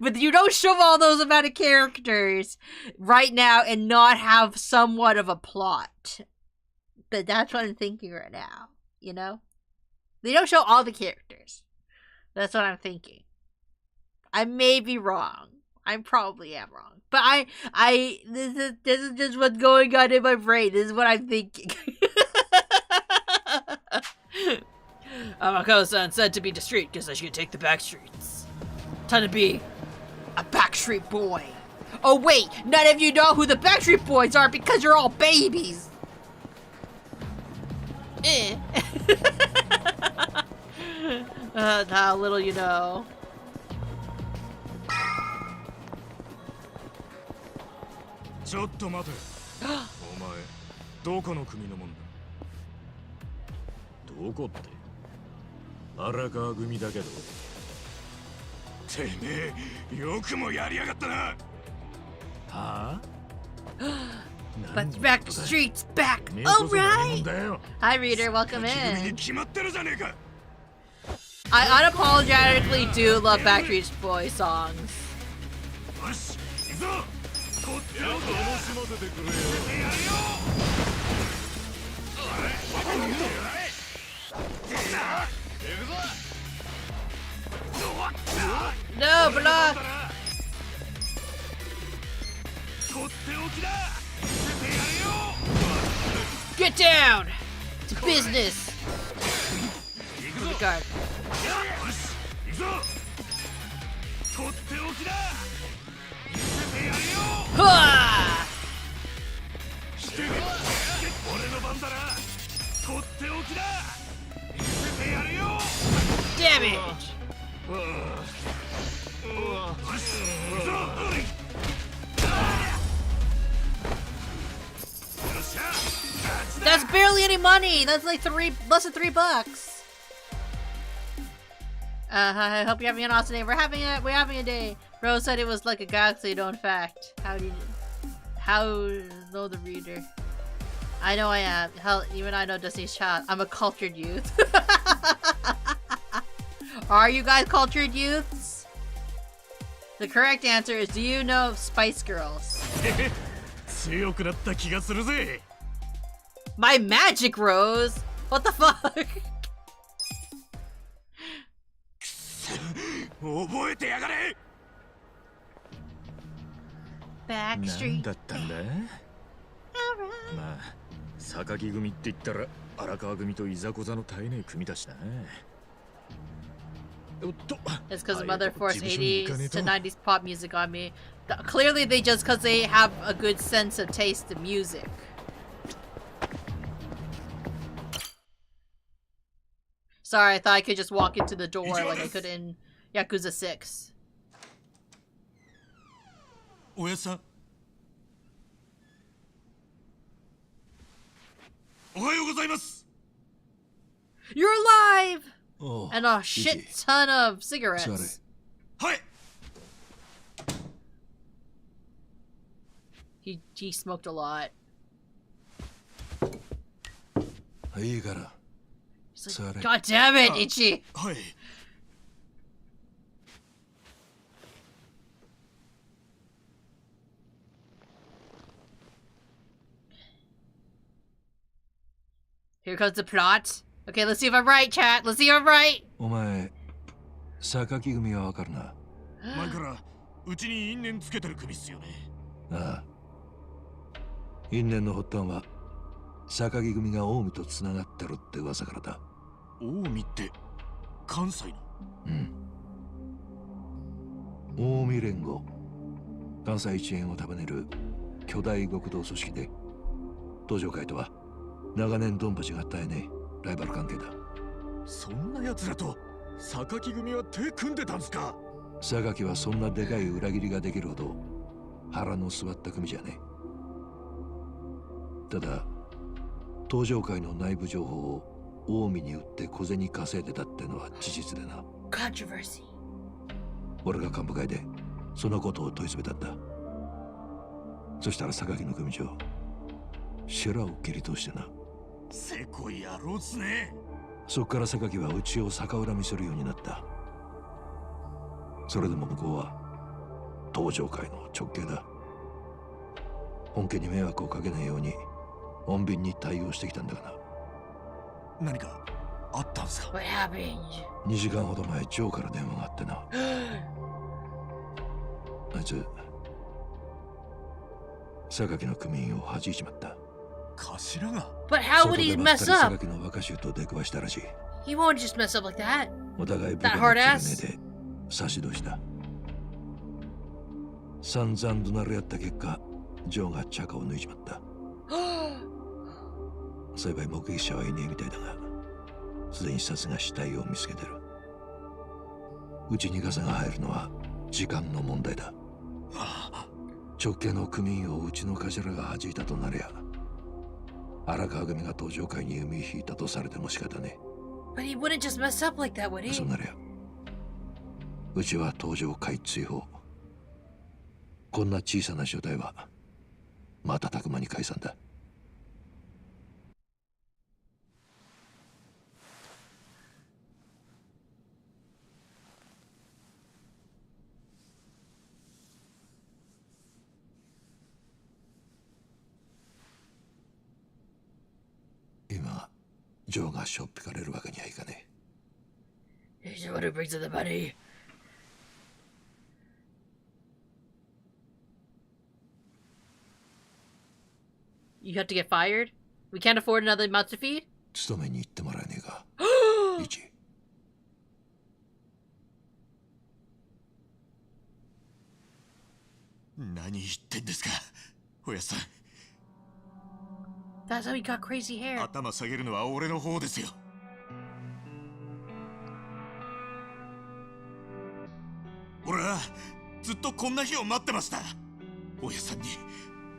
But you don't show all those amount of characters right now and not have somewhat of a plot. But that's what I'm thinking right now. You know? They don't show all the characters. That's what I'm thinking. I may be wrong. I probably am wrong. But this is just what's going on in my brain. This is what I'm thinking. Amako-san said to be discreet because I should take the back streets. Time to be a Backstreet Boy. Oh wait, none of you know who the Backstreet Boys are because you're all babies. How little you know. Chotto mate. お前どこの組のもんだ。どこって荒川組だけど。てめえよくもやりやがったな。はあ But Backstreet's back. Alright. Hi reader, welcome in. I unapologetically do love Backstreet Boys songs. No, block! Get down! To business! To the guard. Ha! Damage! That's barely any money. That's like less than $3. I hope you're having an awesome day. We're having a day. Rose said it was like a galaxy known fact. How know the reader? I know I am. Hell, even I know Destiny's Child. I'm a cultured youth. Are you guys cultured youths? The correct answer is, do you know Spice Girls? My magic rose? What the fuck? Backstreet. だったんだ。まあ、榊組って言ったら荒川組といざこざの絶えねえ組だしな。It's because mother forced 80s to 90s pop music on me. Clearly they just because they have a good sense of taste in music. Sorry, I thought I could just walk into the door like I could in Yakuza 6. おやさん。おはようございます。 You're alive! Oh, and a shit ton of cigarettes. Sorry. He smoked a lot. He's like, God damn it, Ichi! Here comes the plot. Okay, let's see if I'm right, chat. Let's see if I'm right. お前、榊組はわかるな。前からうちに因縁つけてる組っすよね。ああ。因縁の発端は榊組が近江とつながってるって噂からだ。近江って関西の？うん。近江連合、関西一円を束ねる巨大極道組織で、東上会とは長年ドンパチが絶えねえライバル関係だ。そんな奴らと榊組は手組んでたんすか？榊はそんなでかい裏切りができるほど腹の据わった組じゃねえ。ただ東上会の内部情報を近江に売って小銭稼いでたってのは事実でな。Controversy. 俺が幹部会でそのことを問い詰めたんだ。そしたら榊の組長シェラを切り通してな。せこい野郎っすね。そっから榊はうちを逆恨みするようになった。それでも向こうは東上会の直系だ。本家に迷惑をかけないように穏便に対応してきたんだがな。何かあったんすか？ What happened? 2時間ほど前ジョーから電話があってな。あいつ榊の組員を弾いちまった。頭が But how would he mess up? 榊の若衆と出くわしたらしい。 He won't just mess up like that. お互い部 That 下の hard 連 ass. 名で差し通した。散々怒鳴り合った結果、ジョーがチャカを抜いちまった。幸い目撃者はいねえみたいだが、すでに殺が死体を見つけてる。うちにガサが入るのは時間の問題だ。直系の組員をうちの頭が弾いたとなりゃ、荒川組が東上会に弓引いたとされても仕方ねえ。 But he wouldn't just mess up like that, would he? そうなりゃ、うちは東上会追放。こんな小さな所帯は瞬く間に解散だ。今、ジョーがしょっぴかれるわけにはいかねえ。He's the one who brings in the money. You have to get fired? We can't afford another mouth to feed? 勤めに行ってもらえねえか。イチ。何言ってんですか、おやさん。 That's how he got crazy hair. 頭下げるのは俺の方ですよ。俺はずっとこんな日を待ってました。おやさんに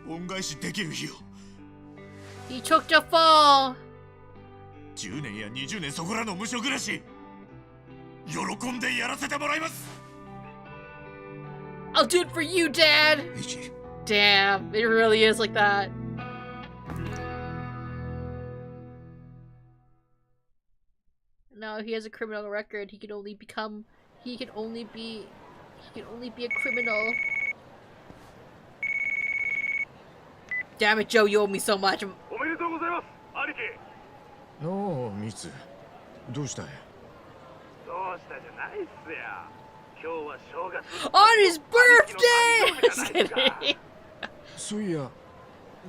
恩返しできる日を。 He took the fall. 10年や20年そこらの無所暮らし、喜んでやらせてもらいます。 I'll do it for you, Dad. イチ、Damn, it really is like that. No, he has a criminal record. He can only be a criminal. Damn it, Joe, you owe me so much. おめでとうございます兄貴。おお、ミツ。どうしたい？どうしたじゃないっすよ。今日は正月。On his birthday! Just kidding. そういや、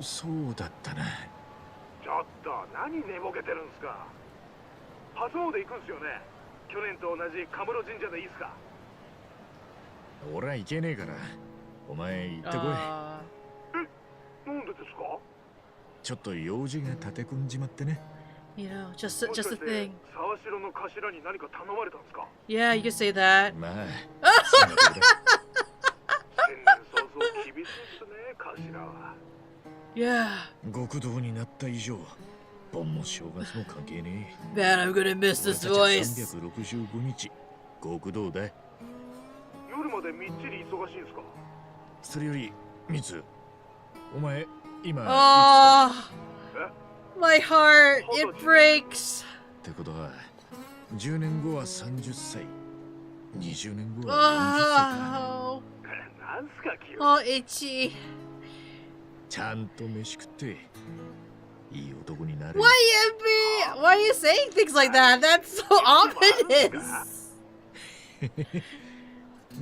そうだったな。ちょっと何寝ぼけてるんすか。初詣行くんすよね。去年と同じカムロ神社でいいっすか。俺は行けねえから。お前行ってこい。なんでですか？ちょっと用事が立て込んじまってね。You know, just a thing. 沢城の頭に何か頼まれたんですか？ Yeah, you can say that. まあ。新年早々厳しいっすね、頭は。Yeah. 極道になった以上、盆も正月も関係ねえ。Man, I'm gonna miss this voice. 365日、極道だ。夜までみっちり忙しいんすか？それより、ミツ、お前、今、Oh, my heart, it breaks. ってことは、10年後は30歳、20年後は40歳か。なんすか、急に。Oh, itchy. ちゃんと飯食って、いい男になれ。Why are you saying things like that? That's so ominous.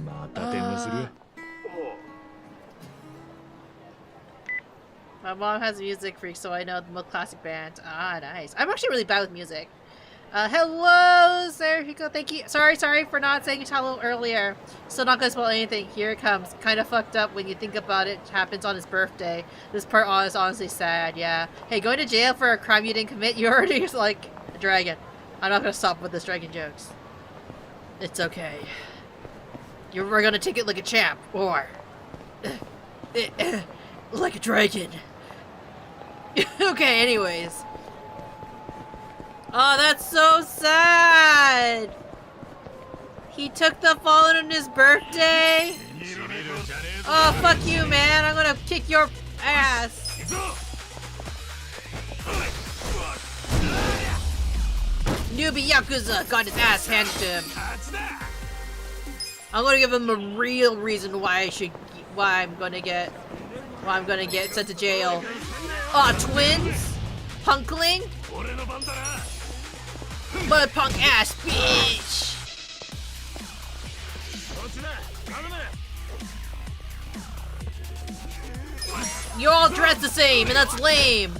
また電話する。My mom has a music freak, so I know the most classic band. Ah, nice. I'm actually really bad with music. Hello, Sergio. Thank you. Sorry for not saying hello earlier. Still not gonna spoil anything. Here it comes. Kind of fucked up when you think about it. Happens on his birthday. This part is honestly sad. Yeah. Hey, going to jail for a crime you didn't commit. You already like a dragon. I'm not gonna stop with this dragon jokes. It's okay. We're gonna take it like a champ, or like a dragon. Okay, anyways. Oh, that's so sad! He took the fallen on his birthday? Oh, fuck you, man. I'm gonna kick your ass. Newbie Yakuza got his ass handed to him. I'm gonna give him a real reason why I'm gonna get sent to jail. Aw, twins? Punkling? Mother punk ass bitch! You all dress the same, and that's lame!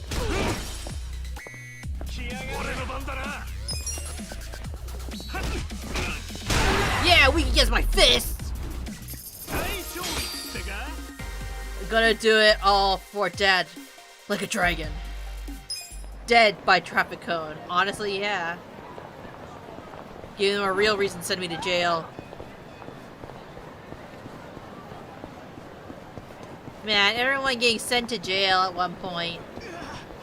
Yeah, we can get my fist! Gonna do it all for dead. Like a dragon. Dead by traffic cone. Honestly, yeah. Give them a real reason to send me to jail. Man, everyone getting sent to jail at one point.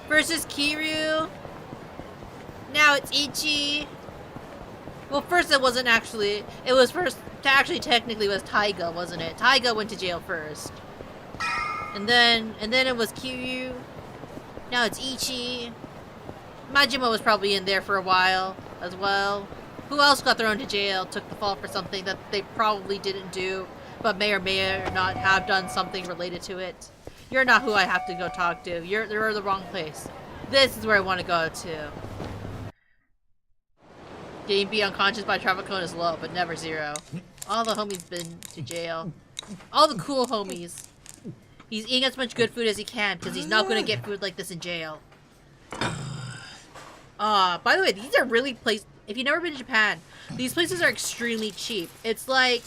Versus Kiryu. Now it's Ichi. Well, first it wasn't actually. It was first. Technically, was Taiga, wasn't it? Taiga went to jail first. And then it was Kiryu. Now it's Ichi. Majima was probably in there for a while as well. Who else got thrown to jail, took the fall for something that they probably didn't do, but may or may not have done something related to it? You're not who I have to go talk to. You're in the wrong place. This is where I want to go to. Getting beat unconscious by traffic cone is low, but never zero. All the homies been to jail. All the cool homies. He's eating as much good food as he can because he's not going to get food like this in jail. By the way, these are really places. If you've never been to Japan, these places are extremely cheap. It's like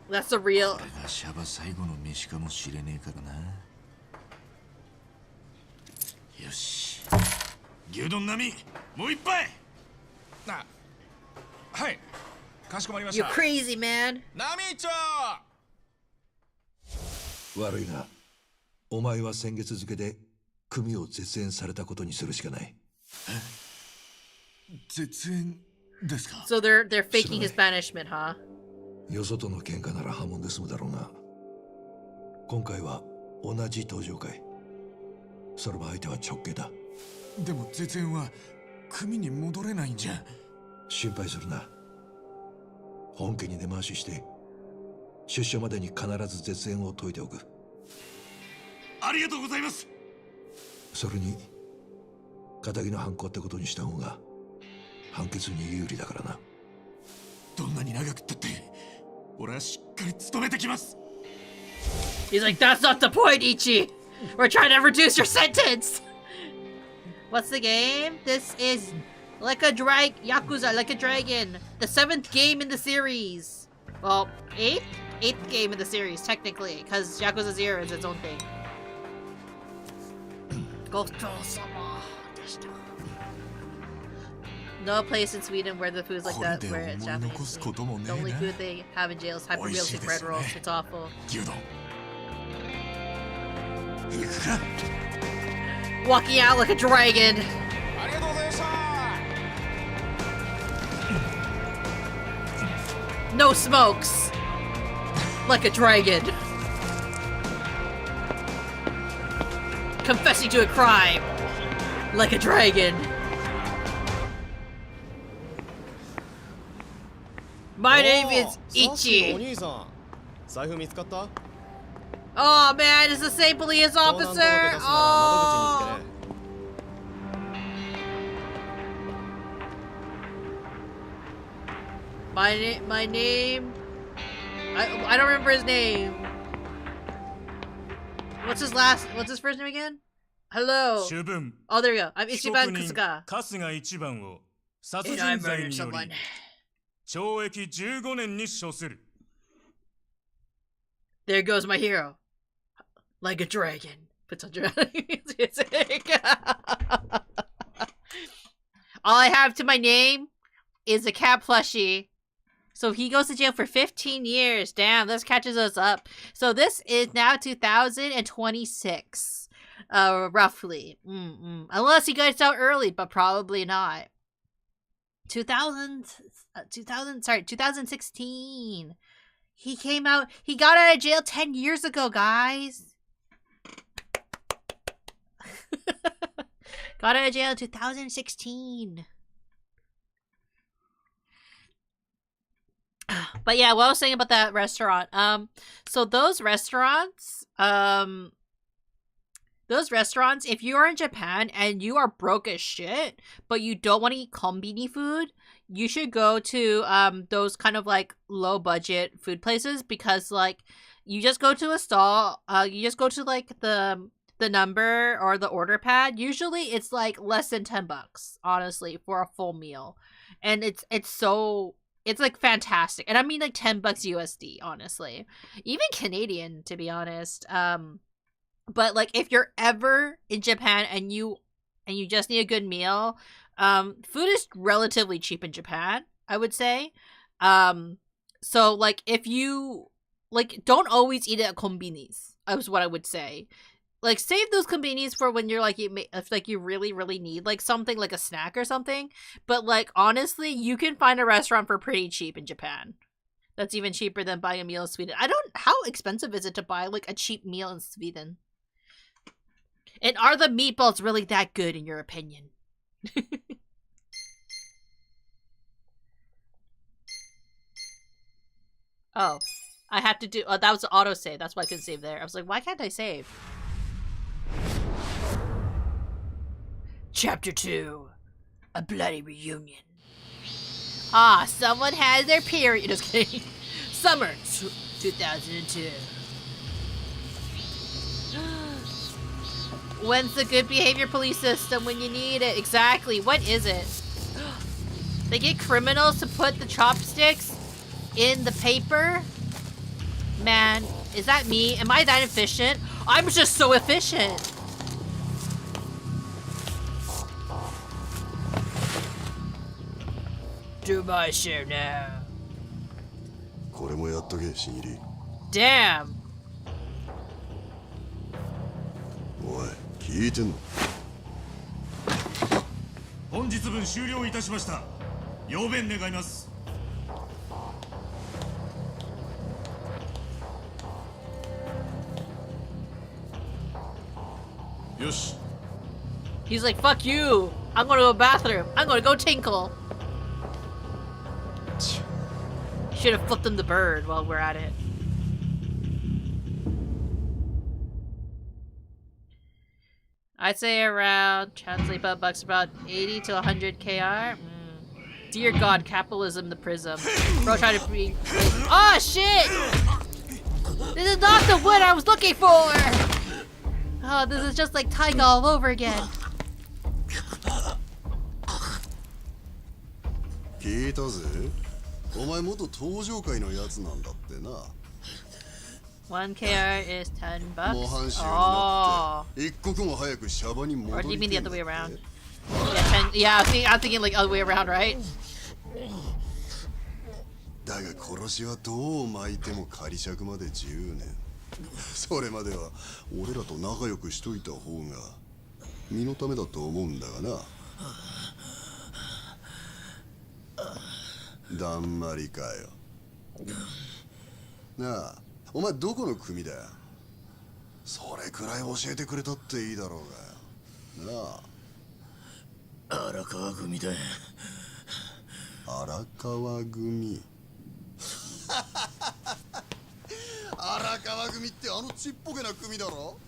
that's the real. You're crazy, man. 悪いが、お前は先月付で組を絶縁されたことにするしかない。絶縁ですか? So they're faking his banishment, huh? よそとの喧嘩なら破門で済むだろうが、今回は同じ登場会。それも相手は直系だ。でも絶縁は組に戻れないんじゃ。心配するな。本家に根回しして出所までに必ず絶縁を解いておく。ありがとうございます。それに仇の犯行ってことにした方が判決に有利だからな。どんなに長くったって俺はしっかり務めてきます。 He's like, that's not the point, Ichi! We're trying to reduce your sentence! What's the game? This is Yakuza, like a dragon. The 7th game in the series. Well, 8th? 8th game in the series, technically, because Yakuza 0 is its own thing. No place in Sweden where the food's like that, where it's Japanese. The only food they have in jail is hyper-realistic bread rolls. It's awful. Walking out like a dragon. No smokes. Like a dragon. Confessing to a crime. Like a dragon. My name is Ichi. Oh man, it's the same police officer. Oh. My name. I don't remember his name. What's his first name again? Hello. Oh, there we go. I'm Ichiban Kusuka. And I murdered someone. 懲役15年に処する。 There goes my hero. Like a dragon. Puts on music. All I have to my name is a cat plushie. So he goes to jail for 15 years. Damn, this catches us up. So this is now 2026. Roughly. Unless he gets out early, but probably not. 2016. He got out of jail 10 years ago, guys. Got out of jail in 2016. But yeah, what I was saying about that restaurant. So those restaurants, if you are in Japan and you are broke as shit, but you don't want to eat kombini food, you should go to those kind of like low budget food places, because like you just go to a stall, you just go to like the number or the order pad. Usually it's like less than $10, honestly, for a full meal. And it's like fantastic. And I mean like $10 USD, honestly. Even Canadian, to be honest. But like if you're ever in Japan and you just need a good meal, food is relatively cheap in Japan, I would say. So like if you like, don't always eat it at konbinis, is what I would say. Like save those konbinis for when you're like if like you really need like something like a snack or something. But like honestly, you can find a restaurant for pretty cheap in Japan. That's even cheaper than buying a meal in Sweden. How expensive is it to buy like a cheap meal in Sweden? And are the meatballs really that good in your opinion? Oh, I have to do, that was an autosave. That's why I couldn't save there. I was like, why can't I save? Chapter 2. A bloody reunion. Ah, someone has their period. Just kidding. Summer 2002. When's the good behavior police system when you need it? Exactly. What is it? They get criminals to put the chopsticks in the paper? Man, is that me? Am I that efficient? I'm just so efficient. Do my share now. Damn. おい、聞いてんの？本日分終了いたしました。要弁願います。He's like, fuck you. I'm gonna go to the bathroom. I'm gonna go tinkle. Should have flipped him the bird while we're at it. I'd say around, translate bucks, about 80 to 100 KR. Dear God, capitalism the prism. Bro, trying to be. Oh shit! This is not the wood I was looking for! Oh, this is just like Taiga all over again. 聞いたぜ。お前元登場界のやつなんだってな。 1 KR is 10 bucks. 模範囚に Oh. なって一刻も早くシャバに戻 Or do you り mean て the え other way んだって around? Yeah, 10, I'm thinking like other way around, right? だが殺しはどう巻いても仮釈まで10年。それまでは俺らと仲良くしといた方が身のためだと思うんだがな。だんまりかよ。なあ、お前どこの組だよ。それくらい教えてくれたっていいだろうがよ。なあ。荒川組だ。荒川組。荒川組ってあのちっぽけな組だろ。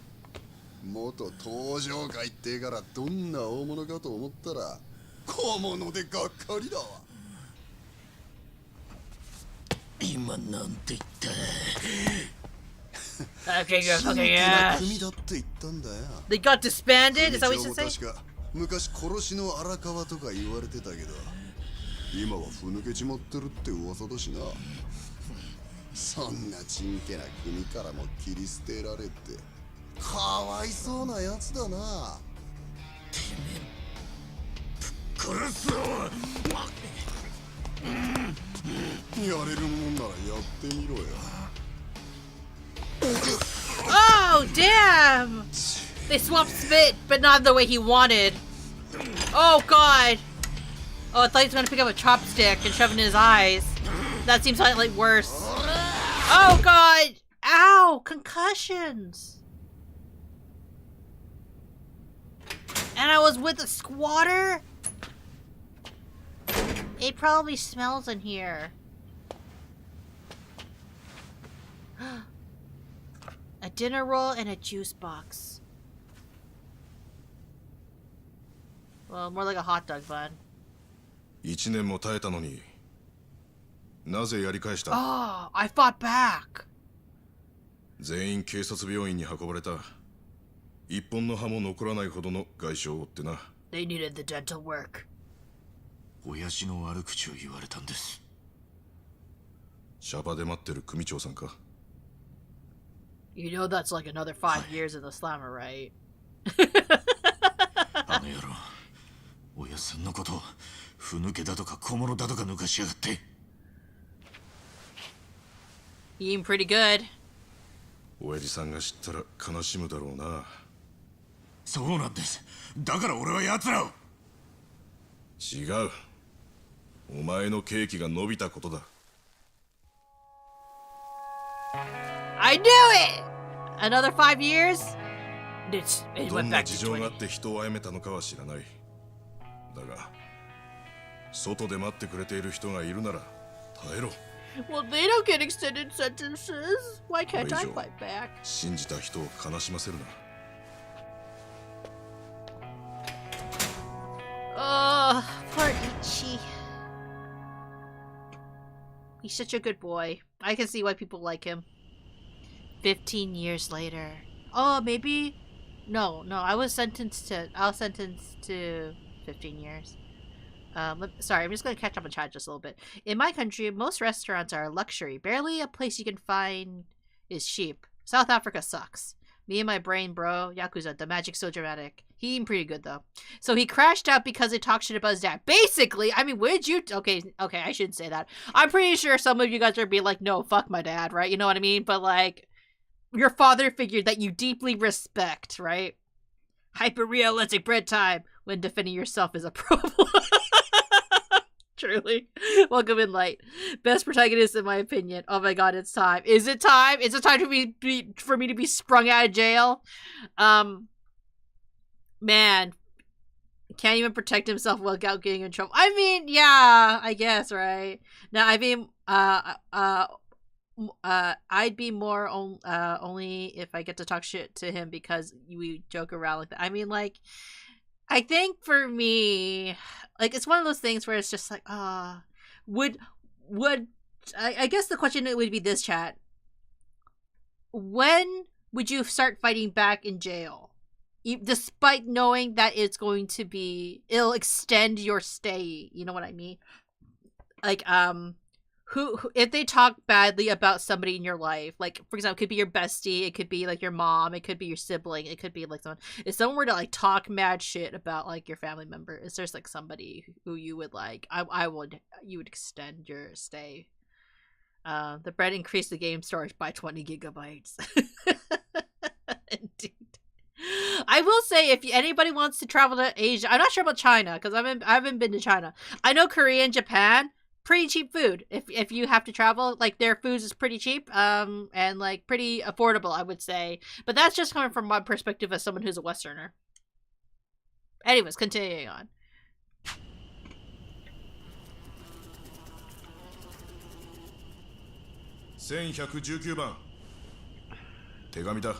元登場界ってからどんな大物かと思ったら小物でがっかりだわ。今なんて言った。 Okay, you're 真 fucking 剣な ass. 組だって言ったんだよ。 They got disbanded? Is that what you should say? 確か昔殺しの荒川とか言われてたけど今はふぬけちまってるって噂だしな。そんなちんけな組からも切り捨てられてかわいそうなやつだな。殺すぞ。やれるもんならやってみろよ。 Oh, damn! They swapped spit, but not the way he wanted. Oh, God. Oh, I thought he was gonna pick up a chopstick and shove it in his eyes. That seems like worse. Oh, God! Ow! Concussions! And I was with a squatter? It probably smells in here. A dinner roll and a juice box. Well, more like a hot dog bun. 1年も耐えたのになぜやり返した。 Oh, I fought back. 全員警察病院に運ばれた。一本の歯も残らないほどの外傷を負ってな。 They needed the dental work. 親父の悪口を言われたんです。シャバで待ってる組長さんか。 You know that's like another 5 years in the slammer, right? あの野郎、親さんのことをふぬけだとか小物だとか抜かしやがって。 You aim pretty good. 親父さんが知ったら悲しむだろうな。そうなんです。だから俺は奴らを。違う。お前の刑期が伸びたことだ。 I knew it! Another 5 years? It ど went んな back 事 to 情があ 20. って人を殺めたのかは知らない。だが、外で待ってくれている人がいるなら耐えろ。 Well, they don't get extended sentences. Why can't I これ以上 fight back? 信じた人を悲しませるな。 Oh, poor Ichi. He's such a good boy. I can see why people like him. 15 years later. Oh, maybe? No, I was sentenced to 15 years. Sorry, I'm just going to catch up on chat just a little bit. In my country, most restaurants are a luxury. Barely a place you can find is cheap. South Africa sucks. Me and my brain, bro. Yakuza, the magic's so dramatic. He ain't pretty good, though. So he crashed out because he talked shit about his dad. Basically, I mean, where'd you... Okay, I shouldn't say that. I'm pretty sure some of you guys are being like, no, fuck my dad, right? You know what I mean? But, like, your father figure that you deeply respect, right? Hyper-realistic bread time when defending yourself is a problem. Truly. Welcome in, Light. Best protagonist in my opinion. Oh my god, it's time. Is it time? Is it time to for me to be sprung out of jail? Man, can't even protect himself without getting in trouble. I mean, yeah, I guess, right? Now, I mean, I'd be more only if I get to talk shit to him because we joke around like that. I mean, like, I think for me, like, it's one of those things where it's just like, would I guess the question would be this, chat. When would you start fighting back in jail? Despite knowing that it'll extend your stay, you know what I mean? Like, who if they talk badly about somebody in your life, like, for example, it could be your bestie, it could be like your mom, it could be your sibling, it could be like someone. If someone were to like talk mad shit about like your family member, is there's like somebody who you would like, you would extend your stay. The bread increased the game storage by 20 gigabytes. Indeed. I will say, if anybody wants to travel to Asia, I'm not sure about China because I haven't been to China. I know Korea and Japan, pretty cheap food. If you have to travel, like, their food is pretty cheap, and like pretty affordable, I would say. But that's just coming from my perspective as someone who's a Westerner. Anyways, continuing on. (1119 番手紙だ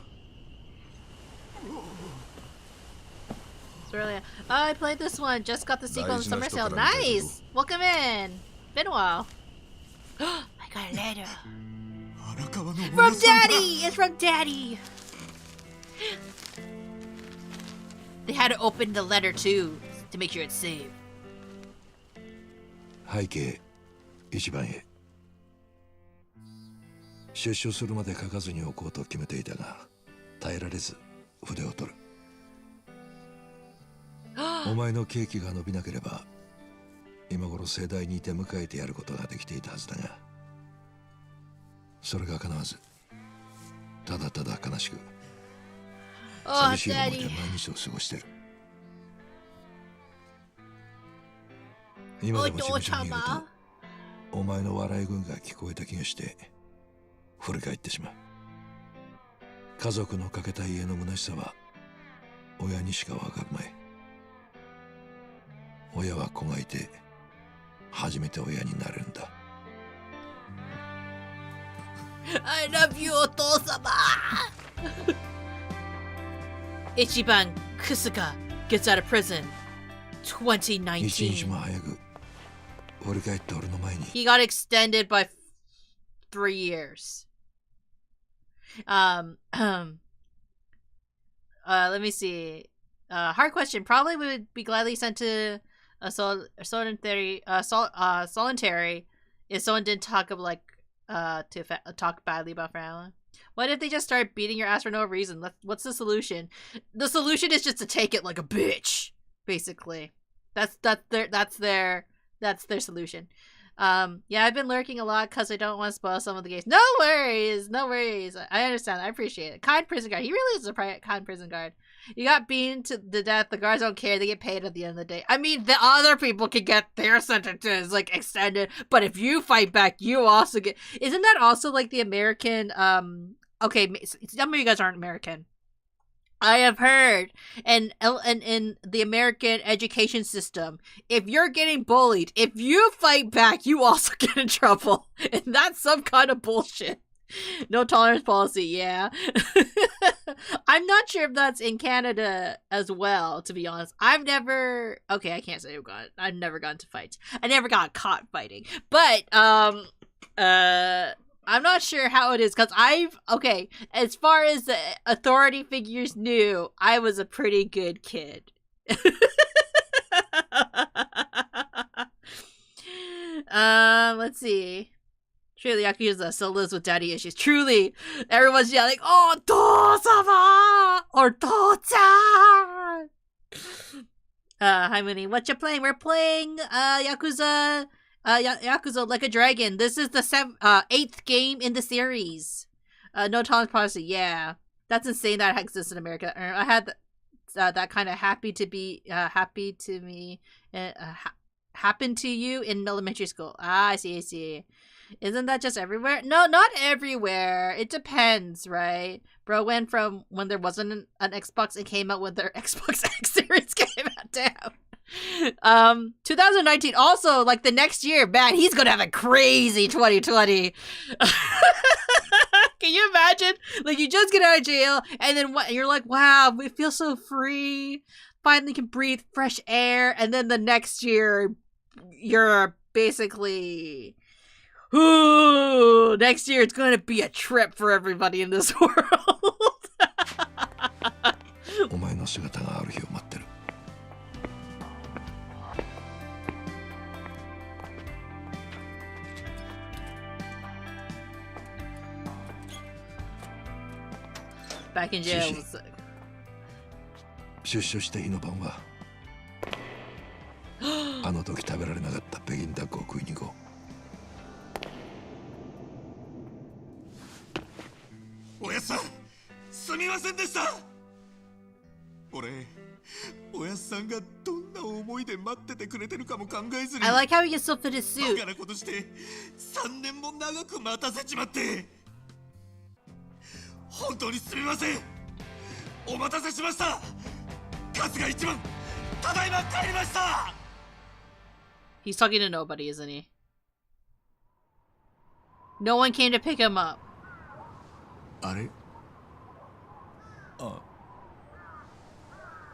Really, I played this one. Just got the sequel in summer sale. Nice. Welcome in. Been a while. I got a letter from Daddy. It's from Daddy. They had to open the letter too to make sure it's safe. 背景1番へ。出所するまで書かずにおこうと決めていたが、耐えられず筆を取る。お前の刑期が伸びなければ、今頃盛大に出迎えてやることができていたはずだが、それが叶わず、ただただ悲しく、寂しい思いで毎日を過ごしてる。今でも事務所にいると、お前の笑い声が聞こえた気がして、振り返ってしまう。家族のかけた家の虚しさは、親にしかわかるまい。親は子がいて初めて親になれるんだ。I love you, お父様。Ichiban Kusuka gets out of prison 2019. 一日も早く振り返って俺の前に。He got extended by 3 years. Let me see. Hard question. Probably would be gladly sent to a solitary if someone didn't talk of talk badly about family. What if they just start beating your ass for no reason? What's the solution? The solution is just to take it like a bitch, basically. That's their solution. Yeah, I've been lurking a lot because I don't want to spoil some of the games. No worries. I understand. I appreciate it. Kind prison guard. He really is a kind prison guard. You got beaten to the death. The guards don't care. They get paid at the end of the day. I mean, the other people can get their sentences like extended, but if you fight back, you also get. Isn't that also like the American? Okay, some of you guys aren't American. I have heard, and in the American education system, if you're getting bullied, if you fight back, you also get in trouble, and that's some kind of bullshit. No tolerance policy, yeah. I'm not sure if that's in Canada as well, to be honest. I can't say I've never gotten to fights. I never got caught fighting. But, I'm not sure how it is, because as far as the authority figures knew, I was a pretty good kid. Let's see. Truly, Yakuza still lives with daddy issues. Truly, everyone's yelling, "Oh, Tosama!" or Tocha! Hi, Munii. What you playing? We're playing Yakuza. Yakuza Like a Dragon. This is the 8th game in the series. No tolerance policy. Yeah, that's insane that exists in America. I had that kind of happy to me happened to you in elementary school. Ah, I see, I see. Isn't that just everywhere? No, not everywhere. It depends, right? Bro went from when there wasn't an Xbox and came out when their Xbox X series came out. Damn. 2019 also, like the next year, man, he's gonna have a crazy 2020. Can you imagine? Like you just get out of jail and then what? You're like, wow, we feel so free. Finally can breathe fresh air, and then the next year, you're basically. Ooh, next year it's going to be a trip for everybody in this world. お前の姿がある日を待ってる。Back in jail. 出所した日の晩はあの時食べられなかった北京ダックを食いに行こう。おやっさん、すみませんでした。俺、おやっさんがどんな思いで待っててくれてるかも考えずに I like how he can still fit his suit. バカなことして3年も長く待たせちまって、本当にすみません。お待たせしました。春日一番、ただいま帰りました。 He's talking to nobody, isn't he? No one came to pick him up. あれ?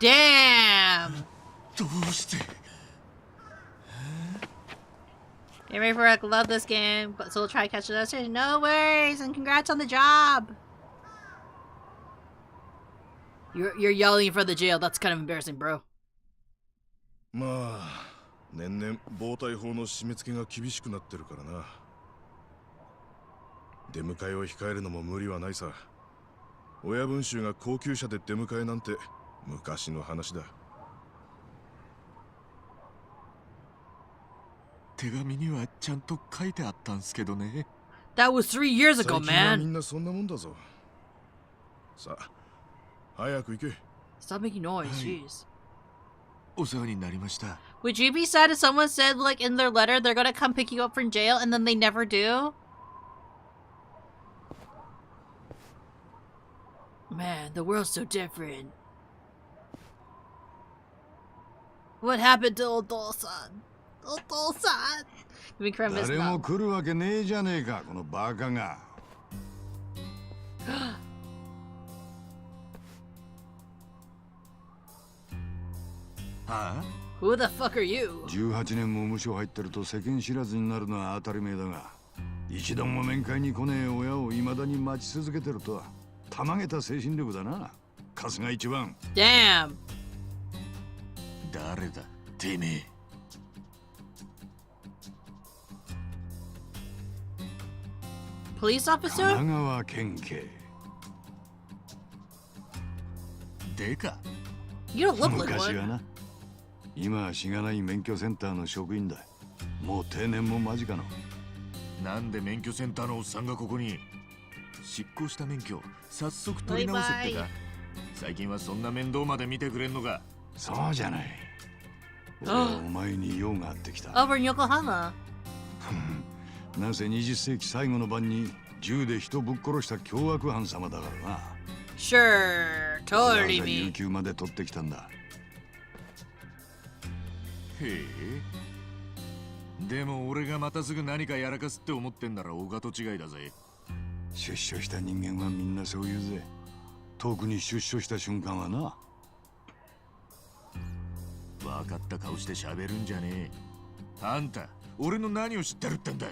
Damn! どうして? Get ready for it. Love this game, but so we'll try to catch it upstairs. No worries, and congrats on the job. You're yelling for the jail. That's kind of embarrassing, bro. まあ、年々暴対法の締め付けが厳しくなってるからな。出迎えを控えるのも無理はないさ。親分衆が高級車で出迎えなんて昔の話だ。手紙にはちゃんと書いてあったんすけどね。That was 3 years ago, 最近はみ man. んなそんなもんだぞ。さあ、早く行け。 Stop making noise, jeez. お世話になりました。 Would you be sad if someone said, like, in their letter, they're gonna come pick you up from jail and then they never do? Man, the world's so different. What happened to Odo-san? Odo-san! Can we cram his 誰も mouth? 来るわけねえじゃねえか、このバカが。はあ? Who the fuck are you? 18年も無所入ってると世間知らずになるのは当たり前だが、一度も面会に来ねえ親を未だに待ち続けてるとはたまげた精神力だな。春日一番。 Damn! 誰だ、てめえ。Police 神 officer? 奈川県警。でか。 You don't look like 昔は one. な。今はしがない免許センターの職員だ。もう定年も間近の。なんで免許センターのおっさんがここに？失効した免許、早速取り直せってか。最近はそんな面倒まで見てくれんのか。そうじゃない。俺はお前に用があってきた。Over in Yokohama. なんせ20世紀最後の晩に銃で人ぶっ殺した凶悪犯様だからな。Sure, totally 有 me. 給まで取ってきたんだ。へえ。でも俺がまたすぐ何かやらかすって思ってんならおがと違いだぜ。出所した人間はみんなそう言うぜ。特に出所した瞬間はな。分かった顔して喋るんじゃねえ。あんた、俺の何を知ってるってんだ。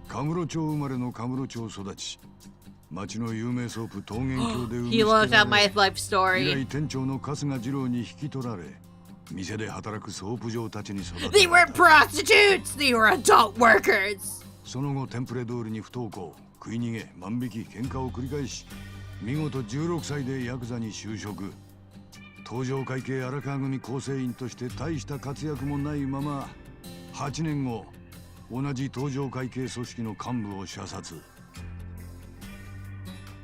カムロ町生まれのカムロ町育ち。町の有名ソープ桃源郷で He looked at my life 以 story. 来店長の春日二郎に引き取られ、店で働くソープ嬢たちに育て They weren't prostitutes! They were adult workers! その後テンプレ通りに不登校、食い逃げ、万引き、喧嘩を繰り返し、見事16歳でヤクザに就職。東上会系荒川組構成員として大した活躍もないまま、8年後、同じ東上会系組織の幹部を射殺。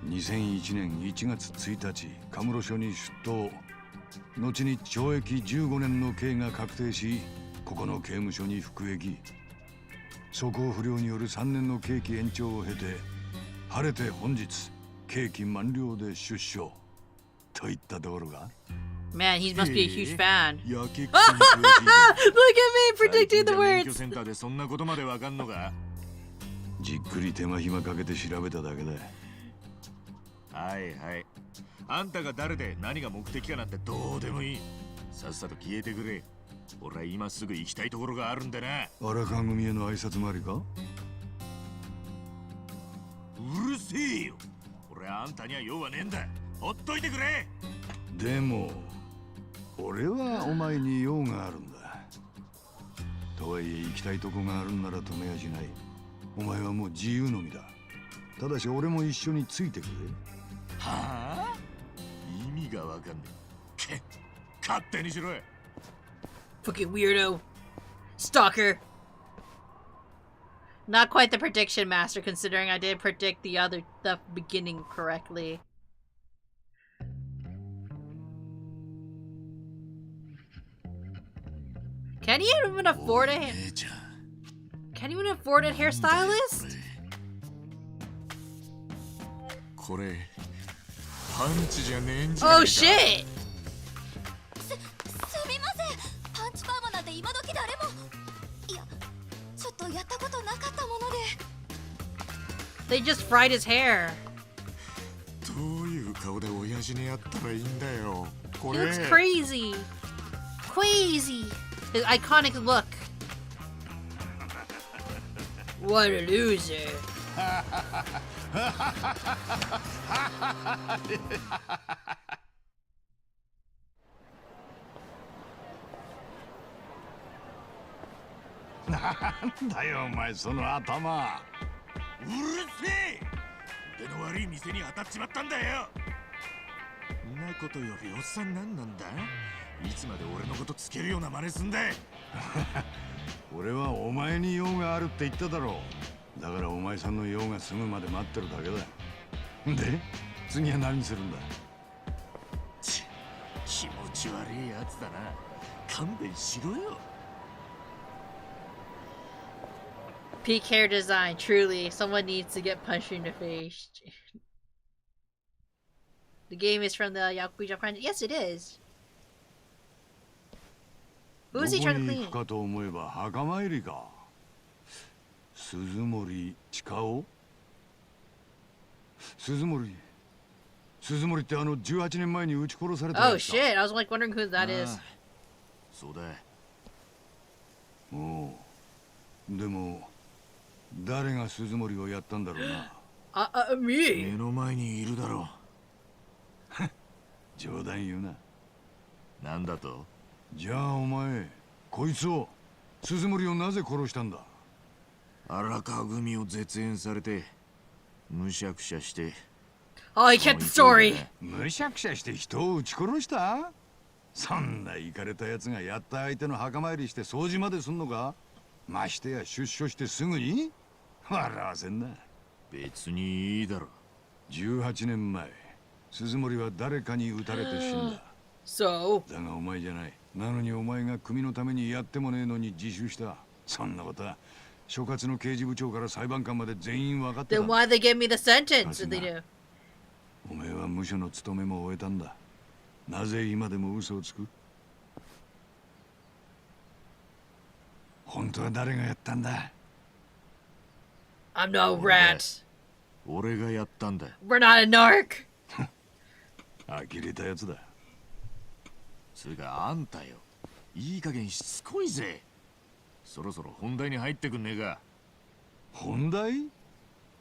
2001年1月1日、カムロ署に出頭。後に懲役15年の刑が確定し、ここの刑務所に服役。素行不良による3年の刑期延長を経て、晴れて本日刑期満了で出所といったところが。 Man, he must be a huge fan. やけく Look at me predicting the 免許 words. センターでそんなことまでわかんのか。じっくり手間暇かけて調べただけだ。はいはい。あんたが誰で何が目的かなんてどうでもいい。さっさと消えてくれ。俺は今すぐ行きたいところがあるんでな。荒川組への挨拶回りか。うるせえよ。俺はあんたには用はねえんだ。ほっといてくれ。でも俺はお前に用があるんだ。とはいえ行きたいとこがあるんなら止めやしない。お前はもう自由の身だ。ただし俺も一緒についてくれ。はあ？意味がわかんねえ。勝手にしろよ。Fucking weirdo. Stalker. Not quite the prediction master, considering I did predict the beginning correctly. Can you even afford a Can you even afford a hairstylist? これパンチじゃねえんじゃねえか。 Oh shit! すみません。パンチパーマなんて今時誰も。いや、ちょっとやったことなかったもので。 They just fried his hair. どういう顔で親父にやったらいいんだよ。こ He れ。 looks crazy. Crazy. His iconic look. What a loser. なんだよお前その頭。うるせえ。腕の悪い店に当たっちまったんだよ。んなことよりおっさんなんなんだ。いつまで俺のことつけるような真似すんだ。俺はお前に用があるって言っただろう。だからお前さんの用が済むまで待ってるだけだ。で次は何するんだ。気持ち悪いやつだな。勘弁しろよ。Peak hair design. Truly, someone needs to get punched in the face. The game is from the Yakuza franchise. Yes, it is. Who is he どこ trying to に clean? 行くかと思えば墓参りか。鈴森千佳夫。鈴森ってあの18年前に撃ち殺されたや Oh つか。 shit! I was like wondering who that is. そうだ。おう。でも誰が鈴森をやったんだろうな。me. 目の前にいるだろう。冗談言うな。なんだと？じゃあお前こいつを鈴森をなぜ殺したんだ。荒川組を絶縁されてむしゃくしゃして。Oh, he kept the story. むしゃくしゃして人を撃ち殺した？そんなイカれたやつがやった相手の墓参りして掃除まですんのか。ましてや出所してすぐに笑わせんな。別にいいだろ。18年前鈴森は誰かに撃たれて死んだ。So? だがお前じゃない。なのにお前が組のためにやってもねえのに自首した。そんなことは所轄の刑事部長から裁判官まで全員分かってた。 Then why they give me the sentence? Did they do? お前は無所の務めも終えたんだ。なぜ今でも嘘をつく？本当は誰がやったんだ？ I'm no rat. 俺がやったんだ。 We're not a narc. 呆れたやつだ。つうかあんたよ。いい加減しつこいぜ。そろそろ本題に入ってくんねえか。本題？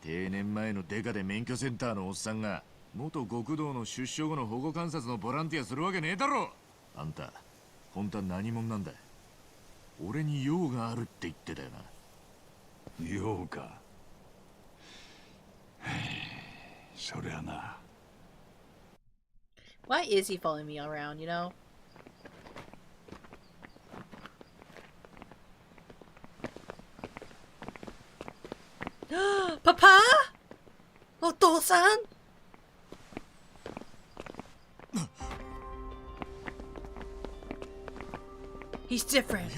定年前のデカで免許センターのおっさんが元極道の出所後の保護観察のボランティアするわけねえだろ。あんた本当は何者なんだ。俺に用があるって言ってたよな。用か。そりゃな。 Why is he following me around, you know? Papa? Oto-san? He's different.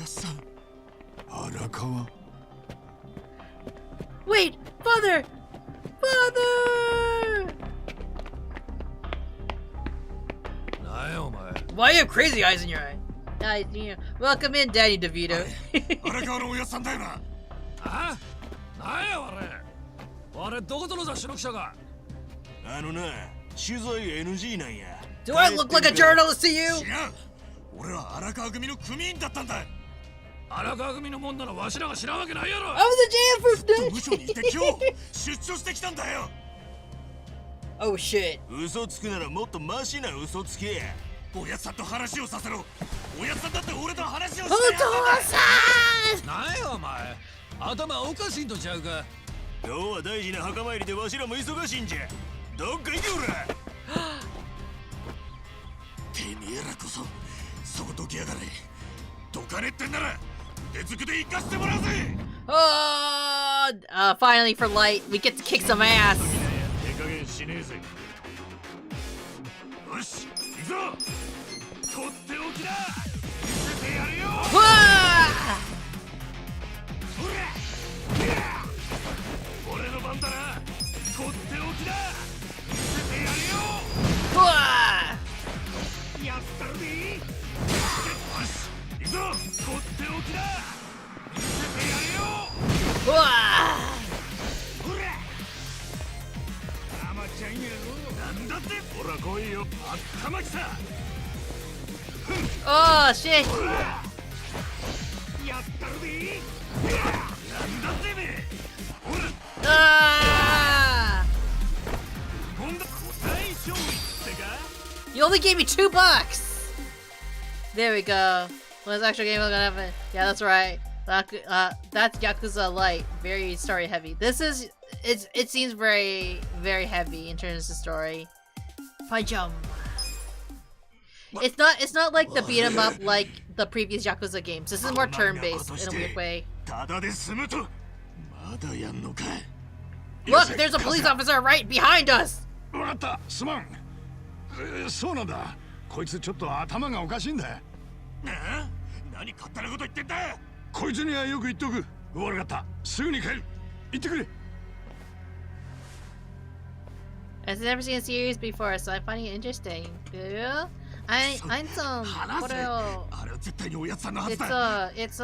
荒川 Wait, father! Father! なんやお前 Why you have crazy eyes in your eye? Welcome in, Danny DeVito. 荒川のおやつさんだよな。あなんや俺どこぞの雑誌の記者か。あのな、取材 NG なんや。 Do I look like a journalist to you? 違う。俺は荒川組の組員だったんだ。荒川組のもんならわしらが知らんわけないやろ。 I was a JF 部署にいて今日出張してきたんだよ。Oh shit. 嘘つくならもっとマシな嘘つけ。おやつさんと話をさせろ。おやつさんだって俺と話をしてやったんだ。なんやお前頭おかしいんとちゃうか。今日は大事な墓参りでわしらも忙しいんじゃ。どっか行けおら。てめえらこそそこどきやがれ。どかねってんなら腕づくで行かしてもらうぜ。Oh, finally for Light, we get to kick some ass. 手加減しねえぜ。よし、行くぞ。とっておきだ。見せてやるよ。ほら。俺の番だな。とっておきだ。見せてやるよ。やったるで。よし、行くぞ。とっておきだ。見せてやるよ。ほら。あまちゃんやろ。なんだって。ほら来いよ。あったまきさ。Oh shit. やったるで。なんだってめ。ほら。Ah! 今度答え勝利ってか。 You only gave me $2. There we go. When's the actual game gonna happen? Yeah, that's right. That's Yakuza Light. Very story heavy. This is it seems very heavy in terms of story. Pajum. It's not like the beat 'em up like the previous Yakuza games. This is more turn based in a weird way. Look, there's a police officer right behind us. わかった、すまん。そうなんだ。こいつちょっと頭がおかしいんだ。何勝手なこと言ってんだ。こいつにはよく言っとく。悪かった。すぐに帰る。行ってくれ。I've never seen a series before, so I'm finding it interesting. I'm some. It's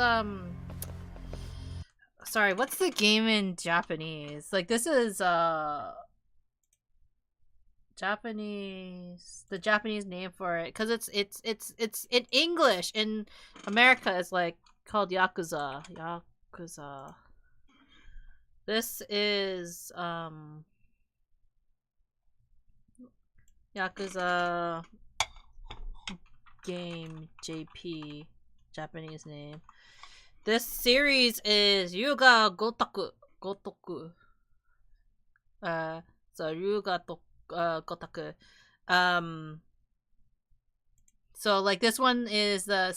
sorry, what's the game in Japanese? Like this is Japanese, the Japanese name for it, because it's in English in America it's like called Yakuza. This is Yakuza game JP, Japanese name. This series is Ryuga Gotoku. So Ryuga Gotoku. So like this one is the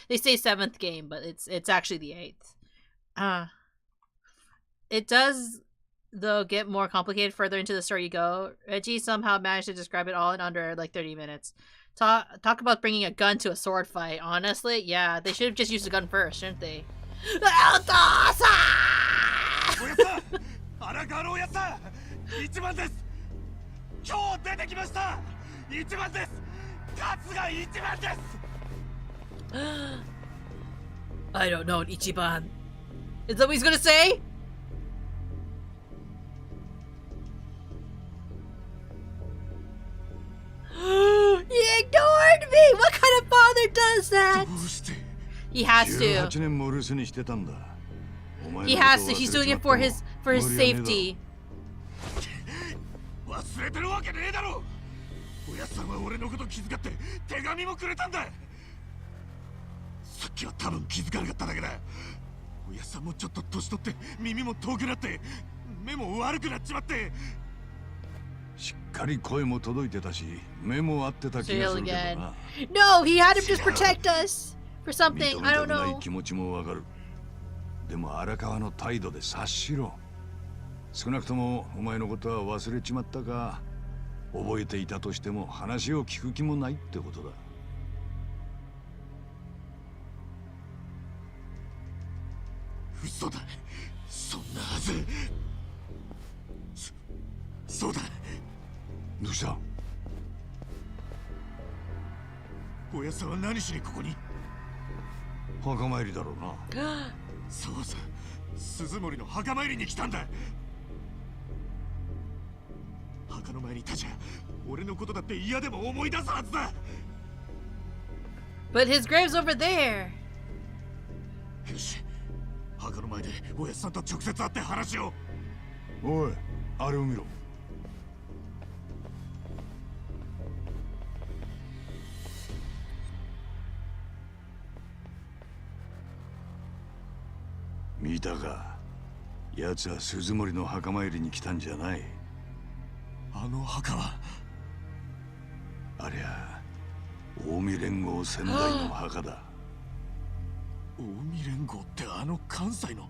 they say 7th game, but it's actually the 8th. It does though get more complicated further into the story you go. Reggie somehow managed to describe it all in under like 30 minutes. Talk about bringing a gun to a sword fight. Honestly, yeah, they should have just used the gun first, shouldn't they? I don't know, Ichiban. Is that what he's gonna say? He ignored me! What kind of father does that? He has to. He has to. He's doing it for his safety. No, he had him just protect us for something. I don't know. でも荒川の態度で察しろ。少なくともお前のことは忘れちまったか、覚えていたとしても話を聞く気もないってことだ。嘘だ。そんなはず。そうだ。どうした？おやさんは何しにここに？墓参りだろうな。そうさ、鈴森の墓参りに来たんだ。墓の前にいたじゃ、俺のことだって嫌でも思い出すはずだ。But his grave's over there. よし、墓の前でおやさんと直接会って話を。おい、あれを見ろ。見たか？奴は鈴森の墓参りに来たんじゃない。あの墓は？ありゃ近江連合先代の墓だ。近江連合ってあの関西の？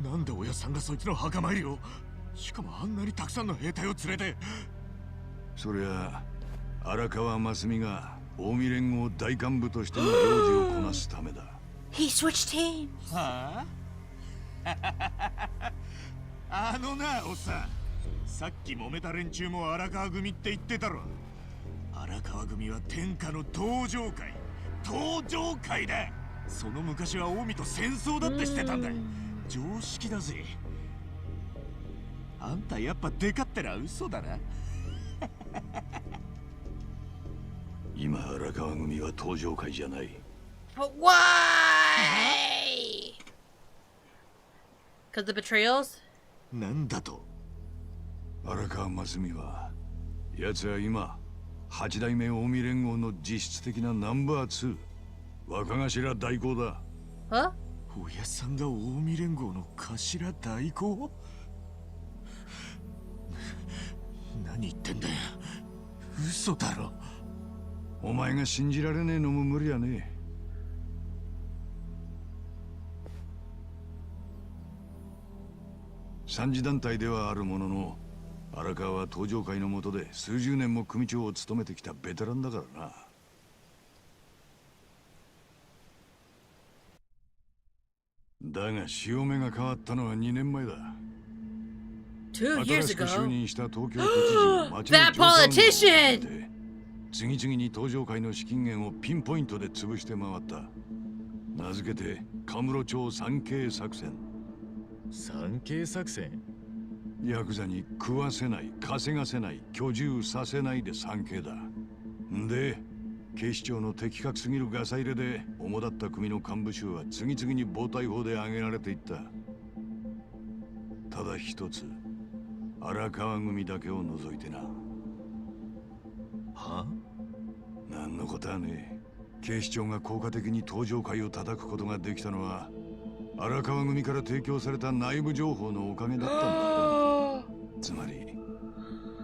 なんで親さんがそいつの墓参りを？しかもあんなにたくさんの兵隊を連れて。そりゃ荒川真澄が近江連合大幹部としての行事をこなすためだ。He switched teams. はあ？あのな、おっさん。さっき揉めた連中も荒川組って言ってたろ。荒川組は天下の登場会。登場会だ。その昔は近江と戦争だってしてたんだ。常識だぜ。あんたやっぱデカってら嘘だな。今荒川組は登場会じゃない。Why? Because the betrayals? なんだと？荒川真澄は、奴は今八代目近江連合の実質的なナンバー2、若頭代行だ。は？親さんが近江連合の頭代行？何言ってんだよ。嘘だろ。お前が信じられねえのも無理やねえ。三次団体ではあるものの、荒川は登場会の下で数十年も組長を務めてきたベテランだからな。だが潮目が変わったのは2年前だ。 2 years 新しく ago? 就任した東京都知事の町の That 上官を politician! で次々に登場会の資金源をピンポイントで潰して回った。名付けてカムロ町 3K 作戦。 3K 作戦？ヤクザに食わせない、稼がせない、居住させないで 3K だ。んで警視庁の的確すぎるガサ入れで主だった組の幹部衆は次々に暴対法で挙げられていった。ただ一つ、荒川組だけを除いてな。は？何のことはねえ。警視庁が効果的に登場会を叩くことができたのは荒川組から提供された内部情報のおかげだったんだ。つまり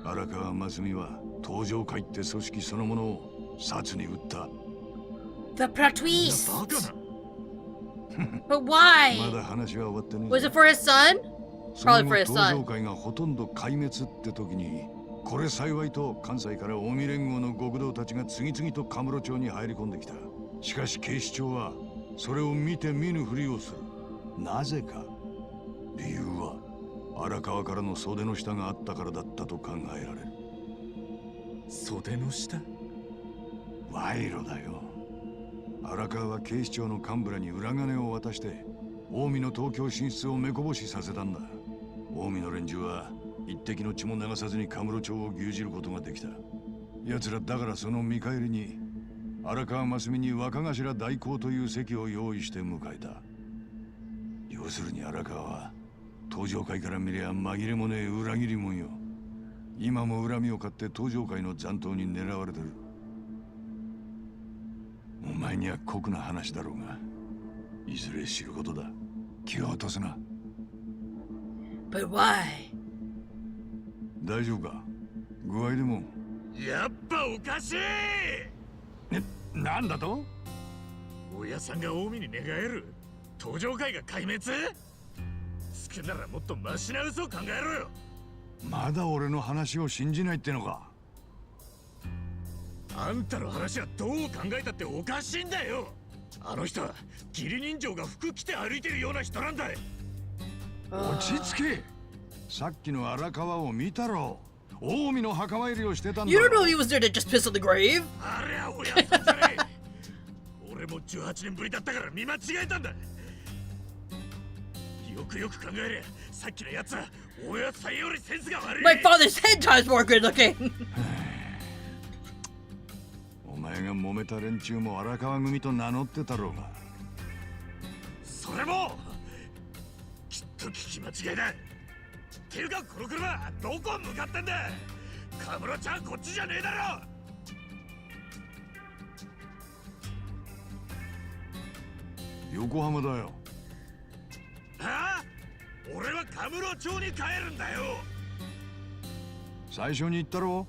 荒川真澄は登場会って組織そのものを殺に撃った。 The plot twist! But why? まだ話は終わってねえ。 Was it for his son? その Probably 後 for his 登 son. 場会がほとんど壊滅って時に、これ幸いと関西から近江連合の極道たちが次々とカムロ町に入り込んできた。しかし警視庁はそれを見て見ぬふりをする。なぜか。理由は荒川からの袖の下があったからだったと考えられる。袖の下？賄賂だよ。荒川は警視庁の幹部らに裏金を渡して近江の東京進出を目こぼしさせたんだ。近江の連中は一滴の血も流さずにカムロ町を牛耳ることができた。奴らだからその見返りに荒川真澄に若頭代行という席を用意して迎えた。要するに荒川は登場会から見りゃ紛れもねえ裏切り者よ。今も恨みを買って登場会の残党に狙われてる。お前には酷な話だろうが、いずれ知ることだ。気を落とすな。 But why? 大丈夫か？具合でも。やっぱおかしい！なんだと？親さんが近江に寝返る？登場会が壊滅？少ならもっとマシな嘘を考えろよ。まだ俺の話を信じないってのか？あんたの話はどう考えたっておかしいんだよ。あの人は義理人情が服着て歩いてるような人なんだ。落ち着け。さっきの荒川を見たろ。近江の墓参りをしてたんだ。 You don't know he was there to just piss on the grave? あれは親さんじゃねえ。俺も18年ぶりだったから見間違えたんだ。よくよく考えりゃ、さっきのやつは親さんよりセンスが悪い。 My father's 10 times more good looking. お前が揉めた連中も荒川組と名乗ってたろうが。それもきっと聞き間違いだ。ていうかこの車どこ向かってんだ。カムロちゃんこっちじゃねえだろ。横浜だよ。はあ？俺はカムロ町に帰るんだよ。最初に言ったろ。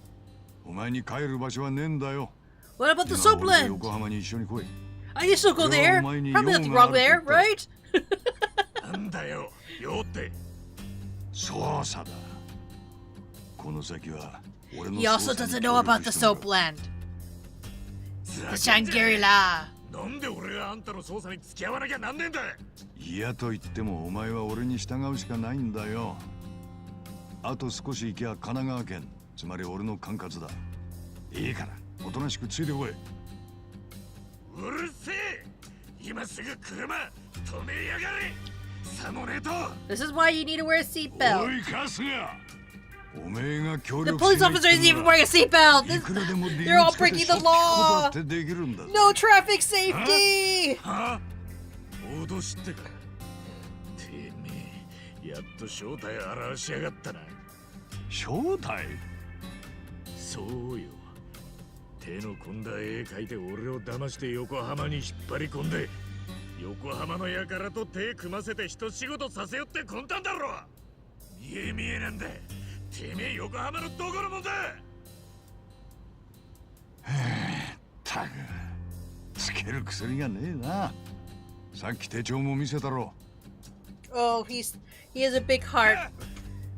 お前に帰る場所はねえんだよ。 What about the Soapland? 横浜に一緒に来い。 I used to go there. Probably nothing wrong there, right? なんだよ、よって。そうさだ。この先は俺の He also doesn't know about the Soapland. The Shangri-La. なんで俺があんたの捜査に付き合わなきゃなんねえんだ。嫌と言ってもお前は俺に従うしかないんだよ。あと少し行きゃ神奈川県、つまり俺の管轄だ。いいからおとなしくついてこい。うるせえ。今すぐ車止めやがれ。さもねえと。 This is why you need to wear a seatbelt. おいカスが。おめえが協 The 力 police しない officer isn't even wearing a seatbelt. They're all breaking the law. No traffic safety. は？脅しってか。てめえ、やっと正体現しやがったな。正体？そうよ。手の込んだ絵描いて俺を騙して横浜に引っ張り込んで、横浜の輩と手組ませて一仕事させよって魂胆だろ。見え見えなんだ。てめえ横浜のどこのもんだ。たくつける薬がねえな。さっき手帳も見せたろ。 Oh, he has a big heart.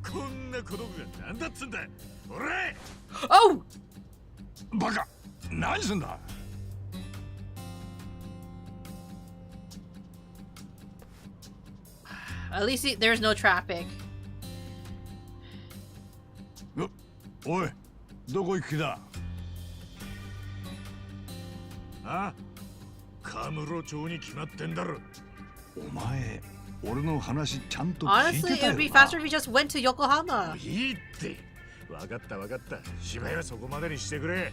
こんな子供がなんだっつんだ。俺。Oh! バカ。何すんだ。At least there's no traffic. おい、どこ行く気だ。あ？カムロ町に決まってんだろ。お前、俺の話ちゃんと聞い Honestly, てた it よ would be な。 faster if we just went to Yokohama. いいって。わかったわかった。芝居はそこまでにしてくれ。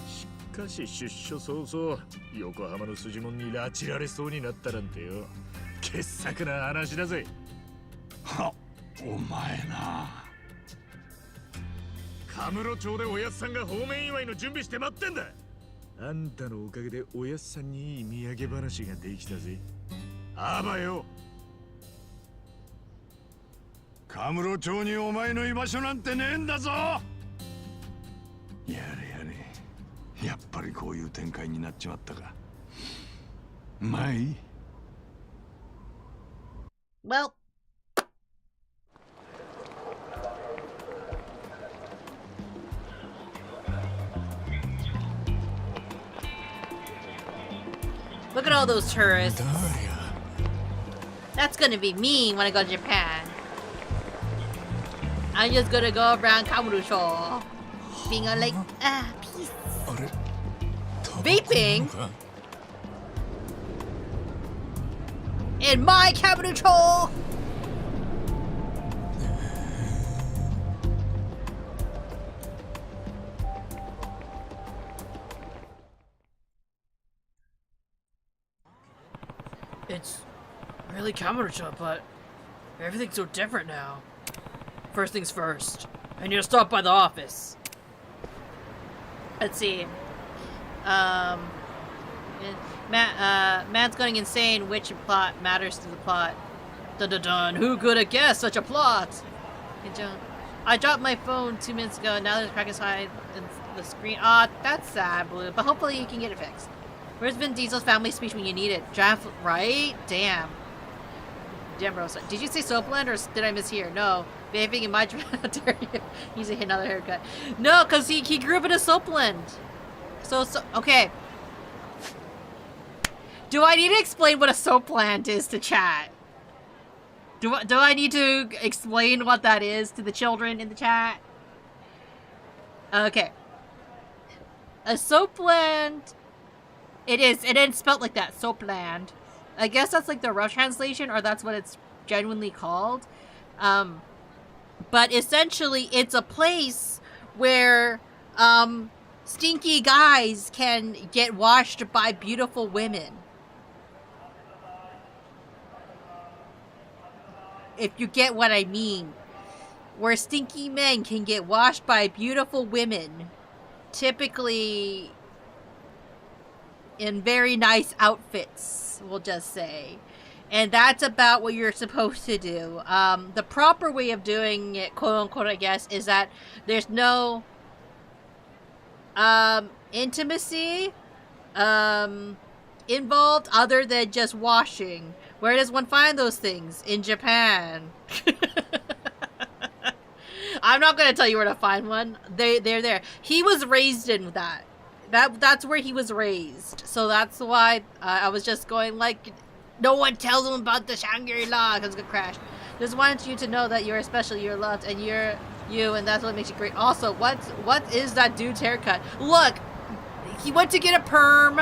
しかし出所早々、横浜の筋もんに拉致られそうになったなんてよ。傑作な話だぜ。は、お前な。カムロ町でおやっさんが方面祝いの準備して待ってんだ。あんたのおかげでおやっさんにいい土産話ができたぜ。あばよ。カムロ町にお前の居場所なんてねえんだぞ。やれやれ。やっぱりこういう展開になっちまったか。まあいい。Well. Look at all those tourists. That's gonna be me when I go to Japan. I'm just gonna go around Kamurocho, being all like, peace. Vaping in my Kamurocho. It's really Kamurocho, but everything's so different now. First things first, I need to stop by the office. Let's see. Man's going insane. Which plot matters to the plot? Dun dun dun. Who could have guessed such a plot? I dropped my phone 2 minutes ago. Now there's crack inside the screen. Ah, that's sad, Blue. But hopefully you can get it fixed. Where's Vin Diesel's family speech when you need it? Draft, right? Damn. Damn, bro. Did you say Soapland or did I mishear? No. Vaping in my dare you. He's another haircut. No, because he grew up in a Soapland. So, okay. Do I need to explain what a soap plant is to chat? Do I need to explain what that is to the children in the chat? Okay. A soap plant. It is spelled like that. Soap plant. I guess that's like the rough translation, or that's what it's genuinely called. But essentially, it's a place where stinky guys can get washed by beautiful women. If you get what I mean. Where stinky men can get washed by beautiful women. Typically in very nice outfits, we'll just say. And that's about what you're supposed to do. The proper way of doing it, quote unquote, I guess, is that there's no intimacy involved other than just washing. Where does one find those things? In Japan. I'm not going to tell you where to find one. They're there. He was raised in that. That's where he was raised. So that's why I was just going like, no one tells him about the Shangri-La because it crashed. Just wanted you to know that you're special, you're loved, and you're you, and that's what makes you great. Also, what is that dude's haircut? Look, he went to get a perm,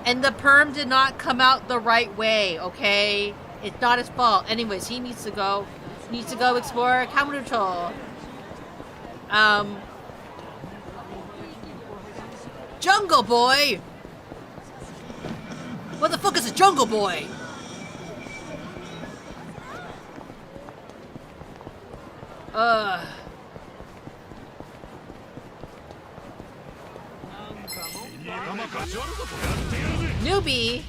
and the perm did not come out the right way, okay? It's not his fault. Anyways, he needs to go. He needs to go explore Kamurocho. Jungle Boy? What the fuck is a Jungle Boy? Newbie?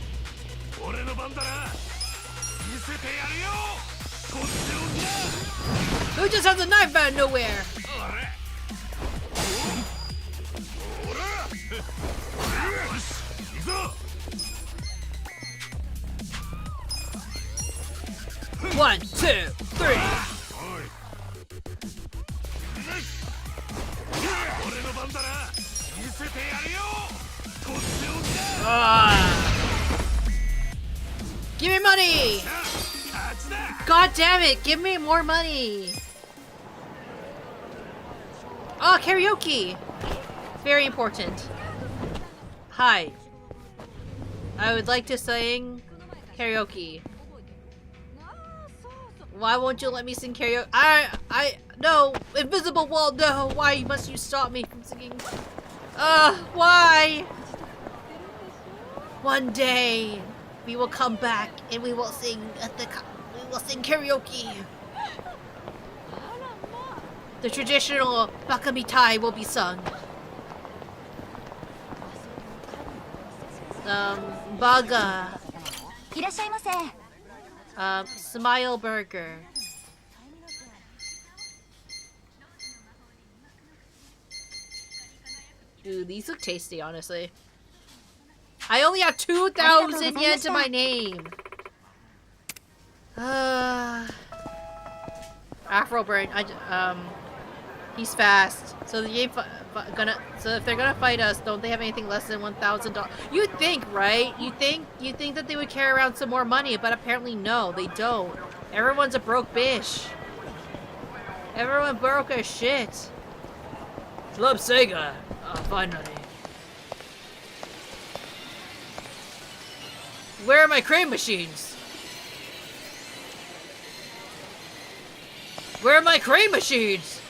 Who just has a knife out of nowhere? One, two, three. Give me money! God damn it, give me more money! Oh, karaoke! Very important. Hi. I would like to sing karaoke. Why won't you let me sing karaoke? No! Invisible wall, no! Why must you stop me from singing? Why? One day, we will come back and we will sing karaoke. The traditional bakamitai will be sung. Baga. Smile burger. Ooh, these look tasty, honestly. I only have 2,000 yen to my name. Afro burn. He's fast. So the game so if they're gonna fight us, don't they have anything less than $1,000? You think, right? You think that they would carry around some more money, but apparently no, they don't. Everyone's a broke bitch. Everyone broke as shit. Club Sega. Finally. Where are my crane machines? Where are my crane machines?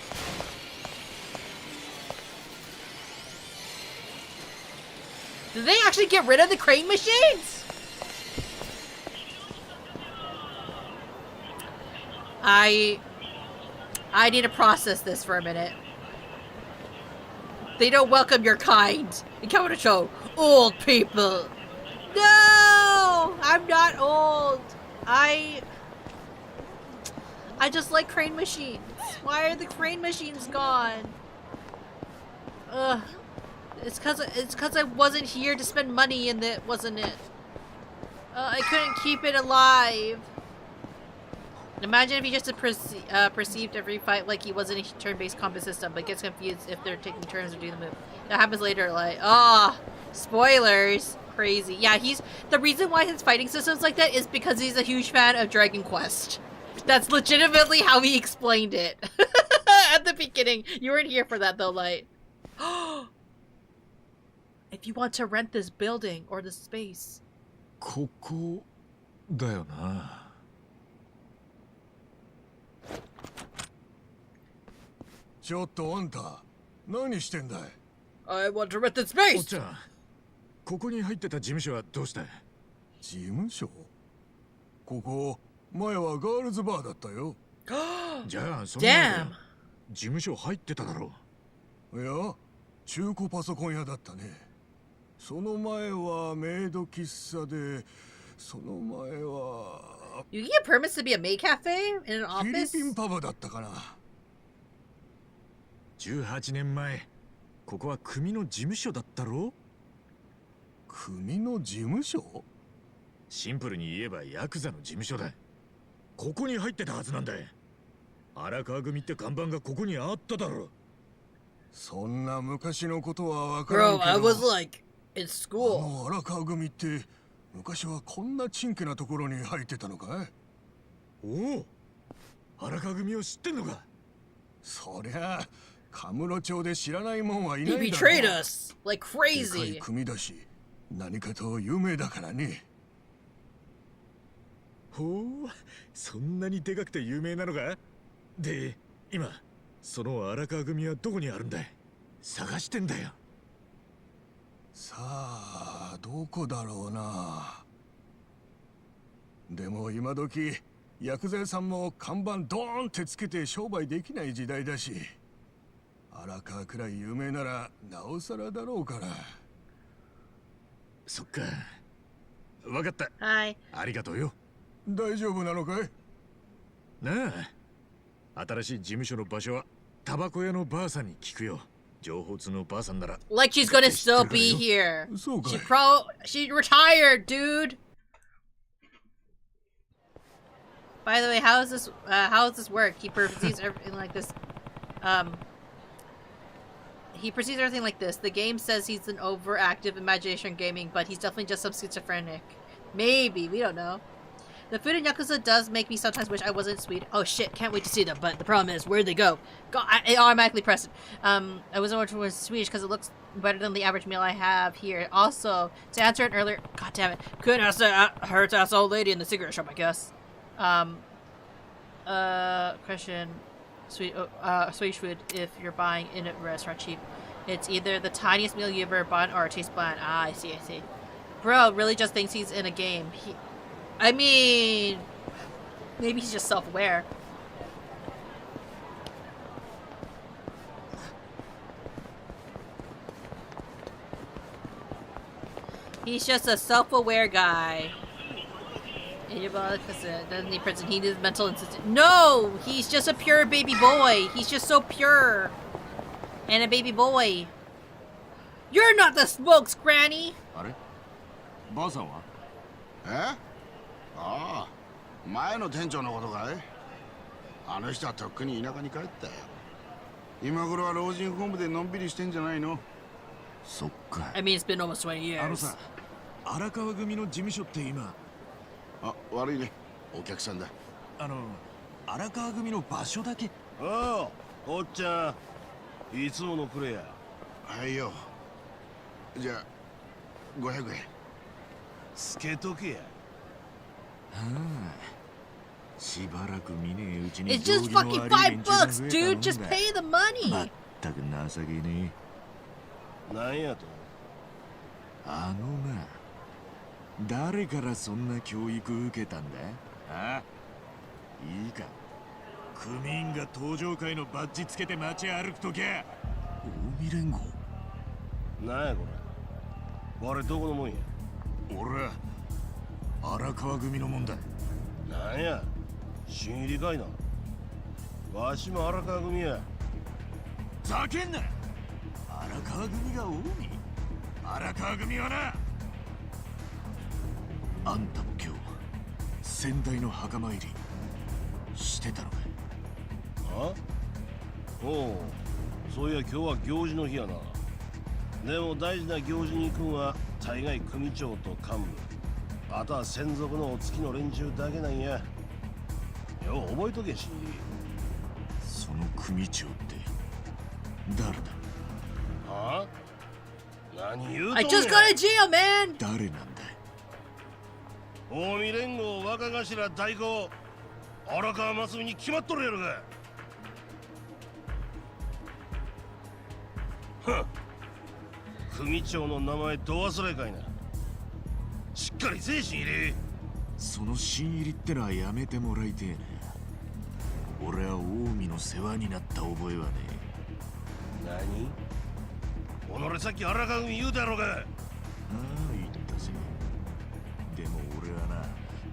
Did they actually get rid of the crane machines? I need to process this for a minute. They don't welcome your kind in Kamurocho. Old people. No! I'm not old. I just like crane machines. Why are the crane machines gone? Ugh. It's cause I wasn't here to spend money and that wasn't it. I couldn't keep it alive. Imagine if he just perceived every fight like he wasn't a turn-based combat system, but gets confused if they're taking turns or doing the move. That happens later, like, spoilers! crazy. Yeah, the reason why his fighting system's like that is because he's a huge fan of Dragon Quest. That's legitimately how he explained it. At the beginning. You weren't here for that though, Light. If you want to rent this building or this space. ここだよな。ちょっとあんた、何してんだい？ I want to rent this space! おっちゃん、ここに入ってた事務所はどうした？事務所？ここ、前はガールズバーだったよ。じゃあ、その前で事務所入ってただろう。いや、中古パソコン屋だったね。その前はメイド喫茶で、その前は... You can get permits to be a maid cafe in an office? フィリピンパブだったかな。18年前、ここは組の事務所だったろ？組の事務所？シンプルに言えばヤクザの事務所だ。ここに入ってたはずなんだ。荒川組って看板がここにあっただろ。そんな昔のことはわからんけど。Bro, I was like in school. あの荒川組って昔はこんなチンケなところに入ってたのかい？おお、荒川組を知ってんのか？そりゃあカムロ町で知らないもんはいないだろう。He betrayed us like でかい crazy. 組だし、何かと有名だからね。ほう、そんなにでかくて有名なのか？で、今その荒川組はどこにあるんだい？探してんだよ。さあ、どこだろうな。でも今時薬剤さんも看板ドーンってつけて商売できない時代だし、荒川くらい有名ならなおさらだろうから。そっか、わかった。はい。ありがとうよ。大丈夫なのかい？なあ、新しい事務所の場所はタバコ屋のばあさんに聞くよ。情報通のばあさんなら。Like she's gonna still be here. She retired, dude. By the way, how does this work? He perceives everything like this. He perceives everything like this. The game says he's an overactive imagination gaming, but he's definitely just some schizophrenic. Maybe, we don't know. The food in Yakuza does make me sometimes wish I wasn't Swedish. Oh shit, can't wait to see them, but the problem is, where'd they go? I automatically pressed it. I wasn't watching was Swedish because it looks better than the average meal I have here. Also, to answer it earlier, god damn it, couldn't ask her to ask the old lady in the cigarette shop, I guess. Question, Swedish food, if you're buying in a restaurant cheap, it's either the tiniest meal you ever bought or it tastes bland. Ah, I see. Bro really just thinks he's in a game. I mean, maybe he's just self-aware. He's just a self-aware guy. Doesn't need prison. He needs mental institute. No! He's just a pure baby boy. He's just so pure. And a baby boy. You're not the smokes, Granny! あれ？ばあさんは？え？ああ、前の店長のことかい？あの人はとっくに田舎に帰ったよ。今頃は老人ホームでのんびりしてんじゃないの？そっか。I mean, it's been almost 20 years. あのさ、荒川組の事務所って今。あ、悪いね。お客さんだ。荒川組の場所だけ。ああ、おっちゃん。いつものくれや。はいよ。じゃあ、500円。つけとけや。しばらく見ねえうちに It's just fucking $5, dude. Just pay the money. まったく情けねえ。なんやと？あのな、誰からそんな教育受けたんだ？あ？いいか。組員が登場会のバッジつけて街歩くときゃ。近江連合。なんやこれ。我どこのもんや。俺は荒川組のもんだ。なんや、新入りかいな。わしも荒川組や。ざけんな。荒川組が近江？荒川組はな。あんたも今日先代の墓参りしてたのか？あ？おう、そういや今日は行事の日やな。でも大事な行事に行くんは大概組長と幹部、あとは専属のお付きの連中だけなんや。よう覚えとけし。その組長って誰だ？はあ？何言うとんねん。 I just got in jail, man! 誰なんだ？近江連合若頭代行荒川真澄に決まっとるやろが。はっ、組長の名前ど忘れかいな。しっかり精神入れ。その新入りってのはやめてもらいてえな。俺は近江の世話になった覚えはねえ。何？己さっき荒川組言うだろうが。ああ、言ったぜ。でも俺はな、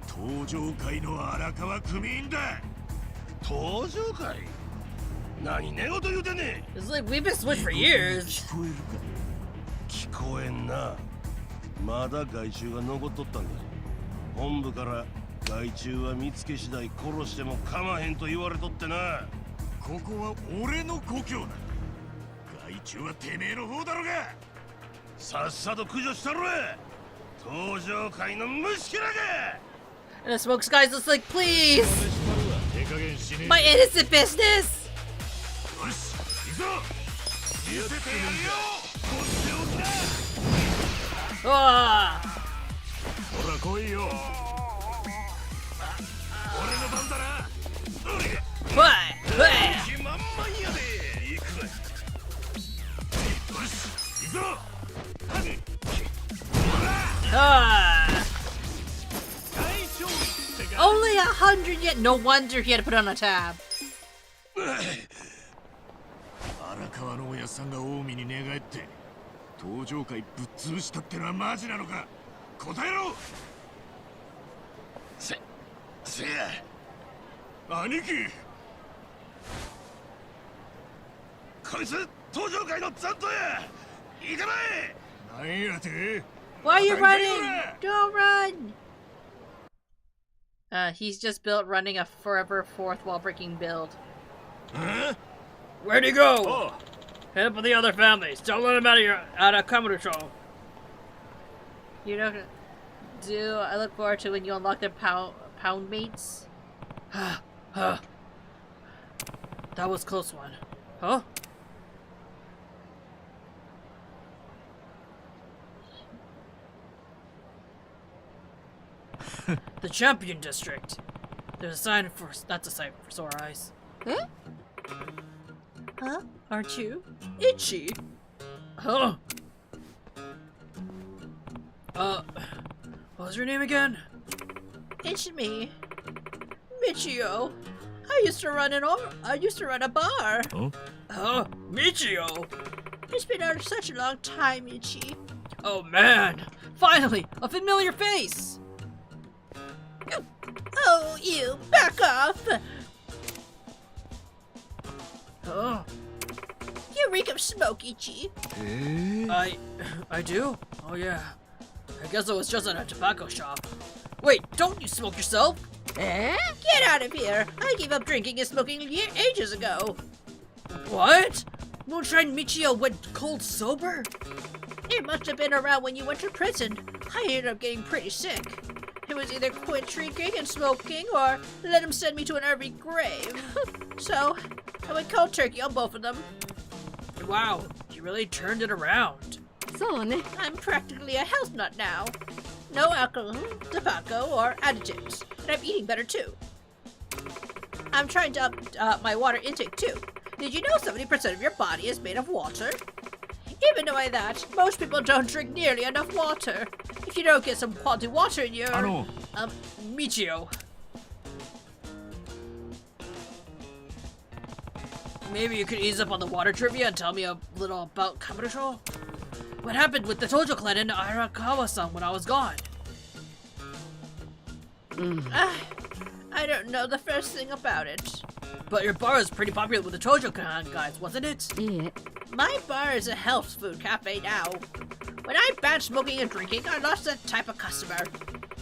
登場会の荒川組員だ。登場会？何寝言言うてんねん。 It's like we've been switched for years. 聞こえるか？聞こえんな。まだ害虫が残っとったんだ。本部から害虫は見つけ次第殺しても構わへんと言われとってな。ここは俺の故郷だ。害虫はてめえの方だろうが。さっさと駆除したろ。登場会の虫けらが。 And the smokes guy's just like, please! 手加減しねえ。 My innocent business! よし、行くぞ。見せてやるよ。こっておきだ。 Ah! ほら来いよ。俺の番だな。Why? Why? 気満々やで。行くわ。よし、行くぞ。 Ah! Only 100 yet. No wonder he had to put on a tab. 荒川のおやさんが近江に寝返って登場会ぶっ潰したってのはマジなのか？答えろ。せや兄貴。こいつ登場会の残党や。行かない。なんやて？ Why are you running? Don't run! He's just built running a forever fourth wall breaking build. Huh? Where'd he go? Oh. Head up with the other families. Don't let him out of combat control. You know, I look forward to when you unlock the pound mates. That was a close one. Huh? The Champion District. There's a sign for... That's a sign for sore eyes. Huh? Huh? Aren't you? Itchy? Huh? What was your name again? It's me. Michio. I used to run a bar. Huh? Oh, Michio! It's been such a long time, Ichi. Oh man! Finally! A familiar face! Oh, you! Back off! Oh. You reek of smoke, Ichi. I do? Oh yeah. I guess I was just at a tobacco shop. Wait, don't you smoke yourself? Eh? Get out of here! I gave up drinking and smoking ages ago. What? Moonshine Michio went cold sober? It must have been around when you went to prison. I ended up getting pretty sick. It was either quit drinking and smoking or let him send me to an early grave. So, I went cold turkey on both of them. Wow, you really turned it around. I'm practically a health nut now. No alcohol, tobacco, or additives. And I'm eating better too. I'm trying to up my water intake too. Did you know 70% of your body is made of water? Even knowing that, most people don't drink nearly enough water. If you don't get some quality water in your... Michio. Maybe you could ease up on the water trivia and tell me a little about Kabuto? What happened with the Tojo clan and Arakawa-san when I was gone? I don't know the first thing about it. But your bar is pretty popular with the Tojo clan guys, wasn't it? Yeah. My bar is a health food cafe now. When I banned smoking and drinking, I lost that type of customer.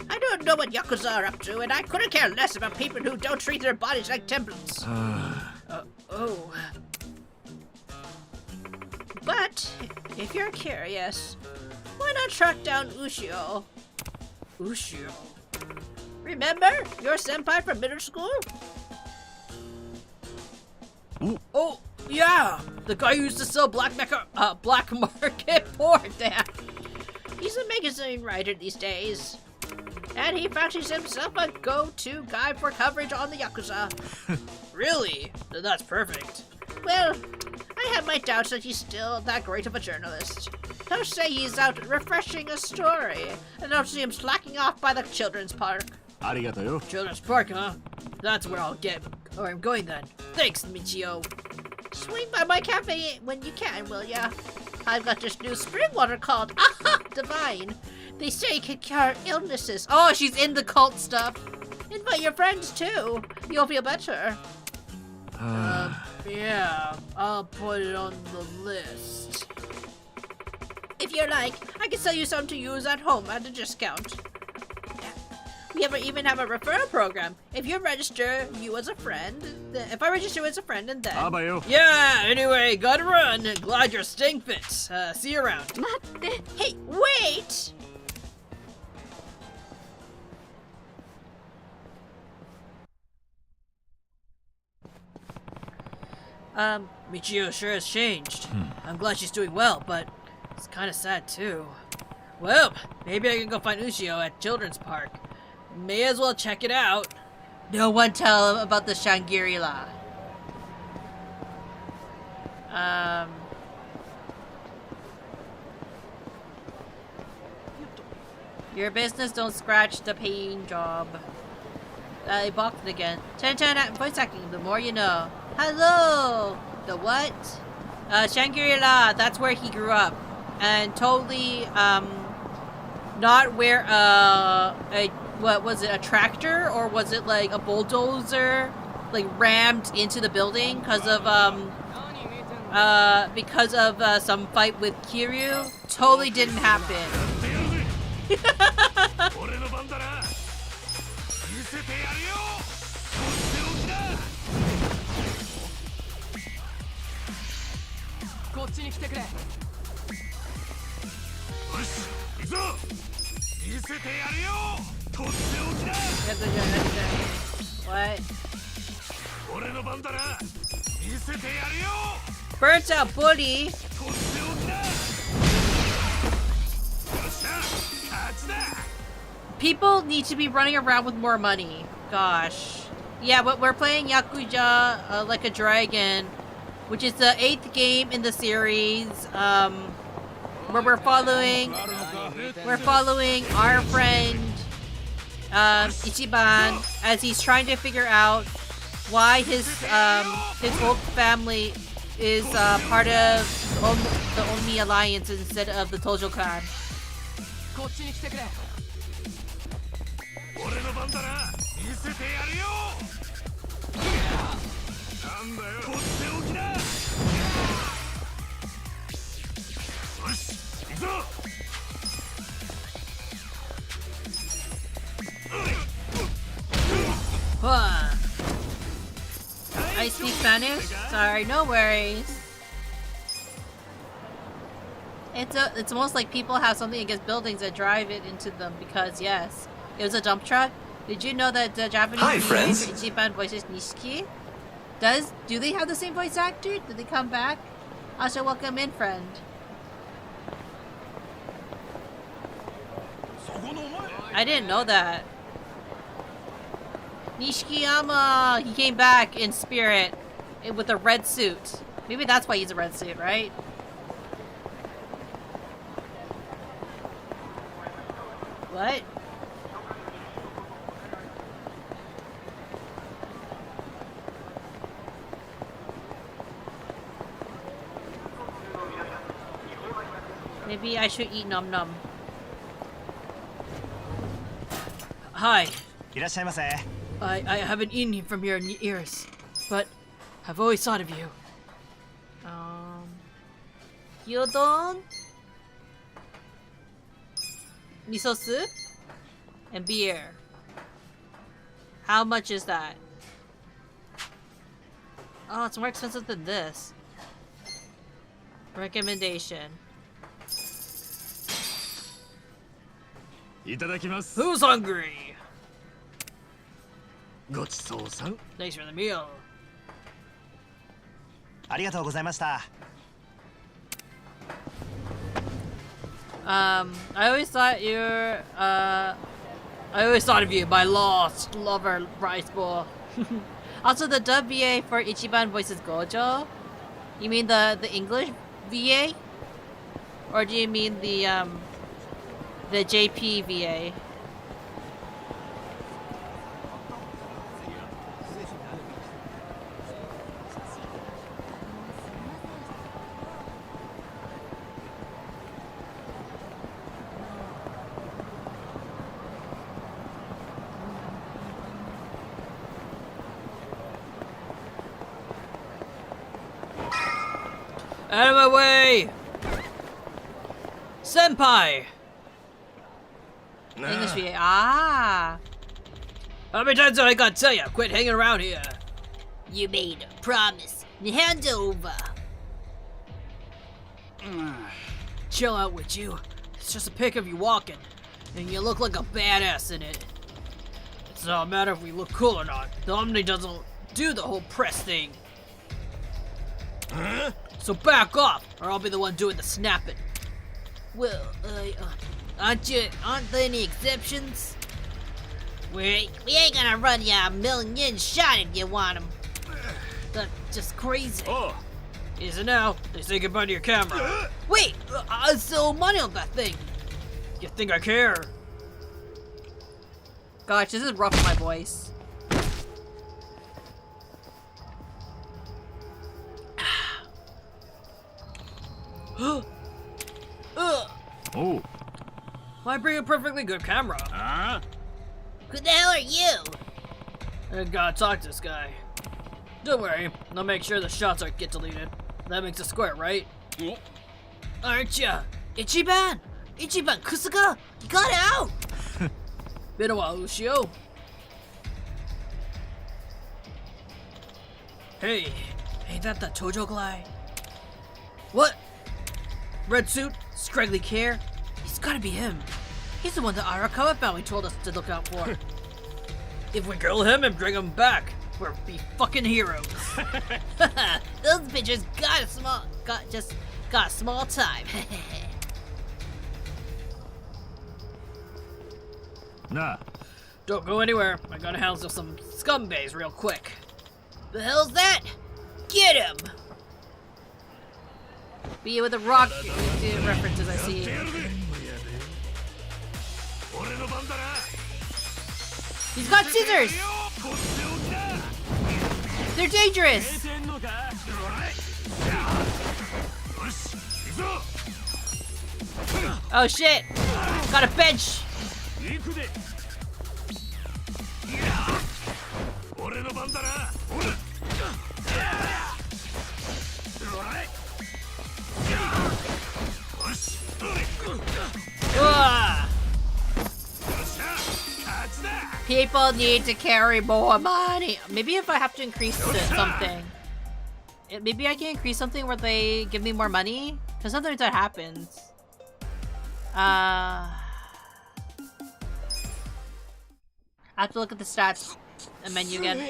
I don't know what Yakuza are up to, and I couldn't care less about people who don't treat their bodies like templates. Oh. But, if you're curious, why Why not track down Ushio? Ushio? Remember? Your senpai from middle school? Oh, yeah! The guy who used to sell black market porn, damn! He's a magazine writer these days. And he fancies himself a go-to guy for coverage on the Yakuza. Really? Then that's perfect. Well, I have my doubts that he's still that great of a journalist. He'll say he's out refreshing a story, and I'll see him slacking off by the children's park. Arigato. Children's park, huh? That's where I'm going then. Thanks, Michio. Swing by my cafe when you can, will ya? I've got this new spring water called Aha Divine. They say it can cure illnesses. Oh, she's in the cult stuff. Invite your friends too. You'll feel better. Yeah, I'll put it on the list. If you like, I can sell you some to use at home at a discount. We even have a referral program. If you register you as a friend, if I register you as a friend, and then... How about you? Yeah, anyway, gotta run. Glad you're staying fit. See you around. Hey, wait! Michio sure has changed. I'm glad she's doing well, but it's kind of sad too. Well, maybe I can go find Ushio at Children's Park. May as well check it out. No one tell him about the Shangri-La. Your business don't scratch the paying job. They balked it again. 10 voice acting, the more you know. Hello! The what? Shangri-La, that's where he grew up. And totally, not where, what was it, a tractor? Or was it like a bulldozer, like rammed into the building because of, some fight with Kiryu? Totally didn't happen. What? Burnt out bully. People need to be running around with more money. Gosh. Yeah, but we're playing Yakuza Like a Dragon, which is the 8th game in the series. Where we're following our friend Ichiban as he's trying to figure out why his old family is part of the Omi Alliance instead of the Tojo clan. I speak Spanish? Sorry, no worries. It's almost like people have something against buildings that drive it into them because yes, it was a dump truck. Did you know that the Japanese Ichiban voices Nishiki? Do they have the same voice actor? Did they come back? Also, welcome in, friend. I didn't know that. Nishikiyama! He came back in spirit with a red suit. Maybe that's why he's a red suit, right? What? Maybe I should eat Num Num. Hi. I haven't eaten from here in years, but I've always thought of you. Gyudon, miso soup, and beer. How much is that? Oh, it's more expensive than this. いただきます。 Who's hungry? ごちそうさん。 Thanks for the meal. ありがとうございました。 I always thought you're, I always thought of you, my lost lover, rice bowl. Also, the dub VA for Ichiban voices Gojo? You mean the English VA? Or do you mean the JP VA? Out of my way! Senpai! English VA. Ah! How many times do I gotta tell ya? Quit hanging around here. You made a promise. Hand over. Chill out with you. It's just a pic of you walking, and you look like a badass in it. It's not a matter if we look cool or not. The Omni doesn't do the whole press thing. So back off, or I'll be the one doing the snapping. Well, aren't there any exceptions? We ain't gonna run ya a million shot if you want 'em. That's just crazy. Oh, easy now. They say goodbye to your camera. Wait, I still money on that thing. You think I care? Gosh, this is rough for my voice. Oh. Why bring a perfectly good camera? Huh? Who the hell are you? I gotta talk to this guy. Don't worry, I'll make sure the shots aren't get deleted. That makes a square, right? Aren't ya? Ichiban! Ichiban Kusuga! You got out! Been a while, Ushio. Hey, ain't that the Tojo Glide? What? Red suit, scraggly hair. He's gotta be him. He's the one the Arakawa family told us to look out for. If we kill him and bring him back, we'll be fucking heroes. Those bitches got a small time. Nah. Don't go anywhere. I gotta handle some scumbags real quick. The hell's that? Get him! Be with the rock references I see. He's got scissors! They're dangerous! Oh shit! Got a bench! People need to carry more money. Maybe if I have to increase something. Maybe I can increase something where they give me more money? Because sometimes that happens. I have to look at the stats and menu again.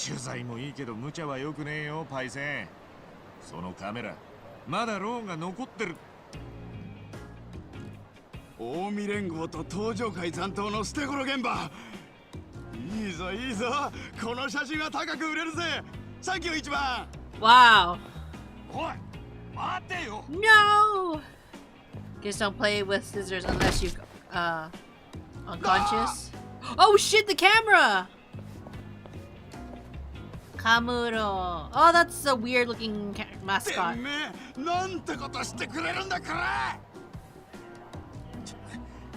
取材もいいけど無茶はよくねえよパイセン。そのカメラまだローンが残ってる。近江連合と東上会残党の捨て頃現場。いいぞいいぞ、この写真は高く売れるぜ。サンキュー一番。Wow. おい待てよ。 No! Just don't play with scissors unless you unconscious. Oh shit, the camera! Kamuro. Oh, that's a weird looking mascot. なんてことしてくれるんだか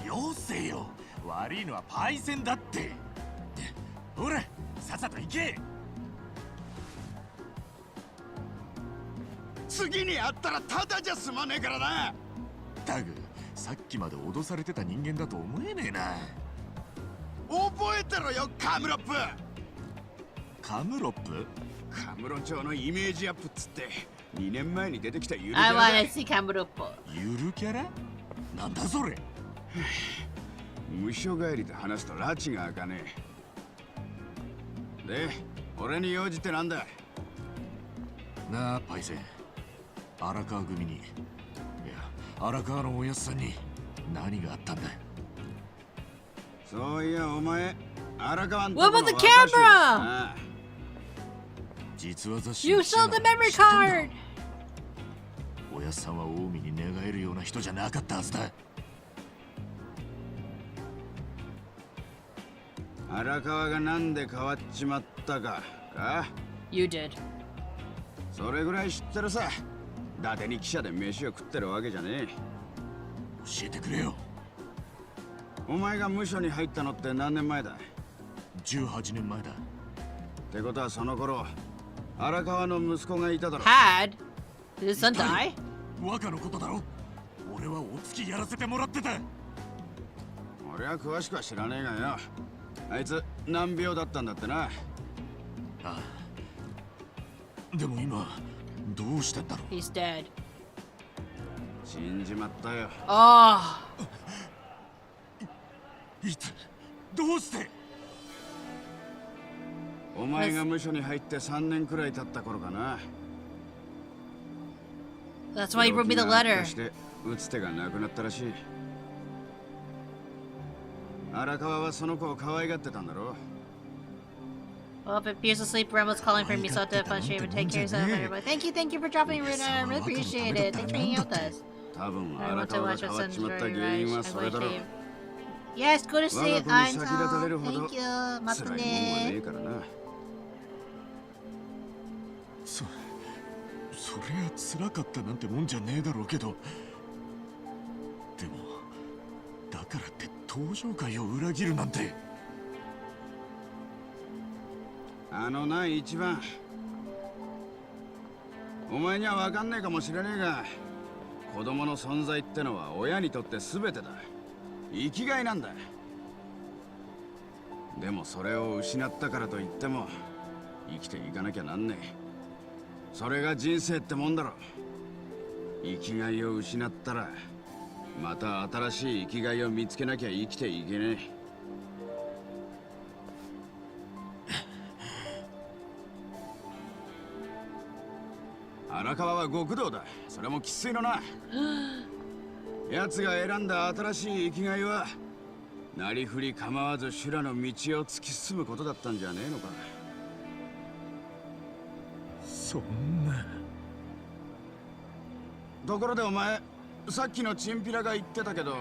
ら。よせよ。悪いのはパイセンだって。ほら、さっさと行け。次に会ったらただじゃ済まねえからな。だが、さっきまで脅されてた人間だと思えねえな。覚えてろよ、カムロップ。カムロップ？カムロ町のイメージアップっつって2年前に出てきたゆるキ I ャラ wanna だ。 see Kamuropo. ゆるキャラなんだそれ。無所帰りで話すと拉致が開かねえ。で、俺に用事ってなんだ。なあパイセン、荒川組に、いや荒川のおやっさんに何があったんだ。そういやお前、荒川の What about the とこの若衆 camera? ああ実は雑誌 You の記者 sold が the memory 知ってんだろ card. おやっさんは近江に寝返るような人じゃなかったはずだ。荒川がなんで変わっちまったか You did. それぐらい知ってるさ。伊達に記者で飯を食ってるわけじゃねえ。教えてくれよ。お前が無所に入ったのって何年前だ。18年前だ。ってことはその頃、荒川の息子がいただろ。 Had? Did his son die? 若のことだろ。俺はお付きやらせてもらってた。俺は詳しくは知らねえがよ。あいつ難病だったんだってな。ああ。でも今どうしてんだろう。 He's dead. 死んじまったよ。ああ。いつどうして。お前が無所に入って3年くらい経った頃かな。 That's why he wrote me the letter. して打つ手がなくなったらしい。荒川はその子を可愛がってたんだろ。 Well, if it appears asleep, Rebel's calling for Misato, fun stream, and take care of yourself, everybody. Thank you for dropping in. I really appreciate it. Thanks for hanging out with us. 多分 I 荒 want to 川が watch 変 my わっ son's ちまった very 原因 much. は I'm それ going だろう。 to. Yes, go to 我 sleep, が子に先立たれる Anton. ほど Thank you. 辛いもんはねえ Matane. からな。そりゃ辛かったなんてもんじゃねえだろうけど、でもだからって登場会を裏切るなんて。あのな一番、お前には分かんねえかもしれねえが、子供の存在ってのは親にとって全てだ。生きがいなんだ。でもそれを失ったからといっても生きていかなきゃなんねえ。それが人生ってもんだろ。生きがいを失ったらまた新しい生きがいを見つけなきゃ生きていけねえ。荒川は極道だ。それも生粋のな。奴が選んだ新しい生きがいは、なりふり構わず修羅の道を突き進むことだったんじゃねえのか。そんな。ところでお前、さっきのチンピラが言ってたけど、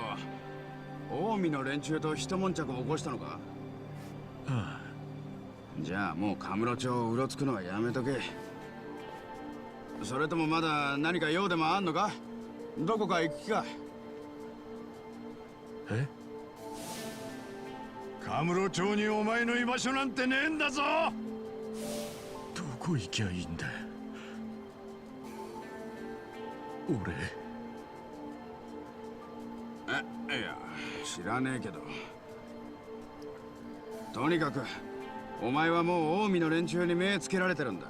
近江の連中と一悶着を起こしたのか。ああ。じゃあもうカムロ町をうろつくのはやめとけ。それともまだ何か用でもあんのか。どこか行く気か。え？カムロ町にお前の居場所なんてねえんだぞ。どこ行きゃいいんだ。俺。いや、知らねえけど。とにかくお前はもう近江の連中に目つけられてるんだ。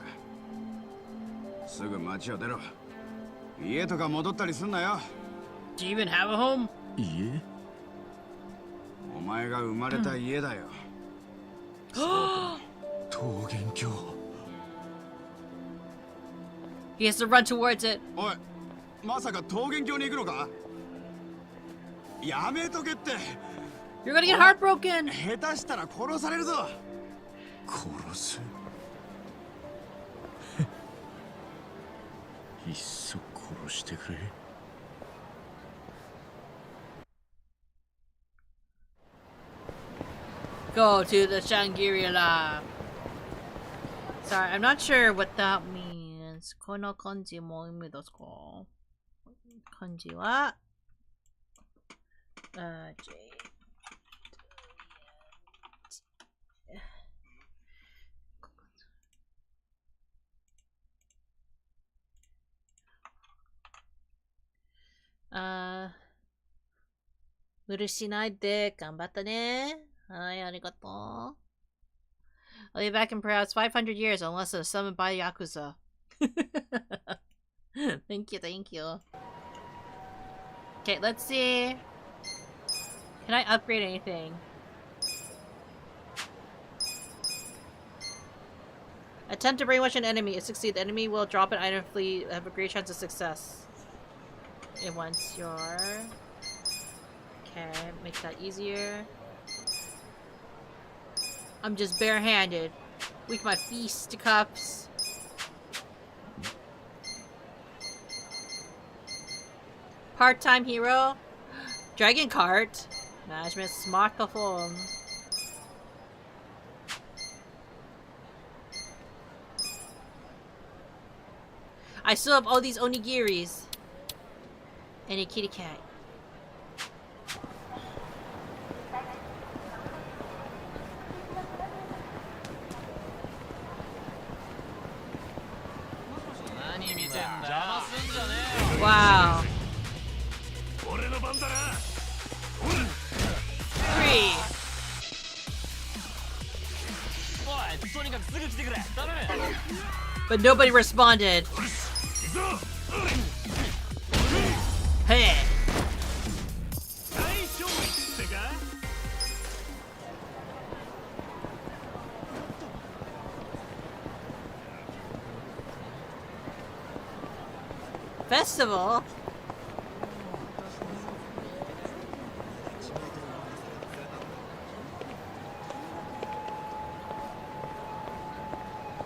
すぐ町を出ろ。家とか戻ったりすんなよ。 Do you even have a home? 家？お前が生まれた家だよ。桃源郷。 He has to run towards it. おい、まさか桃源郷に行くのか。やめとけって。 You're gonna get heartbroken. 下手したら殺されるぞ。殺す。いっそ殺してくれ。Go to the Shangri-La. Sorry, I'm not sure what that means. この漢字も意味ですか？漢字は無理しないで頑張ったね。はい、ありがとう。I'll be back in perhaps 500 years unless it's summoned by Yakuza. Thank you, thank you. Okay, let's see. Can I upgrade anything? Attempt to brainwash an enemy. If succeed, the enemy will drop an item flee. Have a great chance of success. And once you're... Okay, make that easier. I'm just barehanded. With my fisticuffs. Part-time hero. Dragon cart. Management smartphone. I still have all these onigiris. And a kitty cat. Wow. 3. But nobody responded. Hey. Festival?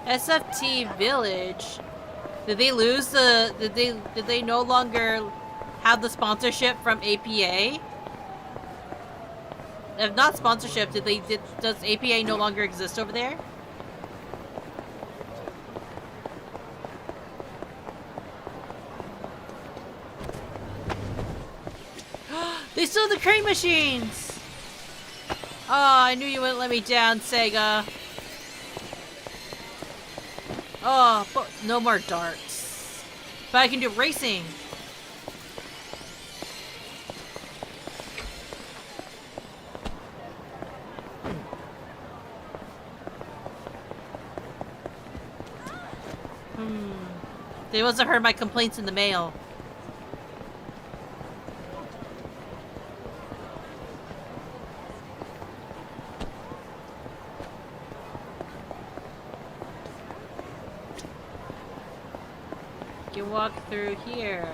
SFT Village. Did they lose the did they no longer have the sponsorship from APA? If not sponsorship, does APA no longer exist over there? They still have the crane machines! Oh, I knew you wouldn't let me down, Sega. Oh, but no more darts. But I can do racing. They must have heard my complaints in the mail. You walk through here.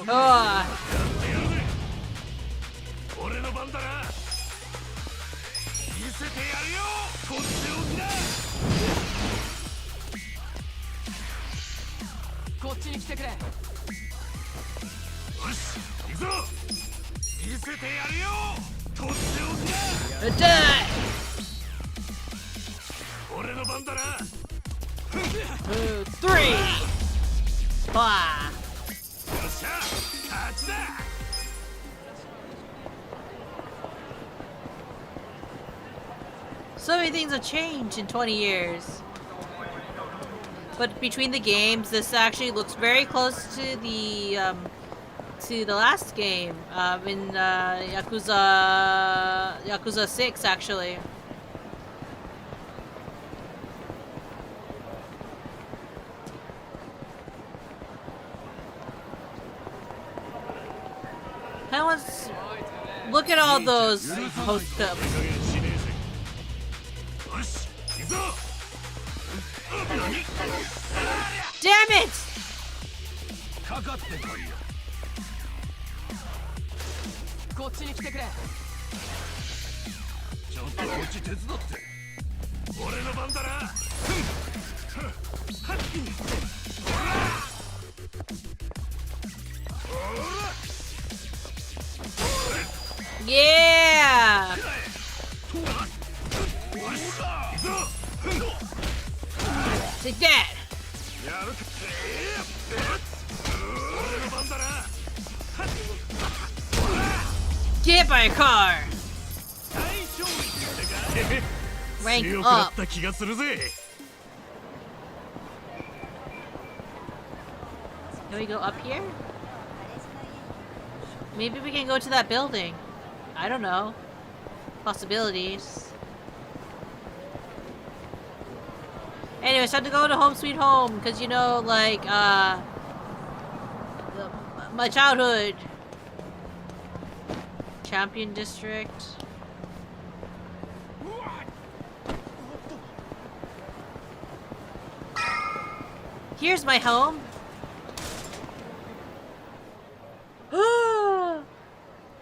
Oh. こっちに来てくれ。よし、行くぞ。見せてやるよ。とっておきだ。俺の番だな。2, 3. わあ。よっしゃ、勝ちだ。So many things have changed in 20 years. But between the games, this actually looks very close to the last game in Yakuza 6, actually. Look at all those host cups. Damn it! Yeah! Take that! Get hit by a car! Rank up! Can we go up here? Maybe we can go to that building. I don't know. Possibilities. Anyways, time to go to Home Sweet Home, because you know, like, my childhood. Champion District. Here's my home.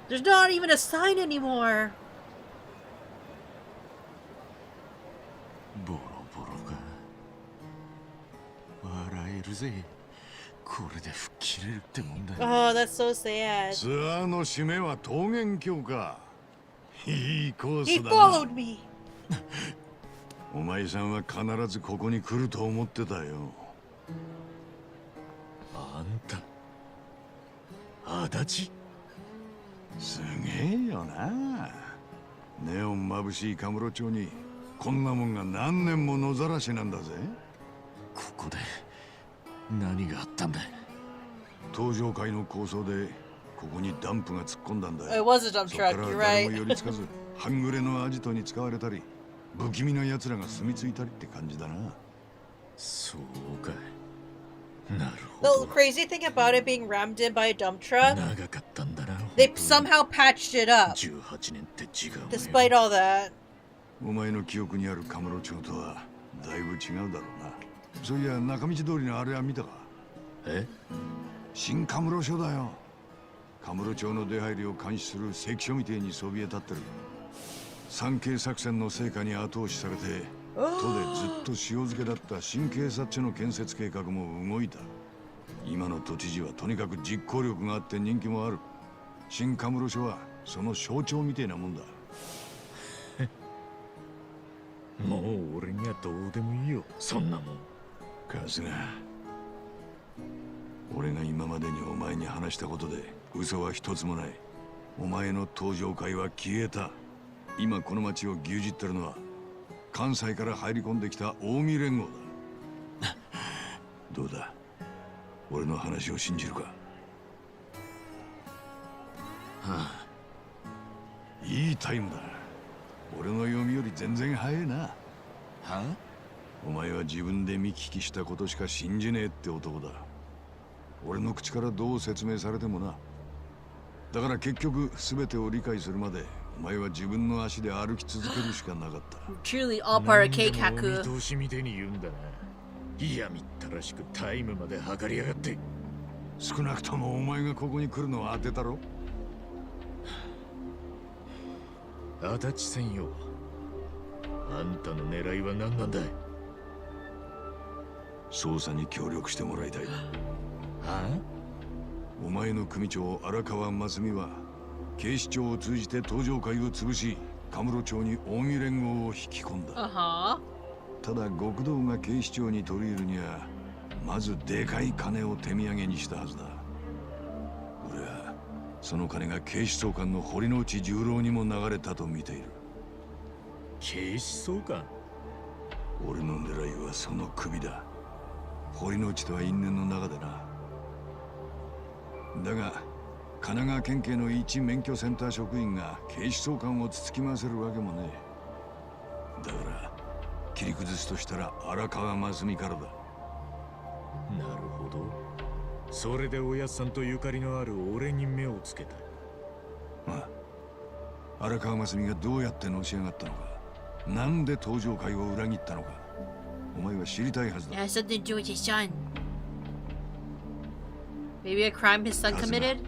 There's not even a sign anymore. ボロボロか。笑えるぜ。これで吹っ切れるってもんだ。Oh, that's so sad. ツアーの締めは桃源郷か。いいコース He だ followed な。 me. お前さんは必ずここに来ると思ってたよ。あんた、足立？すげえよな。ネオン眩しいカムロ町にこんなもんが何年も野ざらしなんだぜ。ここで何があったんだ。登場会の構想でここにダンプが突っ込んだんだ It よ。 was a dump そっか truck, ら you're 誰も right. 寄りつかず半グレのアジトに使われたり不気味な奴らが住み着いたりって感じだな。そうか。なるほど。 The crazy thing about it being rammed in by a dump truck, 長かったんだな。 they somehow patched it up. 18年って違うね。 Despite all that. お前の記憶にあるカムロ町とはだいぶ違うだろうな。そういや中道通りのあれは見たか。え？新カムロ署だよ。カムロ町の出入りを監視する関所みてえにそびえ立ってる。三警作戦の成果に後押しされて都でずっと塩漬けだった新警察署の建設計画も動いた。今の都知事はとにかく実行力があって人気もある。新カムロ署はその象徴みてえなもんだ。もう俺にはどうでもいいよ、そんなもん。春日、俺が今までにお前に話したことで嘘は一つもない。お前の登場会は消えた。今この町を牛耳ってるのは関西から入り込んできた近江連合だ。どうだ、俺の話を信じるか。はあ、いいタイムだ。俺の読みより全然早いな。はあ？お前は自分で見聞きしたことしか信じねえって男だ。俺の口からどう説明されてもな。だから結局全てを理解するまでお前は自分の足で歩き続けるしかなかった。Truly all part of Keikaku. 見通しみてえに言うんだな。いやみったらしくタイムまで測りやがって。少なくともお前がここに来るのは当てたろ。足立専用、あんたの狙いは何なんだい？捜査に協力してもらいたい。はあ？お前の組長荒川真澄は警視庁を通じて登場会を潰し、カムロ町に近江連合を引き込んだ。ただ極道が警視庁に取り入るにはまずでかい金を手土産にしたはずだ。俺はその金が警視総監の堀之内十郎にも流れたと見ている。警視総監？俺の狙いはその首だ。堀之内とは因縁の中でな。だが神奈川県警の一免許センター職員が警視総監をつつき回せるわけもねえ。だから切り崩すとしたら荒川真澄からだ。なるほど。それでおやっさんとゆかりのある俺に目をつけた。ああ、荒川真澄がどうやってのし上がったのか、なんで登場会を裏切ったのか、お前は知りたいはずだ。 It has something to do with his son. Maybe a crime his son committed?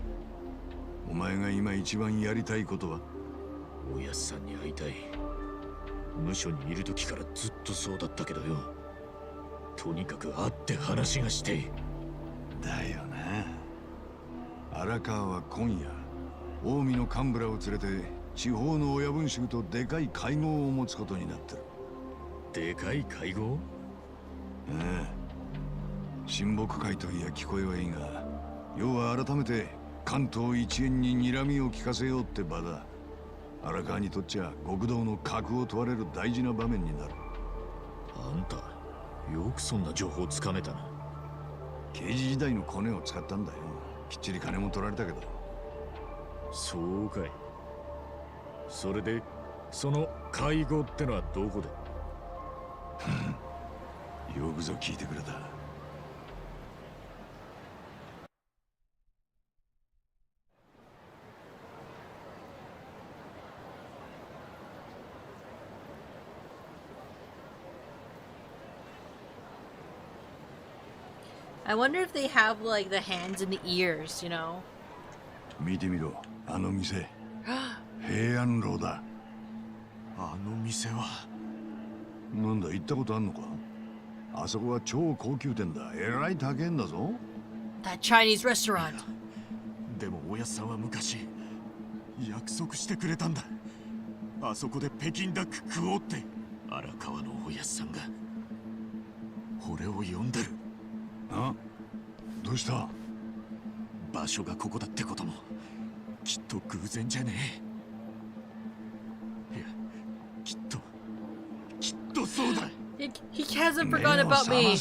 お前が今一番やりたいことは？おやっさんに会いたい。無所にいる時からずっとそうだったけどよ。とにかく会って話がして。だよな。荒川は今夜近江の幹部らを連れて地方の親分衆とでかい会合を持つことになってる。でかい会合？ああ、親睦会といや聞こえはいいが、要は改めて関東一円に睨みを利かせようって場だ。荒川にとっちゃ極道の格を問われる大事な場面になる。あんたよくそんな情報つかめたな。刑事時代のコネを使ったんだよ。きっちり金も取られたけど。そうかい。それでその会合ってのはどこで？よくぞ聞いてくれた。I wonder if they have like the hands and the ears, you know? 見てみろ、あの店。平安楼だ。あの店は。なんだ、行ったことあんのか？あそこは超高級店だ。えらい高えんだぞ。That Chinese restaurant. でもおやっさんは昔約束してくれたんだ。あそこで北京ダック食おうって。荒川のおやっさんが俺を呼んでる。あ？どうした？場所がここだってこともきっと偶然じゃねえ。いや、きっとそうだ。He hasn't forgotten about me.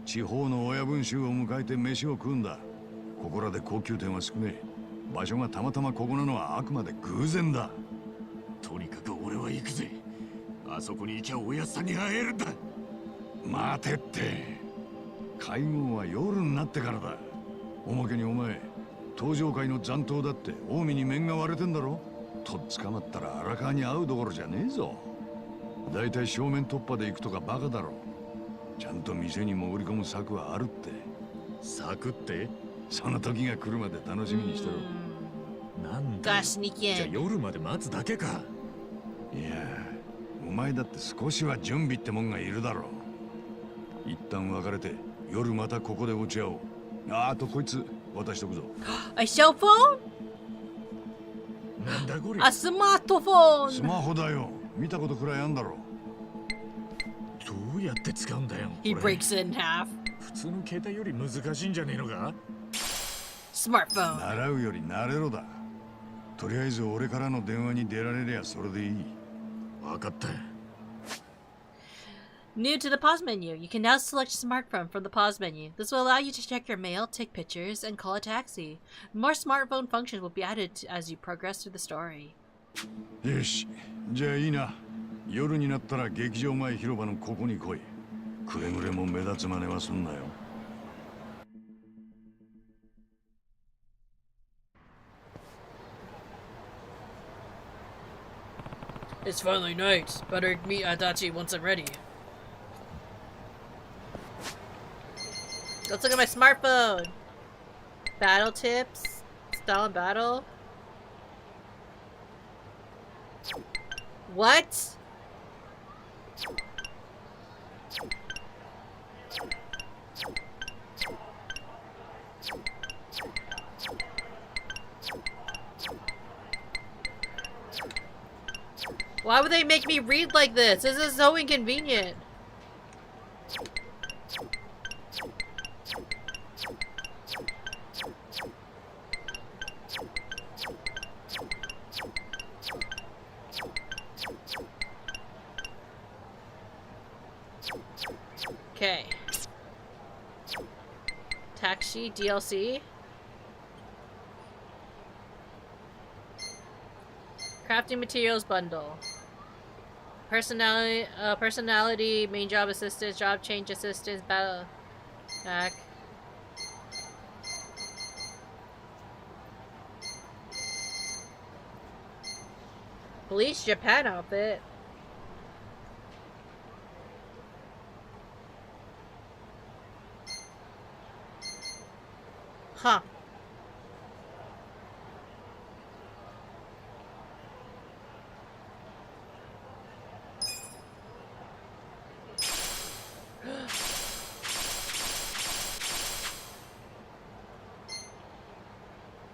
地方の親分衆を迎えて飯を食うんだ。ここらで高級店は少ねえ。場所がたまたまここなのはあくまで偶然だ。とにかく俺は行くぜ。あそこに行きゃおやっさんに会えるんだ。待てって。会合は夜になってからだ。おまけにお前、登場会の残党だって近江に面が割れてんだろ。とっ捕まったら荒川に会うどころじゃねえぞ。だいたい正面突破で行くとかバカだろ。ちゃんと店に潜り込む策はあるって。策って？その時が来るまで楽しみにしてろ。なんだ。じゃあ夜まで待つだけか。いや、お前だって少しは準備ってもんがいるだろう。一旦別れて夜またここで落ち合おう。あとこいつ渡しとくぞ。A cell phone? なんだこれ。A smartphone. スマホだよ。見たことくらいあんだろ。どうやって使うんだよ。He breaks it in half. 普通の携帯より難しいんじゃねえのか。Smartphone. 習うより慣れろだ。とりあえず俺からの電話に出られりゃそれでいい。わかった。New to the pause menu, you can now select smartphone from the pause menu. This will allow you to check your mail, take pictures, and call a taxi. More smartphone functions will be added as you progress through the story. よし、じゃあいいな。夜になったら劇場前広場のここに来い。くれぐれも目立つ真似はすんなよ。It's finally night. Better meet Adachi once I'm ready. Let's look at my smartphone. Battle tips. Style and battle. What? Why would they make me read like this? This is so inconvenient. Okay. Taxi DLC. Crafting materials bundle. Personality, main job assistance, job change assistance, battle pack. Police Japan outfit. Huh.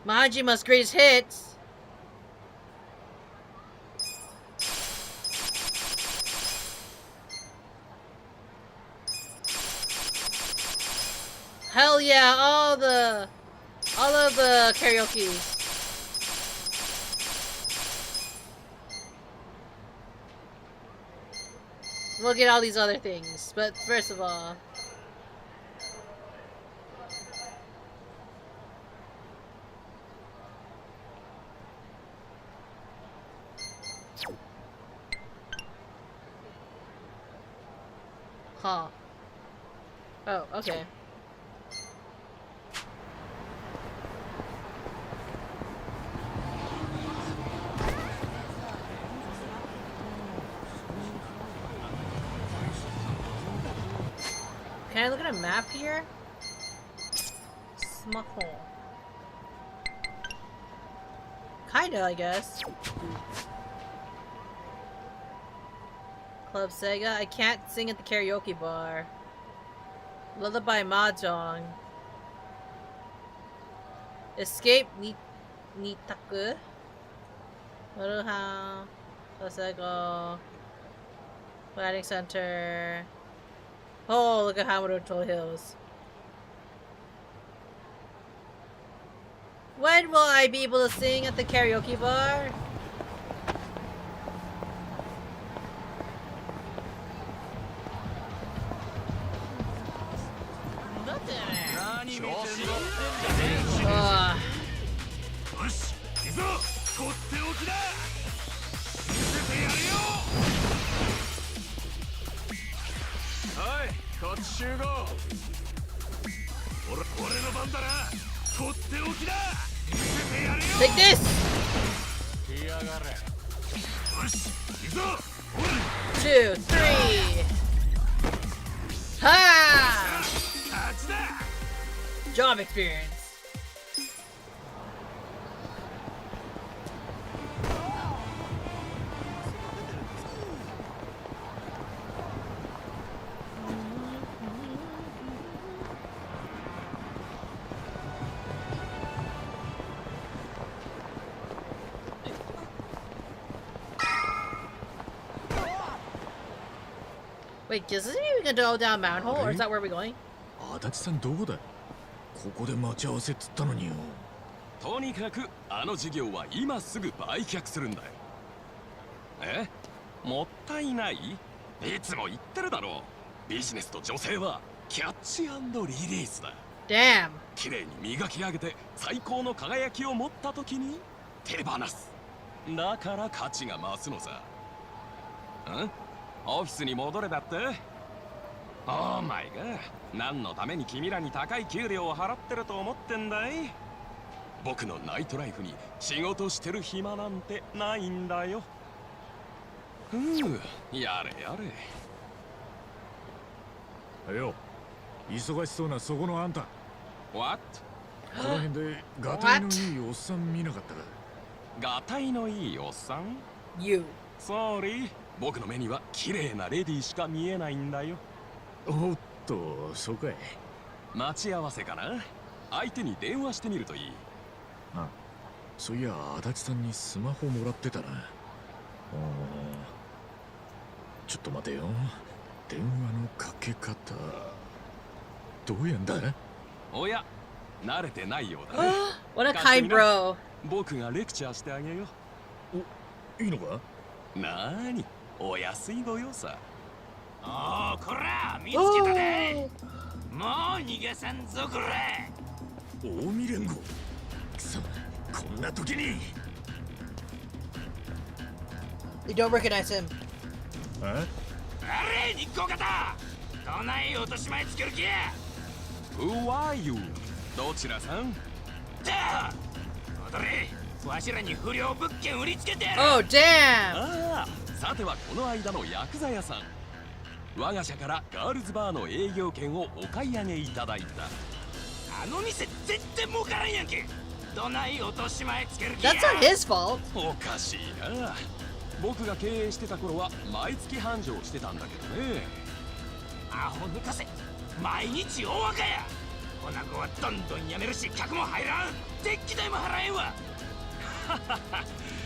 Majima's greatest hits. Hell yeah, all of the karaoke. We'll get all these other things, but first of all, Huh. Oh, okay. Can I look at a map here? Smuckle. Kinda, I guess. Club Sega. I can't sing at the karaoke bar. Lullaby Mahjong. Escape Nitaku. Maruha. Sosego. Planning Center. Oh, look at Hamado Toll Hills. When will I be able to sing at the karaoke bar? Take this! 2, 3! Ha! Job experience. Wait, does this mean we can go down manhole, or is that where we're going? 足立さんどこだ？ここで待ち合わせっつったのによ。とにかくあの事業は今すぐ売却するんだよ。え？もったいない？いつも言ってるだろう。ビジネスと女性はキャッチ&リリースだ。Damn。綺麗に磨き上げて最高の輝きを持った時に手放す。だから価値が増すのさ。ん？オフィスに戻れだって？オーマイガー、何のために君らに高い給料を払ってると思ってんだい？僕のナイトライフに仕事してる暇なんてないんだよ。やれやれ。よ、忙しそうなそこのあんた。What？ この辺でガタイのいいおっさん見なかったか？ガタイのいいおっさん？ You。Sorry。僕の目には綺麗なレディーしか見えないんだよ。おっと、そうかい。待ち合わせかな？相手に電話してみるといい。あ、そういや足立さんにスマホもらってたな。ちょっと待てよ。電話のかけ方どうやんだ？おや、慣れてないようだね。What a kind bro。僕がレクチャーしてあげよう。お、いいのか？なーに、お安いご用さ。おー、こら見つけたで。もう逃がさんぞこら。近江連合。くそ、こんな時に。You don't recognize him。あれ、日光方。どない落とし前つける気や。Who are you？ どちらさん？じゃあ、踊れ。わしらに不良物件売りつけてやる。Oh damn！ ああ、さてはこの間のヤクザ屋さん。我が社からガールズバーの営業権をお買い上げいただいた。あの店全然儲からんやんけ。どない落とし前つける気や。 That's not his fault。 おかしいな。僕が経営してた頃は毎月繁盛してたんだけどね。アホ抜かせ。毎日大赤や。こな子はどんどん辞めるし客も入らん。電気代も払えんわ。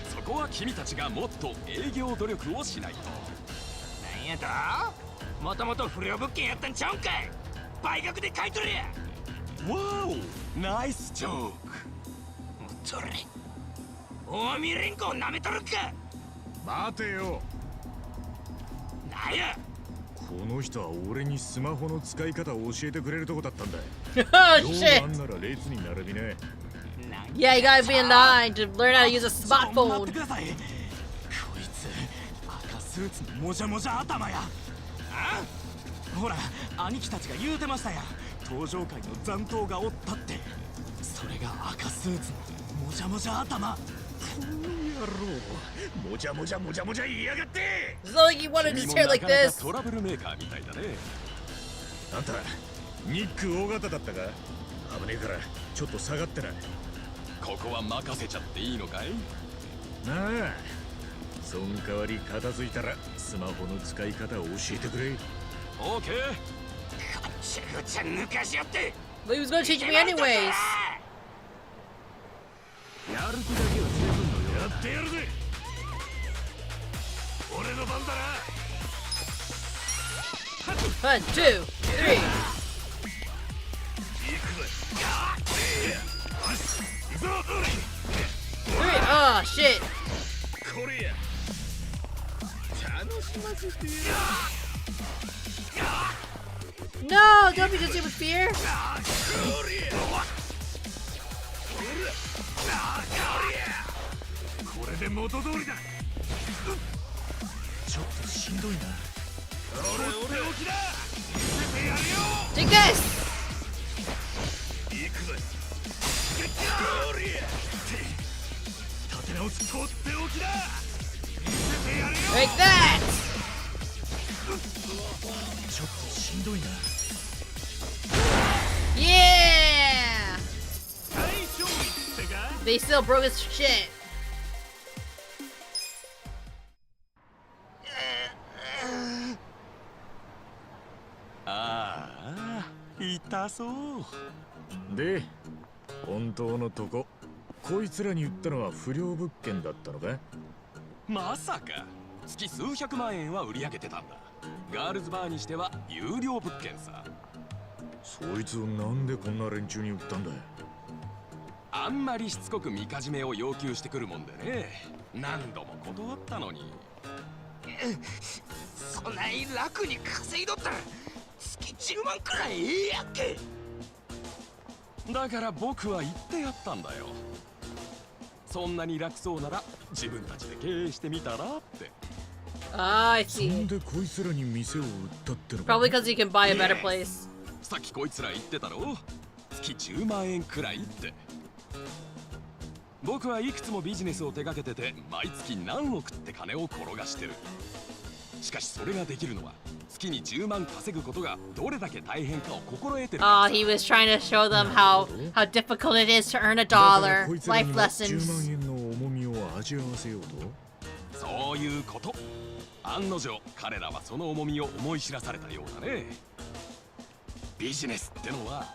そこは君たちがもっと営業努力をしないと。なんやと？もともと不良物件やったんちゃうんかい。倍額で買い取れや。わお、ナイスジョーク。もっとれ。近江連合なめとるか。待てよ。なんや。この人は俺にスマホの使い方を教えてくれるとこだったんだ。Oh shit！ あんなら列に並びね。Yeah, you gotta be in line to learn how to use a smartphone。 こいつ赤スーツのもじゃもじゃ頭や。あ？ほら兄貴たちが言うてましたやん。登場界の残党がおったって。それが赤スーツのもじゃもじゃ頭。この野郎、もじゃもじゃもじゃもじゃ言いやがって。 It's not like he wanted his hair like this. トラブルメーカーみたいだね。あんたニック大型だったか。危ねえからちょっと下がってな。ここは任せちゃっていいのかい？なあ、そん代わり片付いたらスマホの使い方を教えてくれ。オーケー。こっちゃこっちゃ抜かしよって。 But he was gonna teach me anyways. やる気だけは十分のよ。やってやるぜ。俺の番だな。 1, 2, 3. 3. Oh shit. これや。楽しませてや。 No, don't be consumed with fear. これで元通りだ。ちょっとしんどいな。俺置きだ。見せてやるよ。 Take this. 行くぜ。立て直すとっておきだ。見せてやるよ。 Like that. ちょっとしんどいな。 Yeah. 最勝利ってか。 They still broke his shit. ああ、痛そう。で、本当のとこ、こいつらに言ったのは不良物件だったのか。まさか。月数百万円は売り上げてたんだ。ガールズバーにしては有料物件さ。そいつをなんでこんな連中に売ったんだ。あんまりしつこくみかじめを要求してくるもんでね。何度も断ったのに。そない楽に稼いどったら月10万くらいええやっけ。だから僕は言ってやったんだよ。そんなに楽そうなら自分たちで経営してみたらって。Ah, I そ see. んでこいつらに店を売ったってのか。 Probably because he can buy a better place. さっきこいつら言ってたろ。月10万円くらいって。僕はいくつもビジネスを手掛けてて毎月何億って金を転がしてる。しかしそれができるのは月に10万稼ぐことがどれだけ大変かを心得てる。 Oh, he was trying to show them how difficult it is to earn a dollar. Life 10 lessons. 万円の重みを味わわせようと。そういうこと。案の定彼らはその重みを思い知らされたようだね。ビジネスってのは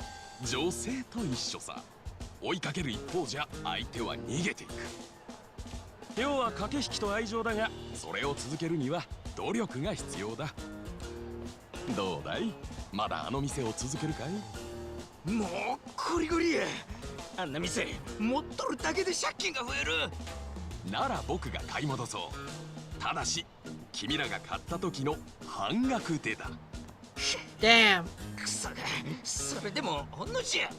女性と一緒さ。追いかける一方じゃ相手は逃げていく。要は駆け引きと愛情だが、それを続けるには努力が必要だ。どうだい？まだあの店を続けるかい？もうゴリゴリや。あんな店持っとるだけで借金が増える。なら僕が買い戻そう。ただし君らが買った時の半額でだ。 Damn. クソが、それでもほんのじゃ。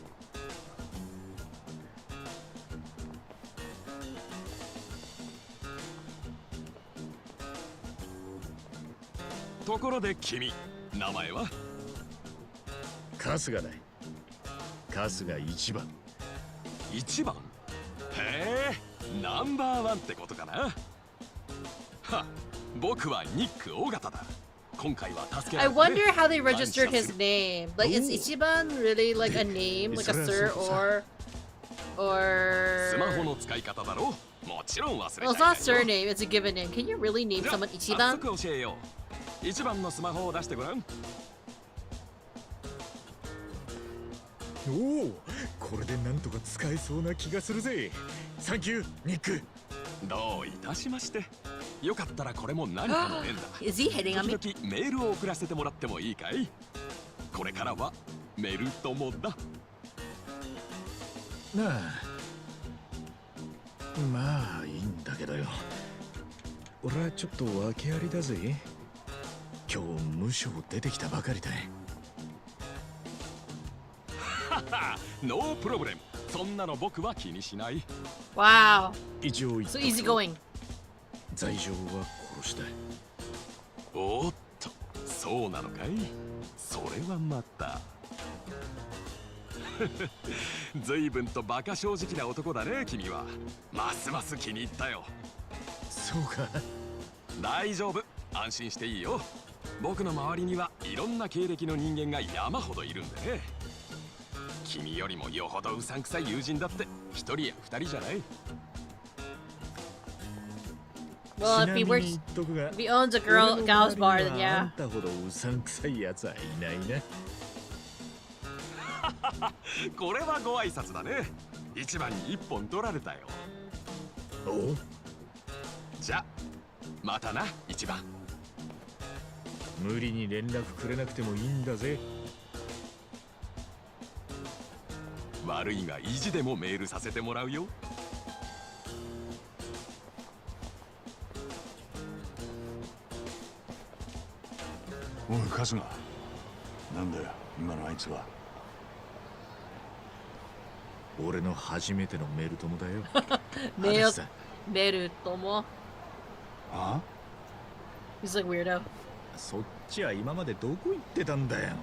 ところで君、名前は？春日だ。春日一番。一番？へえ、ナンバーワンってことかな。は、僕はニック尾形だ。今回は助けら I れて wonder how they registered his name. Like, is Ichiban really like a name, like a sir, or スマホの使い方だろ。もちろん忘れ Well, ない it's not surname; it's a given name. Can you really name someone 早 Ichiban? 速教えよう。一番のスマホを出してごらん。おお、これでなんとか使えそうな気がするぜ。サンキュー、ニック。どういたしまして。よかったらこれも何かの縁だ。 Is he hitting on me? 時々メールを送らせてもらってもいいかい？これからはメル友だ。なあ、まあいいんだけどよ。俺はちょっと訳ありだぜ。今日無償出てきたばかりだ。はは、ノープロブレム。そんなの僕は気にしない。 Wow. 一応 So easygoing. 罪状は殺した。おーっと、そうなのかい？それはまた随分とバカ正直な男だね君は。ますます気に入ったよ。そうか。大丈夫、安心していいよ。僕の周りにはいろんな経歴の人間が山ほどいるんでね。君よりもよほどうさんくさい友人だって一人や二人じゃない。Well, if he works, if he owns a gal's bar, then yeah. あんたほどうさんくさいやつはいないな。これはご挨拶だね。一番に一本取られたよ。お？じゃ、またな、一番。無理に連絡くれなくてもいいんだぜ。悪いが意地でもメールさせてもらうよ。おい春日、なんだよ今のあいつは。俺の初めてのメル友だよ。メル友。あ？ He's like weirdo. そっちは今までどこ行ってたんだよ。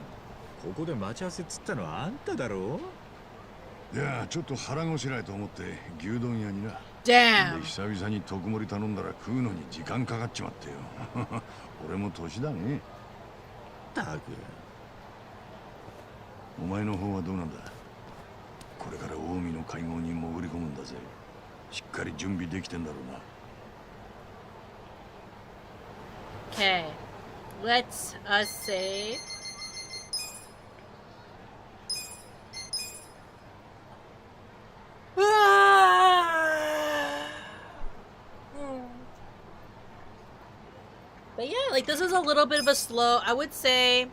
ここで待ち合わせっつったのはあんただろ。いやちょっと腹ごしらえと思って牛丼屋にな。Damn. で久々に特盛り頼んだら食うのに時間かかっちまってよ。俺も年だね。たく。お前の方はどうなんだ。これから近江の会合に潜り込むんだぜ。しっかり準備できてんだろうな。Okay, let's save. But yeah, like this is a little bit of a slow, I would say.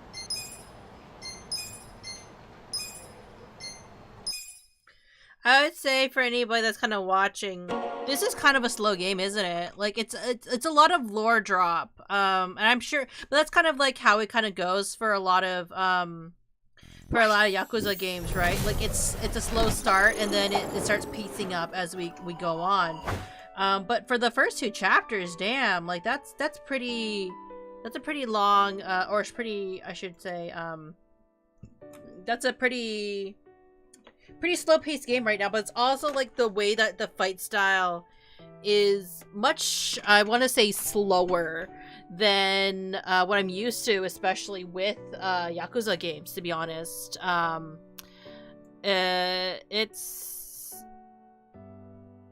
I would say for anybody that's kind of watching, this is kind of a slow game, isn't it? Like it's a lot of lore drop. And I'm sure, but that's kind of like how it kind of goes for a lot of Yakuza games, right? Like it's a slow start and then it starts piecing up as we go on. But for the first two chapters, damn, like that's a pretty long or it's pretty, I should say, that's a pretty slow-paced game right now, but it's also like the way that the fight style is much, I want to say, slower than what I'm used to, especially with Yakuza games, to be honest.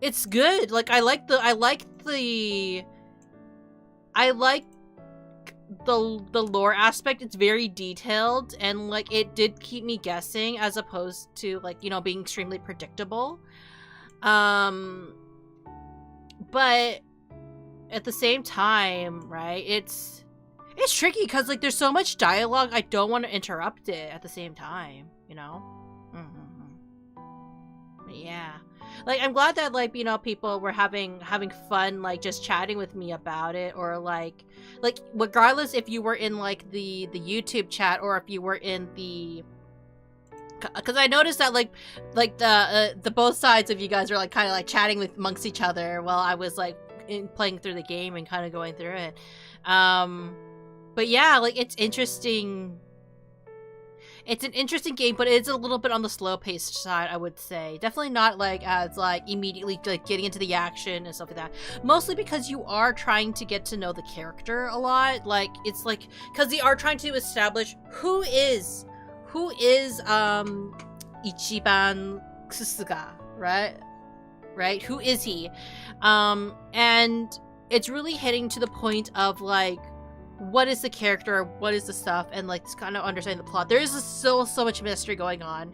It's good. Like I like the lore aspect. It's very detailed and like it did keep me guessing as opposed to like, you know, being extremely predictable. But at the same time, right, it's tricky because like there's so much dialogue. I don't want to interrupt it at the same time, you know. But yeah, like I'm glad that like, you know, people were having fun like just chatting with me about it, or like regardless if you were in like the YouTube chat or if you were in the, because I noticed that like the both sides of you guys were like kind of like chatting with amongst each other while I was like playing through the game and kind of going through it. But yeah, like it's interesting. It's an interesting game, but it's a little bit on the slow-paced side, I would say. Definitely not like as like immediately like getting into the action and stuff like that. Mostly because you are trying to get to know the character a lot. Like it's like because they are trying to establish who is Ichiban Kusuga, right? Right? Who is he? And it's really hitting to the point of like, what is the character, what is the stuff, and like just kind of understanding the plot. There is so much mystery going on.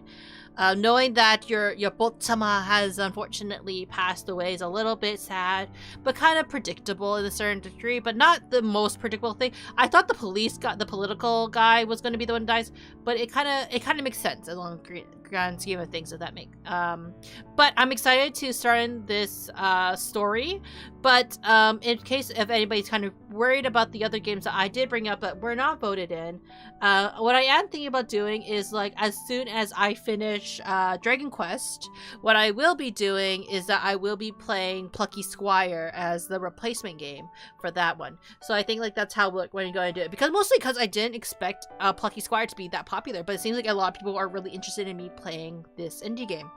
Knowing that your Botsama has unfortunately passed away is a little bit sad, but kind of predictable in a certain degree, but not the most predictable thing. I thought the political guy was going to be the one who dies, but it kind of makes sense along grand scheme of things, if that make. But I'm excited to start in this story. But in case if anybody's kind of worried about the other games that I did bring up that were not voted in, what I am thinking about doing is, like, as soon as I finish Dragon Quest, what I will be doing is that I will be playing Plucky Squire as the replacement game for that one. So I think, like, that's how we're going to do it, because mostly because I didn't expect Plucky Squire to be that popular, but it seems like a lot of people are really interested in me playing this indie game.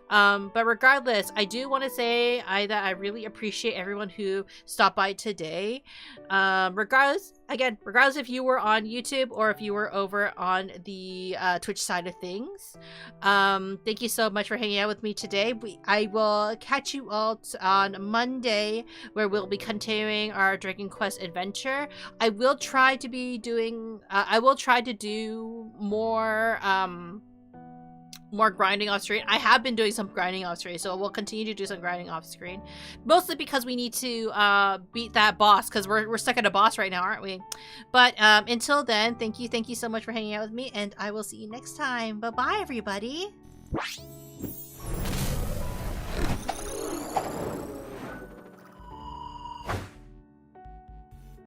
But regardless, I do want to say that I really appreciate everyone who stopped by today. Regardless if you were on YouTube or if you were over on the Twitch side of things, thank you so much for hanging out with me today. I will catch you all on Monday, where we'll be continuing our Dragon Quest adventure. I will try to be doing more grinding off screen. I have been doing some grinding off screen, so we'll continue to do some grinding off screen, mostly because we need to beat that boss, because we're stuck at a boss right now, aren't we? But until then, thank you so much for hanging out with me, and I will see you next time. Bye bye, everybody.